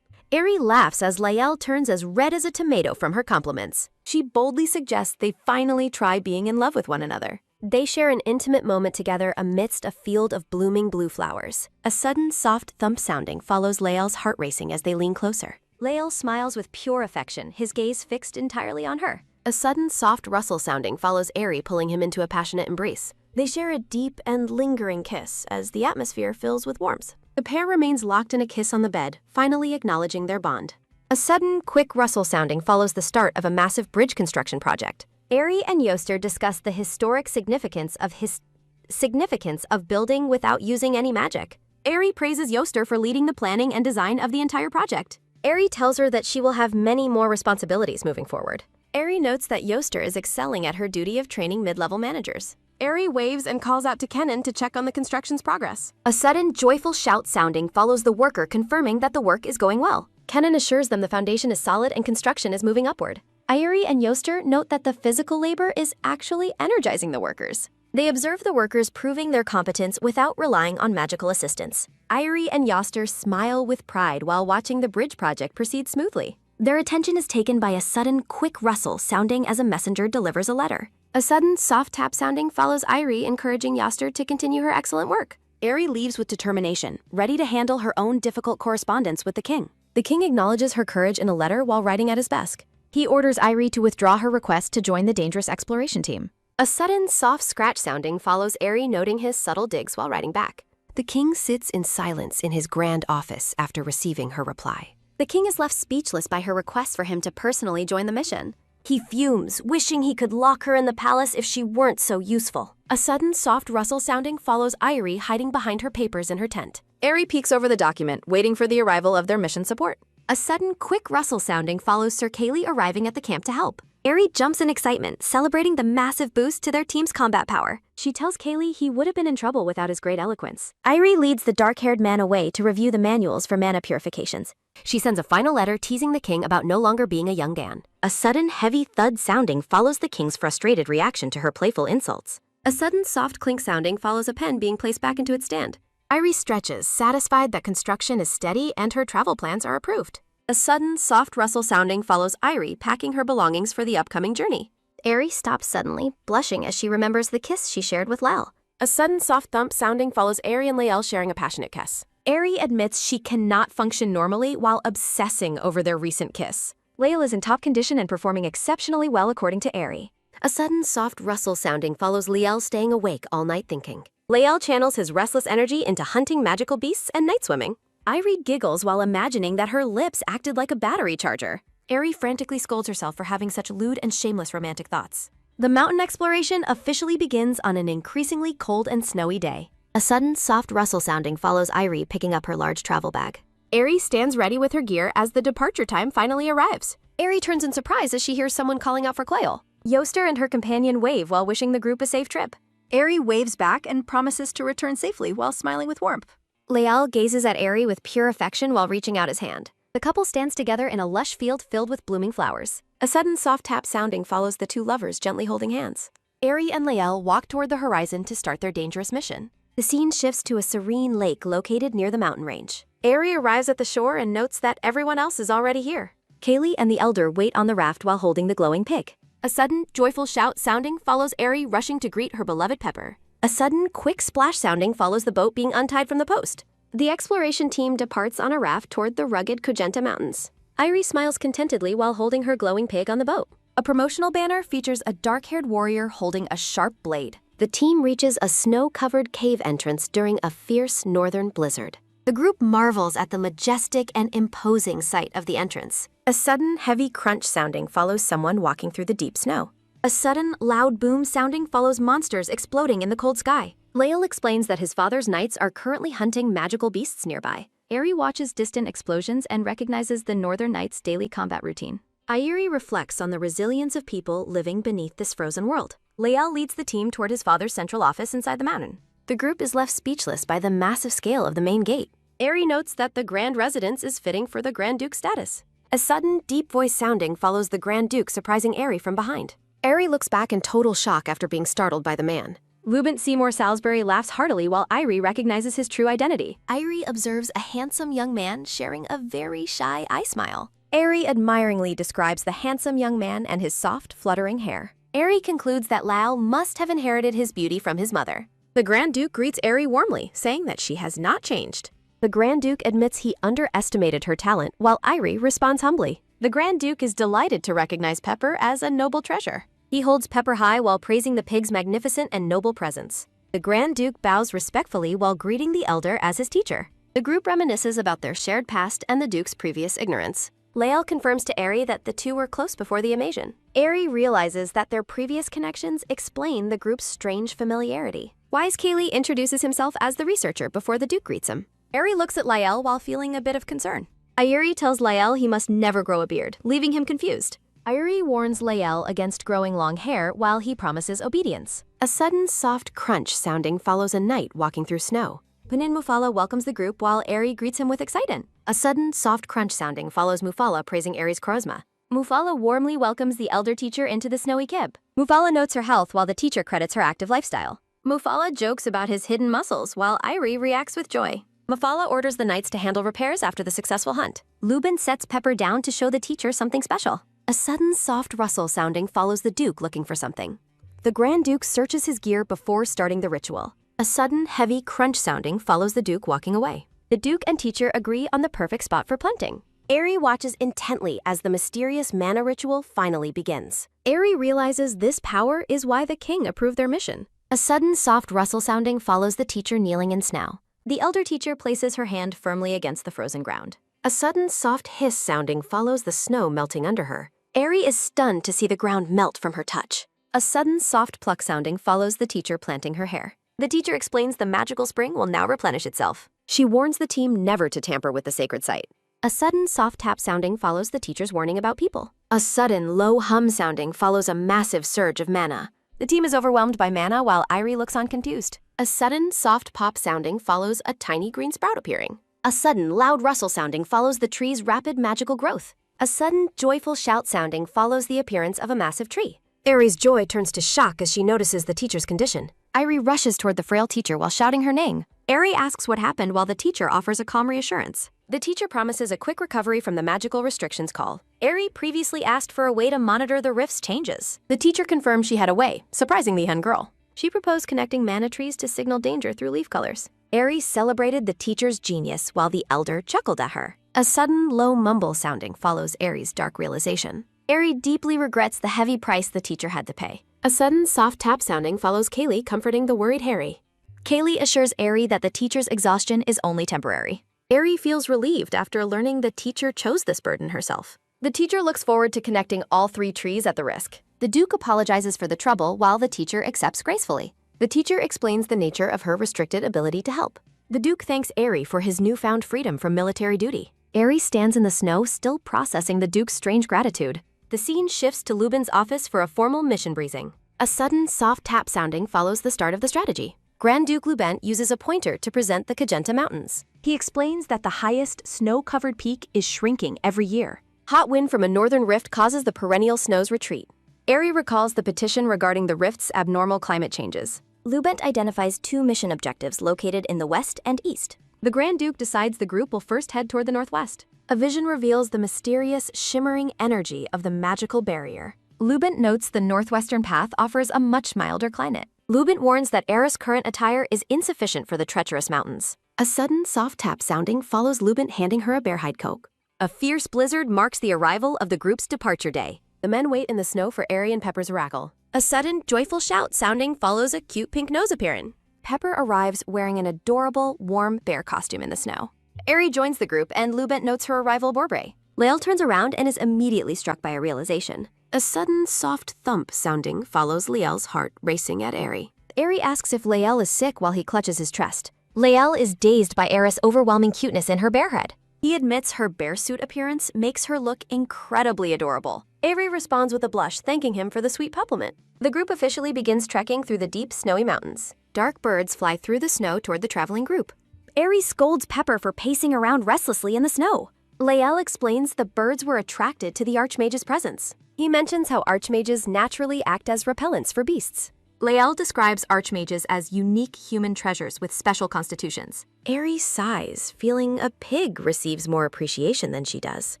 Aerie laughs as Liel turns as red as a tomato from her compliments. She boldly suggests they finally try being in love with one another. They share an intimate moment together amidst a field of blooming blue flowers. A sudden, soft thump sounding follows Liel's heart racing as they lean closer. Liel smiles with pure affection, his gaze fixed entirely on her. A sudden, soft rustle sounding follows Aerie, pulling him into a passionate embrace. They share a deep and lingering kiss as the atmosphere fills with warmth. The pair remains locked in a kiss on the bed, finally acknowledging their bond. A sudden, quick rustle sounding follows the start of a massive bridge construction project. Aerie and Yoster discuss the historic significance of building without using any magic. Aerie praises Yoster for leading the planning and design of the entire project. Aerie tells her that she will have many more responsibilities moving forward. Aerie notes that Yoster is excelling at her duty of training mid-level managers. Aerie waves and calls out to Kennen to check on the construction's progress. A sudden, joyful shout sounding follows the worker, confirming that the work is going well. Kennen assures them the foundation is solid and construction is moving upward. Aerie and Yoster note that the physical labor is actually energizing the workers. They observe the workers proving their competence without relying on magical assistance. Aerie and Yoster smile with pride while watching the bridge project proceed smoothly. Their attention is taken by a sudden, quick rustle sounding as a messenger delivers a letter. A sudden, soft tap sounding follows Aerie, encouraging Yoster to continue her excellent work. Aerie leaves with determination, ready to handle her own difficult correspondence with the king. The king acknowledges her courage in a letter while writing at his desk. He orders Aerie to withdraw her request to join the dangerous exploration team. A sudden, soft scratch sounding follows Aerie, noting his subtle digs while writing back. The king sits in silence in his grand office after receiving her reply. The king is left speechless by her request for him to personally join the mission. He fumes, wishing he could lock her in the palace if she weren't so useful. A sudden, soft rustle sounding follows Aerie, hiding behind her papers in her tent. Aerie peeks over the document, waiting for the arrival of their mission support. A sudden, quick rustle sounding follows Sir Kaylee arriving at the camp to help. Aerie jumps in excitement, celebrating the massive boost to their team's combat power. She tells Kaylee he would have been in trouble without his great eloquence. Aerie leads the dark-haired man away to review the manuals for mana purifications. She sends a final letter teasing the king about no longer being a young Dan. A sudden, heavy thud sounding follows the king's frustrated reaction to her playful insults. A sudden, soft clink sounding follows a pen being placed back into its stand. Aerie stretches, satisfied that construction is steady and her travel plans are approved. A sudden, soft rustle sounding follows Aerie, packing her belongings for the upcoming journey. Aerie stops suddenly, blushing as she remembers the kiss she shared with Lal. A sudden, soft thump sounding follows Aerie and Liel sharing a passionate kiss. Aerie admits she cannot function normally while obsessing over their recent kiss. Liel is in top condition and performing exceptionally well according to Aerie. A sudden, soft rustle sounding follows Liel staying awake all night thinking. Liel channels his restless energy into hunting magical beasts and night swimming. Aerie giggles while imagining that her lips acted like a battery charger. Aerie frantically scolds herself for having such lewd and shameless romantic thoughts. The mountain exploration officially begins on an increasingly cold and snowy day. A sudden, soft rustle sounding follows Aerie, picking up her large travel bag. Aerie stands ready with her gear as the departure time finally arrives. Aerie turns in surprise as she hears someone calling out for Clayle. Yoster and her companion wave while wishing the group a safe trip. Aerie waves back and promises to return safely while smiling with warmth. Lael gazes at Aerie with pure affection while reaching out his hand. The couple stands together in a lush field filled with blooming flowers. A sudden soft tap sounding follows the two lovers gently holding hands. Aerie and Lael walk toward the horizon to start their dangerous mission. The scene shifts to a serene lake located near the mountain range. Aerie arrives at the shore and notes that everyone else is already here. Kaylee and the elder wait on the raft while holding the glowing pig. A sudden, joyful shout sounding follows Aerie rushing to greet her beloved Pepper. A sudden, quick splash sounding follows the boat being untied from the post. The exploration team departs on a raft toward the rugged Kujenta Mountains. Aerie smiles contentedly while holding her glowing pig on the boat. A promotional banner features a dark-haired warrior holding a sharp blade. The team reaches a snow-covered cave entrance during a fierce northern blizzard. The group marvels at the majestic and imposing sight of the entrance. A sudden, heavy crunch sounding follows someone walking through the deep snow. A sudden, loud boom sounding follows monsters exploding in the cold sky. Lael explains that his father's knights are currently hunting magical beasts nearby. Aerie watches distant explosions and recognizes the Northern Knights' daily combat routine. Aerie reflects on the resilience of people living beneath this frozen world. Lael leads the team toward his father's central office inside the mountain. The group is left speechless by the massive scale of the main gate. Aerie notes that the Grand Residence is fitting for the Grand Duke's status. A sudden, deep voice sounding follows the Grand Duke surprising Aerie from behind. Aerie looks back in total shock after being startled by the man. Lubent Seymour Salisbury laughs heartily while Aerie recognizes his true identity. Aerie observes a handsome young man sharing a very shy eye smile. Aerie admiringly describes the handsome young man and his soft, fluttering hair. Aerie concludes that Lael must have inherited his beauty from his mother. The Grand Duke greets Aerie warmly, saying that she has not changed. The Grand Duke admits he underestimated her talent, while Aerie responds humbly. The Grand Duke is delighted to recognize Pepper as a noble treasure. He holds Pepper high while praising the pig's magnificent and noble presence. The Grand Duke bows respectfully while greeting the elder as his teacher. The group reminisces about their shared past and the Duke's previous ignorance. Lael confirms to Aerie that the two were close before the invasion. Aerie realizes that their previous connections explain the group's strange familiarity. Wise Kaylee introduces himself as the researcher before the Duke greets him. Aerie looks at Lael while feeling a bit of concern. Aerie tells Lael he must never grow a beard, leaving him confused. Aerie warns Lael against growing long hair while he promises obedience. A sudden soft crunch sounding follows a knight walking through snow. Panin Mufala welcomes the group while Aerie greets him with excitement. A sudden soft crunch sounding follows Mufala praising Aerie's charisma. Mufala warmly welcomes the elder teacher into the snowy kib. Mufala notes her health while the teacher credits her active lifestyle. Mufala jokes about his hidden muscles while Aerie reacts with joy. Mufala orders the knights to handle repairs after the successful hunt. Lubin sets Pepper down to show the teacher something special. A sudden soft rustle sounding follows the Duke looking for something. The Grand Duke searches his gear before starting the ritual. A sudden heavy crunch sounding follows the Duke walking away. The Duke and teacher agree on the perfect spot for planting. Aerie watches intently as the mysterious mana ritual finally begins. Aerie realizes this power is why the king approved their mission. A sudden soft rustle sounding follows the teacher kneeling in snow. The elder teacher places her hand firmly against the frozen ground. A sudden soft hiss sounding follows the snow melting under her. Aerie is stunned to see the ground melt from her touch. A sudden soft pluck sounding follows the teacher planting her hair. The teacher explains the magical spring will now replenish itself. She warns the team never to tamper with the sacred site. A sudden soft tap sounding follows the teacher's warning about people. A sudden low hum sounding follows a massive surge of mana. The team is overwhelmed by mana while Aerie looks on confused. A sudden soft pop sounding follows a tiny green sprout appearing. A sudden loud rustle sounding follows the tree's rapid magical growth. A sudden joyful shout sounding follows the appearance of a massive tree. Aerie's joy turns to shock as she notices the teacher's condition. Aerie rushes toward the frail teacher while shouting her name. Aerie asks what happened while the teacher offers a calm reassurance. The teacher promises a quick recovery from the magical restrictions call. Aerie previously asked for a way to monitor the rift's changes. The teacher confirmed she had a way, surprising the young girl. She proposed connecting mana trees to signal danger through leaf colors. Aerie celebrated the teacher's genius while the elder chuckled at her. A sudden low mumble sounding follows Aerie's dark realization. Aerie deeply regrets the heavy price the teacher had to pay. A sudden soft tap sounding follows Kaylee comforting the worried Harry. Kaylee assures Aerie that the teacher's exhaustion is only temporary. Aerie feels relieved after learning the teacher chose this burden herself. The teacher looks forward to connecting all 3 trees at the risk. The Duke apologizes for the trouble while the teacher accepts gracefully. The teacher explains the nature of her restricted ability to help. The Duke thanks Aerie for his newfound freedom from military duty. Aerie stands in the snow, still processing the Duke's strange gratitude. The scene shifts to Lubin's office for a formal mission briefing. A sudden soft tap sounding follows the start of the strategy. Grand Duke Lubent uses a pointer to present the Kagenta Mountains. He explains that the highest snow-covered peak is shrinking every year. Hot wind from a northern rift causes the perennial snows retreat. Eri recalls the petition regarding the rift's abnormal climate changes. Lubent identifies 2 mission objectives located in the west and east. The Grand Duke decides the group will first head toward the northwest. A vision reveals the mysterious, shimmering energy of the magical barrier. Lubent notes the northwestern path offers a much milder climate. Lubent warns that Era's current attire is insufficient for the treacherous mountains. A sudden, soft tap sounding follows Lubent handing her a bear hide coat. A fierce blizzard marks the arrival of the group's departure day. The men wait in the snow for Eri and Pepper's arrival. A sudden, joyful shout sounding follows a cute pink nose appearing. Pepper arrives wearing an adorable, warm bear costume in the snow. Eri joins the group and Lubent notes her arrival Borbray. Lael turns around and is immediately struck by a realization. A sudden, soft thump sounding follows Lael's heart racing at Eri. Eri asks if Lael is sick while he clutches his chest. Lael is dazed by Era's overwhelming cuteness in her bear head. He admits her bear suit appearance makes her look incredibly adorable. Eri responds with a blush, thanking him for the sweet compliment. The group officially begins trekking through the deep, snowy mountains. Dark birds fly through the snow toward the traveling group. Eri scolds Pepper for pacing around restlessly in the snow. Lael explains the birds were attracted to the Archmage's presence. He mentions how Archmages naturally act as repellents for beasts. Lael describes Archmages as unique human treasures with special constitutions. Eri sighs, feeling a pig receives more appreciation than she does.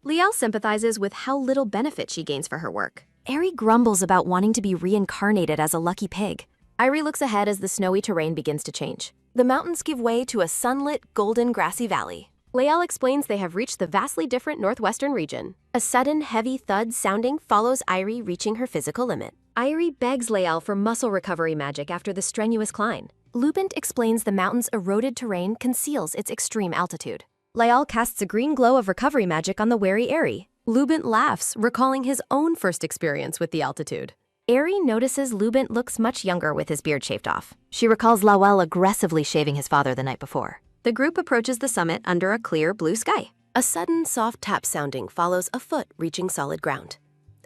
Lael sympathizes with how little benefit she gains for her work. Eri grumbles about wanting to be reincarnated as a lucky pig. Eri looks ahead as the snowy terrain begins to change. The mountains give way to a sunlit, golden, grassy valley. Lael explains they have reached the vastly different northwestern region. A sudden, heavy thud sounding follows Eri reaching her physical limit. Eri begs Lael for muscle recovery magic after the strenuous climb. Lubent explains the mountain's eroded terrain conceals its extreme altitude. Lael casts a green glow of recovery magic on the wary Eri. Lubent laughs, recalling his own first experience with the altitude. Eri notices Lubent looks much younger with his beard shaved off. She recalls Lawel aggressively shaving his father the night before. The group approaches the summit under a clear blue sky. A sudden soft tap sounding follows a foot reaching solid ground.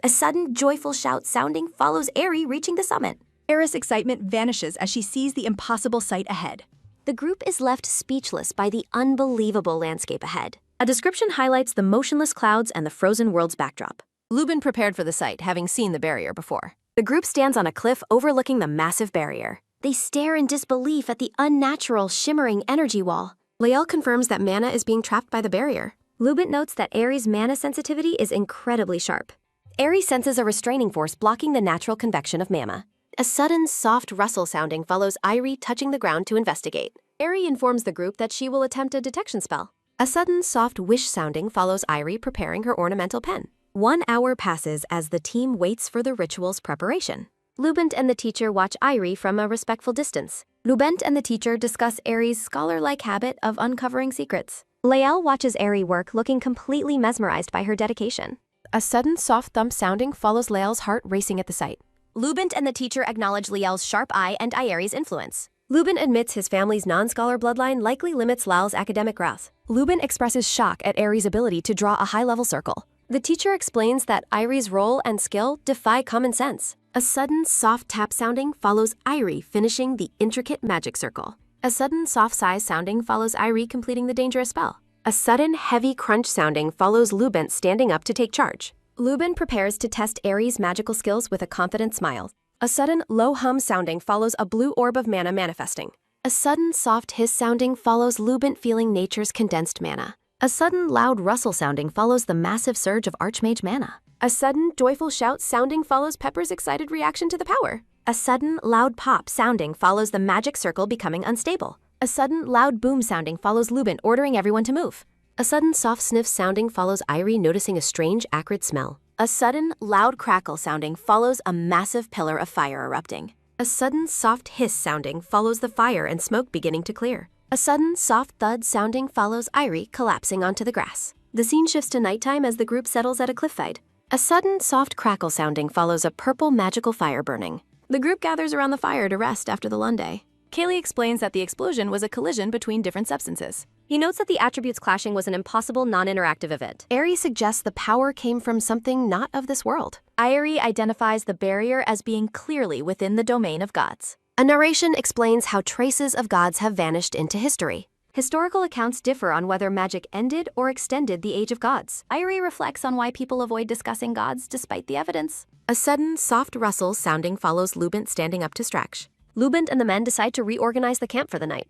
A sudden joyful shout sounding follows Eri reaching the summit. Era's excitement vanishes as she sees the impossible sight ahead. The group is left speechless by the unbelievable landscape ahead. A description highlights the motionless clouds and the frozen world's backdrop. Lubent prepared for the sight, having seen the barrier before. The group stands on a cliff overlooking the massive barrier. They stare in disbelief at the unnatural, shimmering energy wall. Lael confirms that mana is being trapped by the barrier. Lubent notes that Eri's mana sensitivity is incredibly sharp. Eri senses a restraining force blocking the natural convection of mana. A sudden, soft rustle sounding follows Eri touching the ground to investigate. Eri informs the group that she will attempt a detection spell. A sudden, soft wish sounding follows Eri preparing her ornamental pen. 1 hour passes as the team waits for the ritual's preparation. Lubent and the teacher watch Eri from a respectful distance. Lubent and the teacher discuss Eri's scholar-like habit of uncovering secrets. Lael watches Eri work, looking completely mesmerized by her dedication. A sudden, soft thump sounding follows Lael's heart racing at the sight. Lubent and the teacher acknowledge Lael's sharp eye and Ieri's influence. Lubent admits his family's non-scholar bloodline likely limits Lael's academic growth. Lubent expresses shock at Eri's ability to draw a high-level circle. The teacher explains that Ieri's role and skill defy common sense. A sudden, soft tap sounding follows Eri finishing the intricate magic circle. A sudden, soft sigh sounding follows Eri completing the dangerous spell. A sudden, heavy crunch sounding follows Lubent standing up to take charge. Lubent prepares to test Eri's magical skills with a confident smile. A sudden, low hum sounding follows a blue orb of mana manifesting. A sudden, soft hiss sounding follows Lubent feeling nature's condensed mana. A sudden, loud rustle sounding follows the massive surge of Archmage mana. A sudden, joyful shout sounding follows Pepper's excited reaction to the power. A sudden, loud pop sounding follows the magic circle becoming unstable. A sudden, loud boom sounding follows Lubent ordering everyone to move. A sudden, soft sniff sounding follows Eri noticing a strange, acrid smell. A sudden, loud crackle sounding follows a massive pillar of fire erupting. A sudden, soft hiss sounding follows the fire and smoke beginning to clear. A sudden, soft thud sounding follows Eri collapsing onto the grass. The scene shifts to nighttime as the group settles at a cliffside. A sudden, soft crackle sounding follows a purple magical fire burning. The group gathers around the fire to rest after the Lunday. Kaylee explains that the explosion was a collision between different substances. He notes that the attributes clashing was an impossible non-interactive event. Eri suggests the power came from something not of this world. Eri identifies the barrier as being clearly within the domain of gods. A narration explains how traces of gods have vanished into history. Historical accounts differ on whether magic ended or extended the age of gods. Irie reflects on why people avoid discussing gods despite the evidence. A sudden, soft rustle sounding follows Lubent standing up to stretch. Lubent and the men decide to reorganize the camp for the night.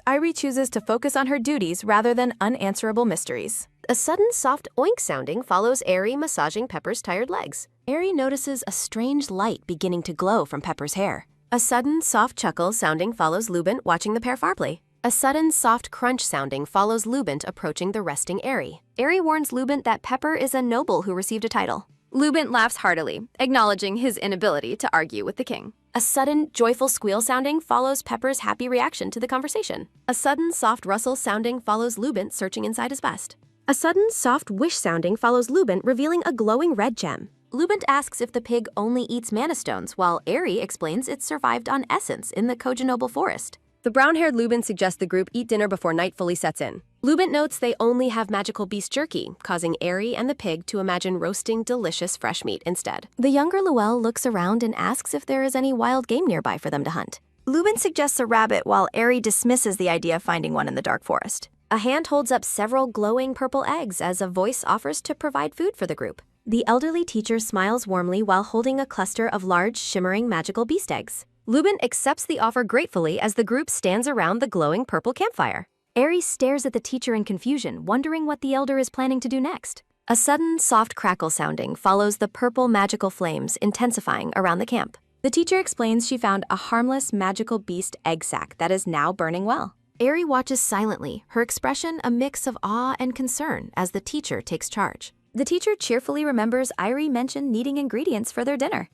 Irie chooses to focus on her duties rather than unanswerable mysteries. A sudden, soft oink sounding follows Aerie massaging Pepper's tired legs. Aerie notices a strange light beginning to glow from Pepper's hair. A sudden, soft chuckle sounding follows Lubent watching the pair farplay. A sudden, soft crunch sounding follows Lubent approaching the resting Aerie. Aerie warns Lubent that Pepper is a noble who received a title. Lubent laughs heartily, acknowledging his inability to argue with the king. A sudden, joyful squeal sounding follows Pepper's happy reaction to the conversation. A sudden, soft rustle sounding follows Lubent searching inside his vest. A sudden, soft whish sounding follows Lubent revealing a glowing red gem. Lubent asks if the pig only eats mana stones, while Aerie explains it survived on essence in the Kojinoble forest. The brown-haired Lubent suggests the group eat dinner before night fully sets in. Lubent notes they only have magical beast jerky, causing Aerie and the pig to imagine roasting delicious fresh meat instead. The younger Luelle looks around and asks if there is any wild game nearby for them to hunt. Lubent suggests a rabbit, while Aerie dismisses the idea of finding one in the dark forest. A hand holds up several glowing purple eggs as a voice offers to provide food for the group. The elderly teacher smiles warmly while holding a cluster of large, shimmering magical beast eggs. Lubent accepts the offer gratefully as the group stands around the glowing purple campfire. Aerie stares at the teacher in confusion, wondering what the elder is planning to do next. A sudden, soft crackle sounding follows the purple magical flames intensifying around the camp. The teacher explains she found a harmless magical beast egg sac that is now burning well. Aerie watches silently, her expression a mix of awe and concern as the teacher takes charge. The teacher cheerfully remembers Irie mentioned needing ingredients for their dinner.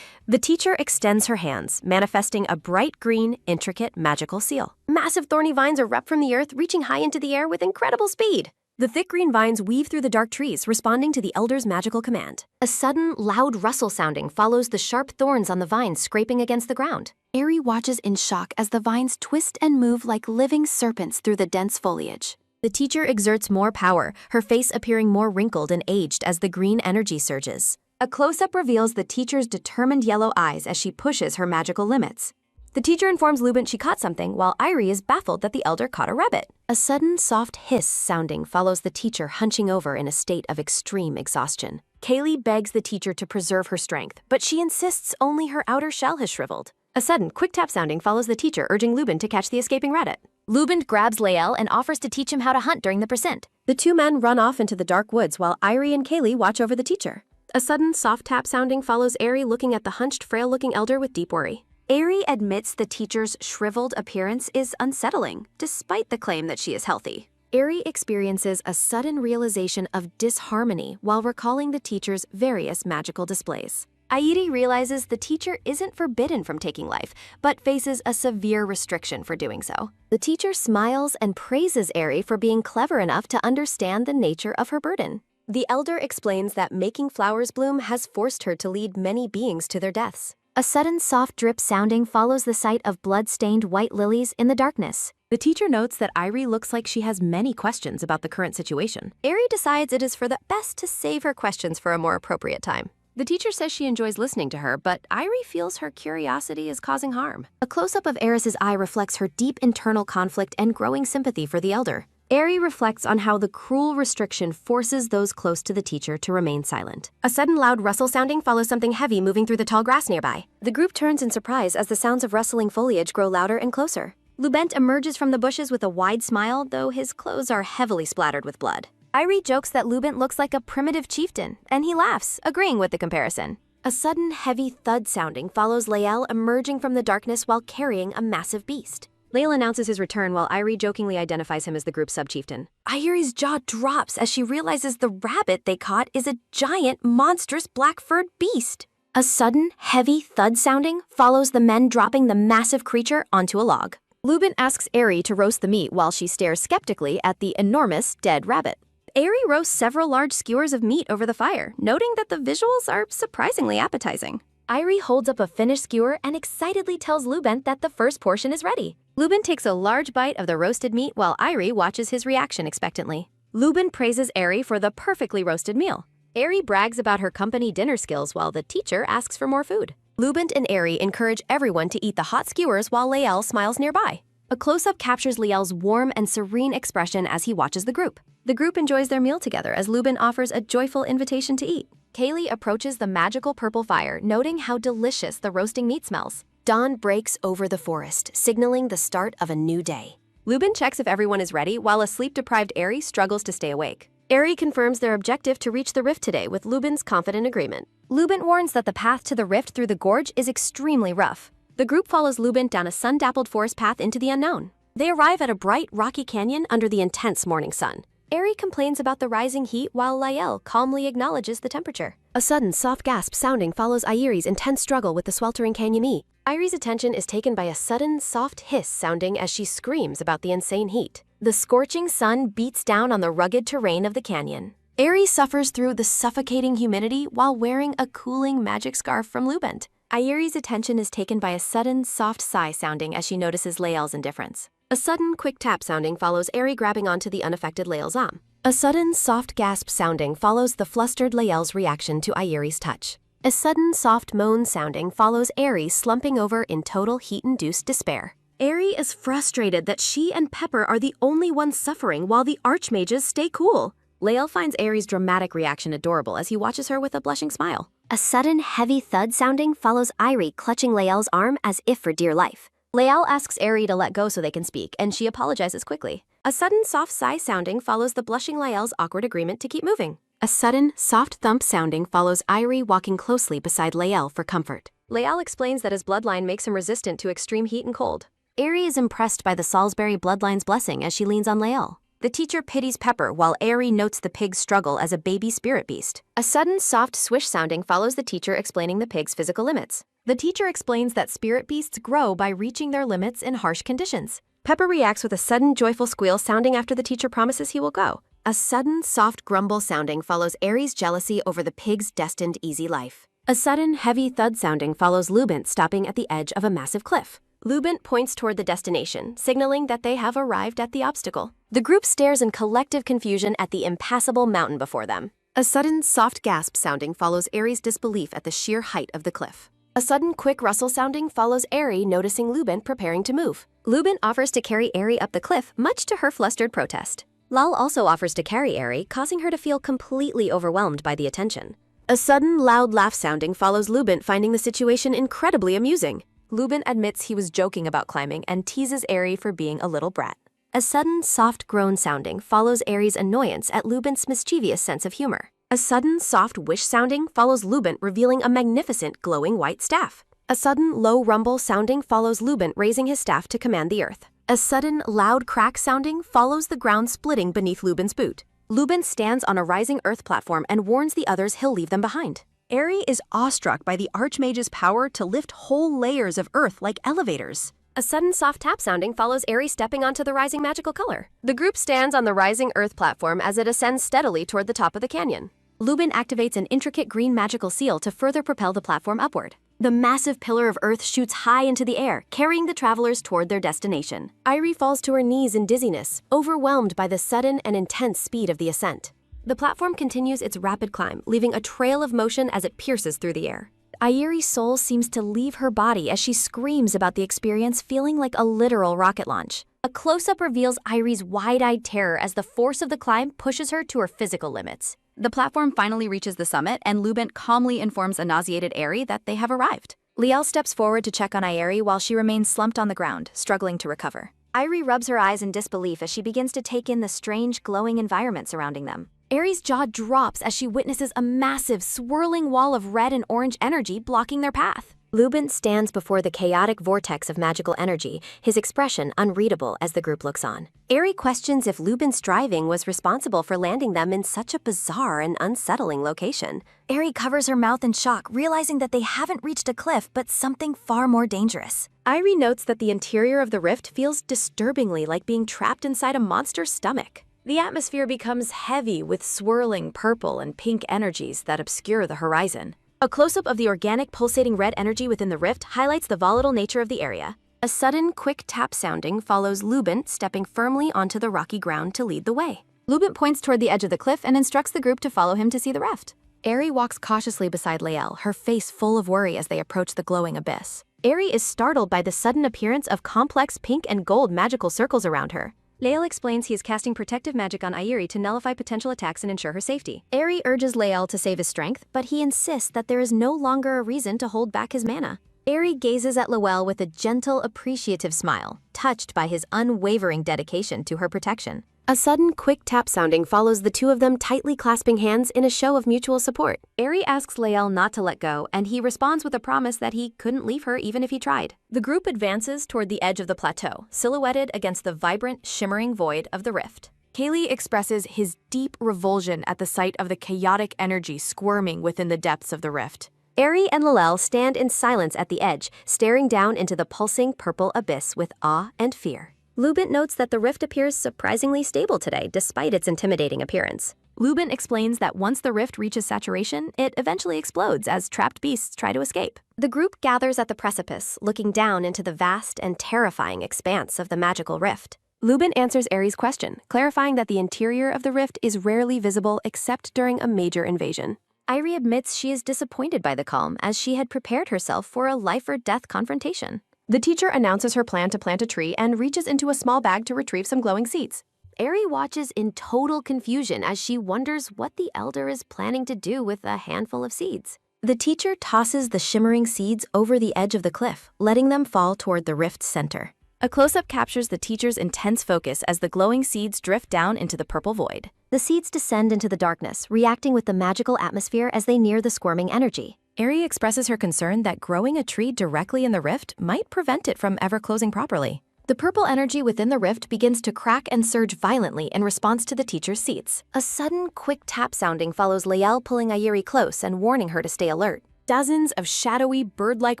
The teacher extends her hands, manifesting a bright green, intricate magical seal. Massive thorny vines erupt from the earth, reaching high into the air with incredible speed. The thick green vines weave through the dark trees, responding to the elder's magical command. A sudden, loud rustle sounding follows the sharp thorns on the vines scraping against the ground. Aerie watches in shock as the vines twist and move like living serpents through the dense foliage. The teacher exerts more power, her face appearing more wrinkled and aged as the green energy surges. A close-up reveals the teacher's determined yellow eyes as she pushes her magical limits. The teacher informs Lubent she caught something, while Irie is baffled that the elder caught a rabbit. A sudden, soft hiss sounding follows the teacher hunching over in a state of extreme exhaustion. Kaylee begs the teacher to preserve her strength, but she insists only her outer shell has shriveled. A sudden, quick tap sounding follows the teacher, urging Lubent to catch the escaping rabbit. Lubent grabs Lael and offers to teach him how to hunt during the percent. The two men run off into the dark woods while Irie and Kaylee watch over the teacher. A sudden, soft tap sounding follows Aerie looking at the hunched, frail-looking elder with deep worry. Aerie admits the teacher's shriveled appearance is unsettling, despite the claim that she is healthy. Aerie experiences a sudden realization of disharmony while recalling the teacher's various magical displays. Airi realizes the teacher isn't forbidden from taking life, but faces a severe restriction for doing so. The teacher smiles and praises Aerie for being clever enough to understand the nature of her burden. The elder explains that making flowers bloom has forced her to lead many beings to their deaths. A sudden soft drip sounding follows the sight of blood-stained white lilies in the darkness. The teacher notes that Irie looks like she has many questions about the current situation. Aerie decides it is for the best to save her questions for a more appropriate time. The teacher says she enjoys listening to her, but Irie feels her curiosity is causing harm. A close-up of Eris's eye reflects her deep internal conflict and growing sympathy for the elder. Aerie reflects on how the cruel restriction forces those close to the teacher to remain silent. A sudden loud rustle sounding follows something heavy moving through the tall grass nearby. The group turns in surprise as the sounds of rustling foliage grow louder and closer. Lubent emerges from the bushes with a wide smile, though his clothes are heavily splattered with blood. Irie jokes that Lubent looks like a primitive chieftain, and he laughs, agreeing with the comparison. A sudden heavy thud sounding follows Lael emerging from the darkness while carrying a massive beast. Lael announces his return while Irie jokingly identifies him as the group's sub-chieftain. Irie's jaw drops as she realizes the rabbit they caught is a giant, monstrous black-furred beast. A sudden, heavy thud sounding follows the men dropping the massive creature onto a log. Lubent asks Aerie to roast the meat while she stares skeptically at the enormous dead rabbit. Aerie roasts several large skewers of meat over the fire, noting that the visuals are surprisingly appetizing. Irie holds up a finished skewer and excitedly tells Lubent that the first portion is ready. Lubent takes a large bite of the roasted meat while Irie watches his reaction expectantly. Lubent praises Aerie for the perfectly roasted meal. Aerie brags about her company dinner skills while the teacher asks for more food. Lubin and Eri encourage everyone to eat the hot skewers while Lael smiles nearby. A close-up captures Lael's warm and serene expression as he watches the group. The group enjoys their meal together as Lubin offers a joyful invitation to eat. Kaylee approaches the magical purple fire, noting how delicious the roasting meat smells. Dawn breaks over the forest, signaling the start of a new day. Lubin checks if everyone is ready, while a sleep-deprived Eri struggles to stay awake. Eri confirms their objective to reach the rift today with Lubin's confident agreement. Lubin warns that the path to the rift through the gorge is extremely rough. The group follows Lubin down a sun-dappled forest path into the unknown. They arrive at a bright, rocky canyon under the intense morning sun. Eri complains about the rising heat while Lael calmly acknowledges the temperature. A sudden, soft gasp sounding follows Airi's intense struggle with the sweltering canyon. Airi's attention is taken by a sudden, soft hiss sounding as she screams about the insane heat. The scorching sun beats down on the rugged terrain of the canyon. Eri suffers through the suffocating humidity while wearing a cooling magic scarf from Lubin. Airi's attention is taken by a sudden, soft sigh sounding as she notices Lael's indifference. A sudden, quick tap sounding follows Eri grabbing onto the unaffected Lael's arm. A sudden, soft gasp sounding follows the flustered Lael's reaction to Airi's touch. A sudden, soft moan sounding follows Eri slumping over in total heat-induced despair. Eri is frustrated that she and Pepper are the only ones suffering while the archmages stay cool. Lael finds Eri's dramatic reaction adorable as he watches her with a blushing smile. A sudden, heavy thud sounding follows Eri clutching Lael's arm as if for dear life. Lael asks Eri to let go so they can speak, and she apologizes quickly. A sudden, soft sigh sounding follows the blushing Lael's awkward agreement to keep moving. A sudden, soft thump sounding follows Eri walking closely beside Lael for comfort. Lael explains that his bloodline makes him resistant to extreme heat and cold. Eri is impressed by the Salisbury bloodline's blessing as she leans on Lael. The teacher pities Pepper while Eri notes the pig's struggle as a baby spirit beast. A sudden, soft swish sounding follows the teacher explaining the pig's physical limits. The teacher explains that spirit beasts grow by reaching their limits in harsh conditions. Pepper reacts with a sudden, joyful squeal sounding after the teacher promises he will go. A sudden, soft grumble sounding follows Eri's jealousy over the pig's destined easy life. A sudden, heavy thud sounding follows Lubin stopping at the edge of a massive cliff. Lubin points toward the destination, signaling that they have arrived at the obstacle. The group stares in collective confusion at the impassable mountain before them. A sudden, soft gasp sounding follows Eri's disbelief at the sheer height of the cliff. A sudden, quick rustle sounding follows Eri noticing Lubin preparing to move. Lubin offers to carry Eri up the cliff, much to her flustered protest. Lal also offers to carry Eri, causing her to feel completely overwhelmed by the attention. A sudden, loud laugh sounding follows Lubin finding the situation incredibly amusing. Lubin admits he was joking about climbing and teases Eri for being a little brat. A sudden, soft groan sounding follows Eri's annoyance at Lubin's mischievous sense of humor. A sudden, soft wish sounding follows Lubin revealing a magnificent glowing white staff. A sudden, low rumble sounding follows Lubin raising his staff to command the earth. A sudden, loud crack sounding follows the ground splitting beneath Lubin's boot. Lubin stands on a rising earth platform and warns the others he'll leave them behind. Eri is awestruck by the Archmage's power to lift whole layers of earth like elevators. A sudden soft tap sounding follows Eri stepping onto the rising magical color. The group stands on the rising earth platform as it ascends steadily toward the top of the canyon. Lubin activates an intricate green magical seal to further propel the platform upward. The massive pillar of earth shoots high into the air, carrying the travelers toward their destination. Eri falls to her knees in dizziness, overwhelmed by the sudden and intense speed of the ascent. The platform continues its rapid climb, leaving a trail of motion as it pierces through the air. Airi's soul seems to leave her body as she screams about the experience, feeling like a literal rocket launch. A close-up reveals Airi's wide-eyed terror as the force of the climb pushes her to her physical limits. The platform finally reaches the summit, and Lubin calmly informs a nauseated Eri that they have arrived. Liel steps forward to check on Airi while she remains slumped on the ground, struggling to recover. Airi rubs her eyes in disbelief as she begins to take in the strange, glowing environment surrounding them. Airi's jaw drops as she witnesses a massive, swirling wall of red and orange energy blocking their path. Lubin stands before the chaotic vortex of magical energy, his expression unreadable as the group looks on. Airi questions if Lubin's driving was responsible for landing them in such a bizarre and unsettling location. Airi covers her mouth in shock, realizing that they haven't reached a cliff but something far more dangerous. Airi notes that the interior of the rift feels disturbingly like being trapped inside a monster's stomach. The atmosphere becomes heavy with swirling purple and pink energies that obscure the horizon. A close-up of the organic pulsating red energy within the rift highlights the volatile nature of the area. A sudden, quick tap sounding follows Lubin stepping firmly onto the rocky ground to lead the way. Lubin points toward the edge of the cliff and instructs the group to follow him to see the rift. Eri walks cautiously beside Lael, her face full of worry as they approach the glowing abyss. Eri is startled by the sudden appearance of complex pink and gold magical circles around her. Lael explains he is casting protective magic on Airi to nullify potential attacks and ensure her safety. Eri urges Lael to save his strength, but he insists that there is no longer a reason to hold back his mana. Eri gazes at Lael with a gentle, appreciative smile, touched by his unwavering dedication to her protection. A sudden, quick tap sounding follows the two of them tightly clasping hands in a show of mutual support. Eri asks Lael not to let go, and he responds with a promise that he couldn't leave her even if he tried. The group advances toward the edge of the plateau, silhouetted against the vibrant, shimmering void of the rift. Kaylee expresses his deep revulsion at the sight of the chaotic energy squirming within the depths of the rift. Eri and Lael stand in silence at the edge, staring down into the pulsing purple abyss with awe and fear. Lubin notes that the rift appears surprisingly stable today, despite its intimidating appearance. Lubin explains that once the rift reaches saturation, it eventually explodes as trapped beasts try to escape. The group gathers at the precipice, looking down into the vast and terrifying expanse of the magical rift. Lubin answers Eri's question, clarifying that the interior of the rift is rarely visible except during a major invasion. Airi admits she is disappointed by the calm, as she had prepared herself for a life-or-death confrontation. The teacher announces her plan to plant a tree and reaches into a small bag to retrieve some glowing seeds. Eri watches in total confusion as she wonders what the elder is planning to do with a handful of seeds. The teacher tosses the shimmering seeds over the edge of the cliff, letting them fall toward the rift's center. A close-up captures the teacher's intense focus as the glowing seeds drift down into the purple void. The seeds descend into the darkness, reacting with the magical atmosphere as they near the squirming energy. Eri expresses her concern that growing a tree directly in the rift might prevent it from ever closing properly. The purple energy within the rift begins to crack and surge violently in response to the teacher's seeds. A sudden, quick tap sounding follows Lael pulling Airi close and warning her to stay alert. Dozens of shadowy, bird-like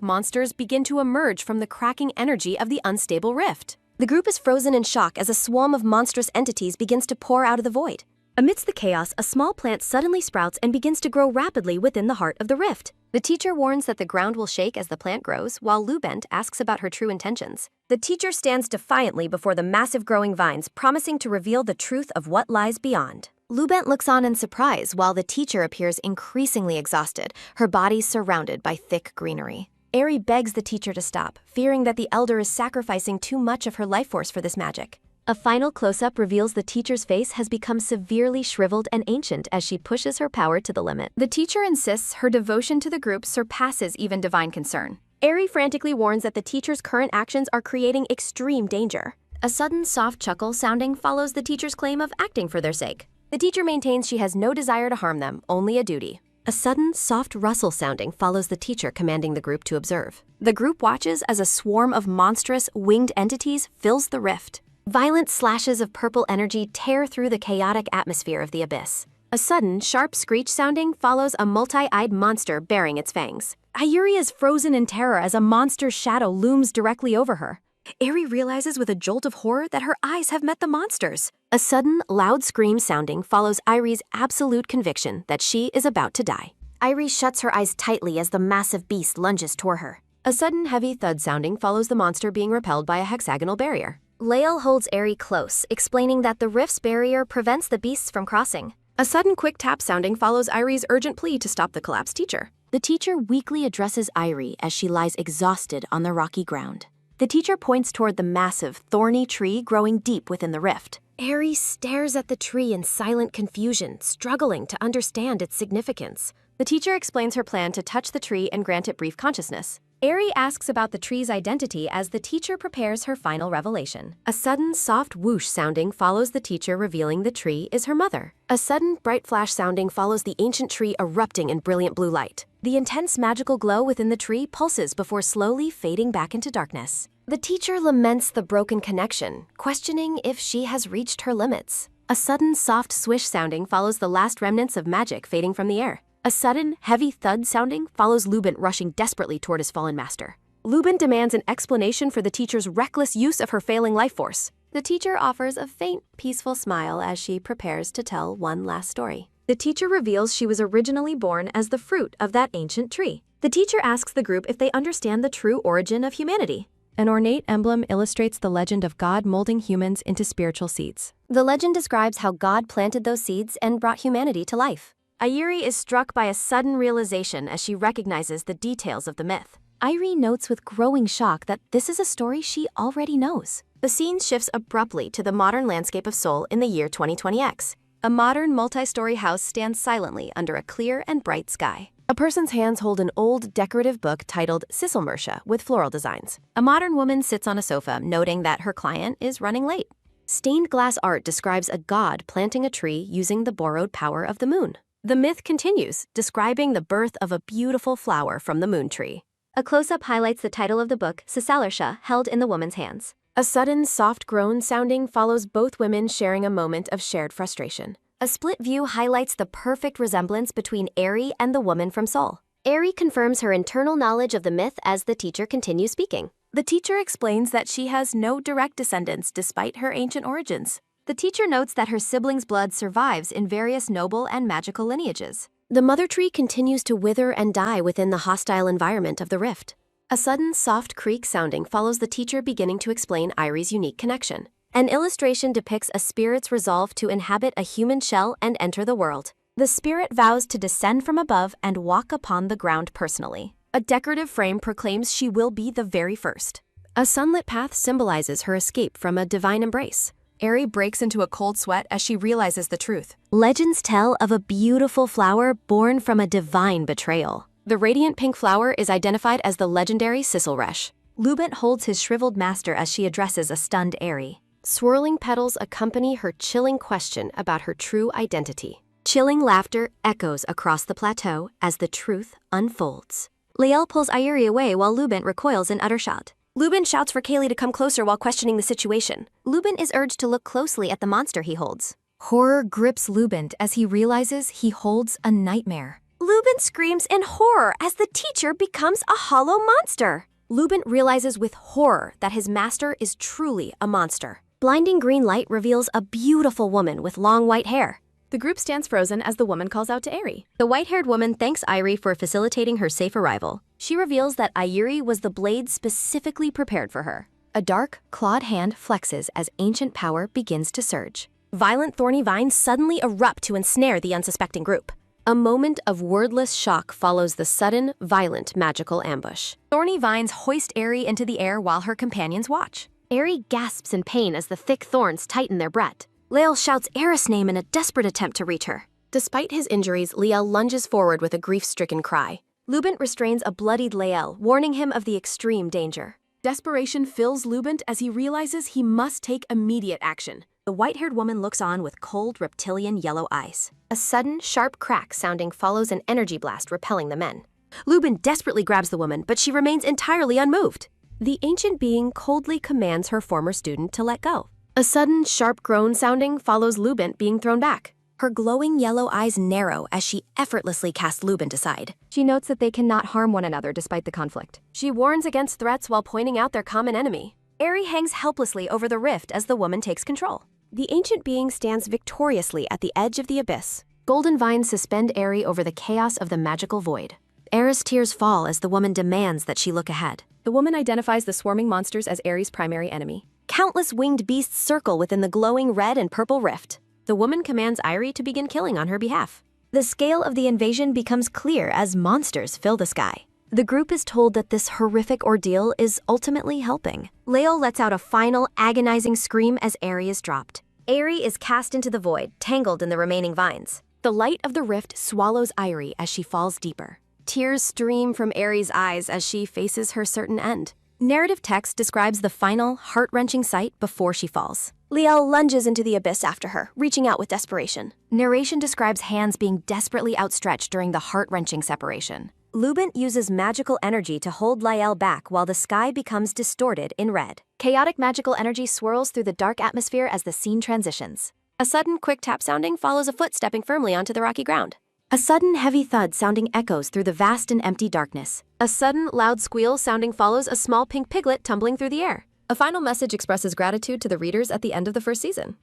monsters begin to emerge from the cracking energy of the unstable rift. The group is frozen in shock as a swarm of monstrous entities begins to pour out of the void. Amidst the chaos, a small plant suddenly sprouts and begins to grow rapidly within the heart of the rift. The teacher warns that the ground will shake as the plant grows, while Lubent asks about her true intentions. The teacher stands defiantly before the massive growing vines, promising to reveal the truth of what lies beyond. Lubent looks on in surprise while the teacher appears increasingly exhausted, her body surrounded by thick greenery. Eri begs the teacher to stop, fearing that the elder is sacrificing too much of her life force for this magic. A final close-up reveals the teacher's face has become severely shriveled and ancient as she pushes her power to the limit. The teacher insists her devotion to the group surpasses even divine concern. Eri frantically warns that the teacher's current actions are creating extreme danger. A sudden soft chuckle sounding follows the teacher's claim of acting for their sake. The teacher maintains she has no desire to harm them, only a duty. A sudden, soft rustle sounding follows the teacher commanding the group to observe. The group watches as a swarm of monstrous, winged entities fills the rift. Violent slashes of purple energy tear through the chaotic atmosphere of the abyss. A sudden, sharp screech sounding follows a multi-eyed monster bearing its fangs. Ayuri is frozen in terror as a monster's shadow looms directly over her. Eri realizes with a jolt of horror that her eyes have met the monsters. A sudden, loud scream sounding follows Airi's absolute conviction that she is about to die. Airi shuts her eyes tightly as the massive beast lunges toward her. A sudden, heavy thud sounding follows the monster being repelled by a hexagonal barrier. Lael holds Eri close, explaining that the rift's barrier prevents the beasts from crossing. A sudden quick tap sounding follows Airi's urgent plea to stop the collapsed teacher. The teacher weakly addresses Airi as she lies exhausted on the rocky ground. The teacher points toward the massive, thorny tree growing deep within the rift. Eri stares at the tree in silent confusion, struggling to understand its significance. The teacher explains her plan to touch the tree and grant it brief consciousness. Eri asks about the tree's identity as the teacher prepares her final revelation. A sudden, soft whoosh sounding follows the teacher revealing the tree is her mother. A sudden, bright flash sounding follows the ancient tree erupting in brilliant blue light. The intense magical glow within the tree pulses before slowly fading back into darkness. The teacher laments the broken connection, questioning if she has reached her limits. A sudden, soft swish sounding follows the last remnants of magic fading from the air. A sudden, heavy thud sounding follows Lubin rushing desperately toward his fallen master. Lubin demands an explanation for the teacher's reckless use of her failing life force. The teacher offers a faint, peaceful smile as she prepares to tell one last story. The teacher reveals she was originally born as the fruit of that ancient tree. The teacher asks the group if they understand the true origin of humanity. An ornate emblem illustrates the legend of God molding humans into spiritual seeds. The legend describes how God planted those seeds and brought humanity to life. Ayuri is struck by a sudden realization as she recognizes the details of the myth. Irie notes with growing shock that this is a story she already knows. The scene shifts abruptly to the modern landscape of Seoul in the year 2020X. A modern multi-story house stands silently under a clear and bright sky. A person's hands hold an old decorative book titled Sisselmersha with floral designs. A modern woman sits on a sofa, noting that her client is running late. Stained glass art describes a god planting a tree using the borrowed power of the moon. The myth continues, describing the birth of a beautiful flower from the moon tree. A close-up highlights the title of the book, Sisselmersha, held in the woman's hands. A sudden, soft groan sounding follows both women sharing a moment of shared frustration. A split view highlights the perfect resemblance between Eri and the woman from Seoul. Eri confirms her internal knowledge of the myth as the teacher continues speaking. The teacher explains that she has no direct descendants despite her ancient origins. The teacher notes that her siblings' blood survives in various noble and magical lineages. The mother tree continues to wither and die within the hostile environment of the rift. A sudden, soft creak sounding follows the teacher beginning to explain Irie's unique connection. An illustration depicts a spirit's resolve to inhabit a human shell and enter the world. The spirit vows to descend from above and walk upon the ground personally. A decorative frame proclaims she will be the very first. A sunlit path symbolizes her escape from a divine embrace. Eri breaks into a cold sweat as she realizes the truth. Legends tell of a beautiful flower born from a divine betrayal. The radiant pink flower is identified as the legendary Sisselresh. Lubent holds his shriveled master as she addresses a stunned Eri. Swirling petals accompany her chilling question about her true identity. Chilling laughter echoes across the plateau as the truth unfolds. Lael pulls Ayuri away while Lubent recoils in utter shock. Lubent shouts for Kaylee to come closer while questioning the situation. Lubent is urged to look closely at the monster he holds. Horror grips Lubent as he realizes he holds a nightmare. Lubent screams in horror as the teacher becomes a hollow monster. Lubent realizes with horror that his master is truly a monster. Blinding green light reveals a beautiful woman with long white hair. The group stands frozen as the woman calls out to Eri. The white-haired woman thanks Ayuri for facilitating her safe arrival. She reveals that Ayuri was the blade specifically prepared for her. A dark, clawed hand flexes as ancient power begins to surge. Violent thorny vines suddenly erupt to ensnare the unsuspecting group. A moment of wordless shock follows the sudden, violent magical ambush. Thorny vines hoist Eri into the air while her companions watch. Eri gasps in pain as the thick thorns tighten their breath. Lael shouts Eris' name in a desperate attempt to reach her. Despite his injuries, Lael lunges forward with a grief-stricken cry. Lubent restrains a bloodied Lael, warning him of the extreme danger. Desperation fills Lubent as he realizes he must take immediate action. The white-haired woman looks on with cold, reptilian yellow eyes. A sudden, sharp crack sounding follows an energy blast repelling the men. Lubent desperately grabs the woman, but she remains entirely unmoved. The ancient being coldly commands her former student to let go. A sudden, sharp groan sounding follows Lubent being thrown back. Her glowing yellow eyes narrow as she effortlessly casts Lubent aside. She notes that they cannot harm one another despite the conflict. She warns against threats while pointing out their common enemy. Eri hangs helplessly over the rift as the woman takes control. The ancient being stands victoriously at the edge of the abyss. Golden vines suspend Eri over the chaos of the magical void. Eris' tears fall as the woman demands that she look ahead. The woman identifies the swarming monsters as Eri's primary enemy. Countless winged beasts circle within the glowing red and purple rift. The woman commands Ayuri to begin killing on her behalf. The scale of the invasion becomes clear as monsters fill the sky. The group is told that this horrific ordeal is ultimately helping. Lael lets out a final, agonizing scream as Eri is dropped. Eri is cast into the void, tangled in the remaining vines. The light of the rift swallows Ayuri as she falls deeper. Tears stream from Eri's eyes as she faces her certain end. Narrative text describes the final, heart-wrenching sight before she falls. Lael lunges into the abyss after her, reaching out with desperation. Narration describes hands being desperately outstretched during the heart-wrenching separation. Lubent uses magical energy to hold Lael back while the sky becomes distorted in red. Chaotic magical energy swirls through the dark atmosphere as the scene transitions. A sudden, quick tap sounding follows a foot stepping firmly onto the rocky ground. A sudden heavy thud sounding echoes through the vast and empty darkness. A sudden loud squeal sounding follows a small pink piglet tumbling through the air. A final message expresses gratitude to the readers at the end of the first season.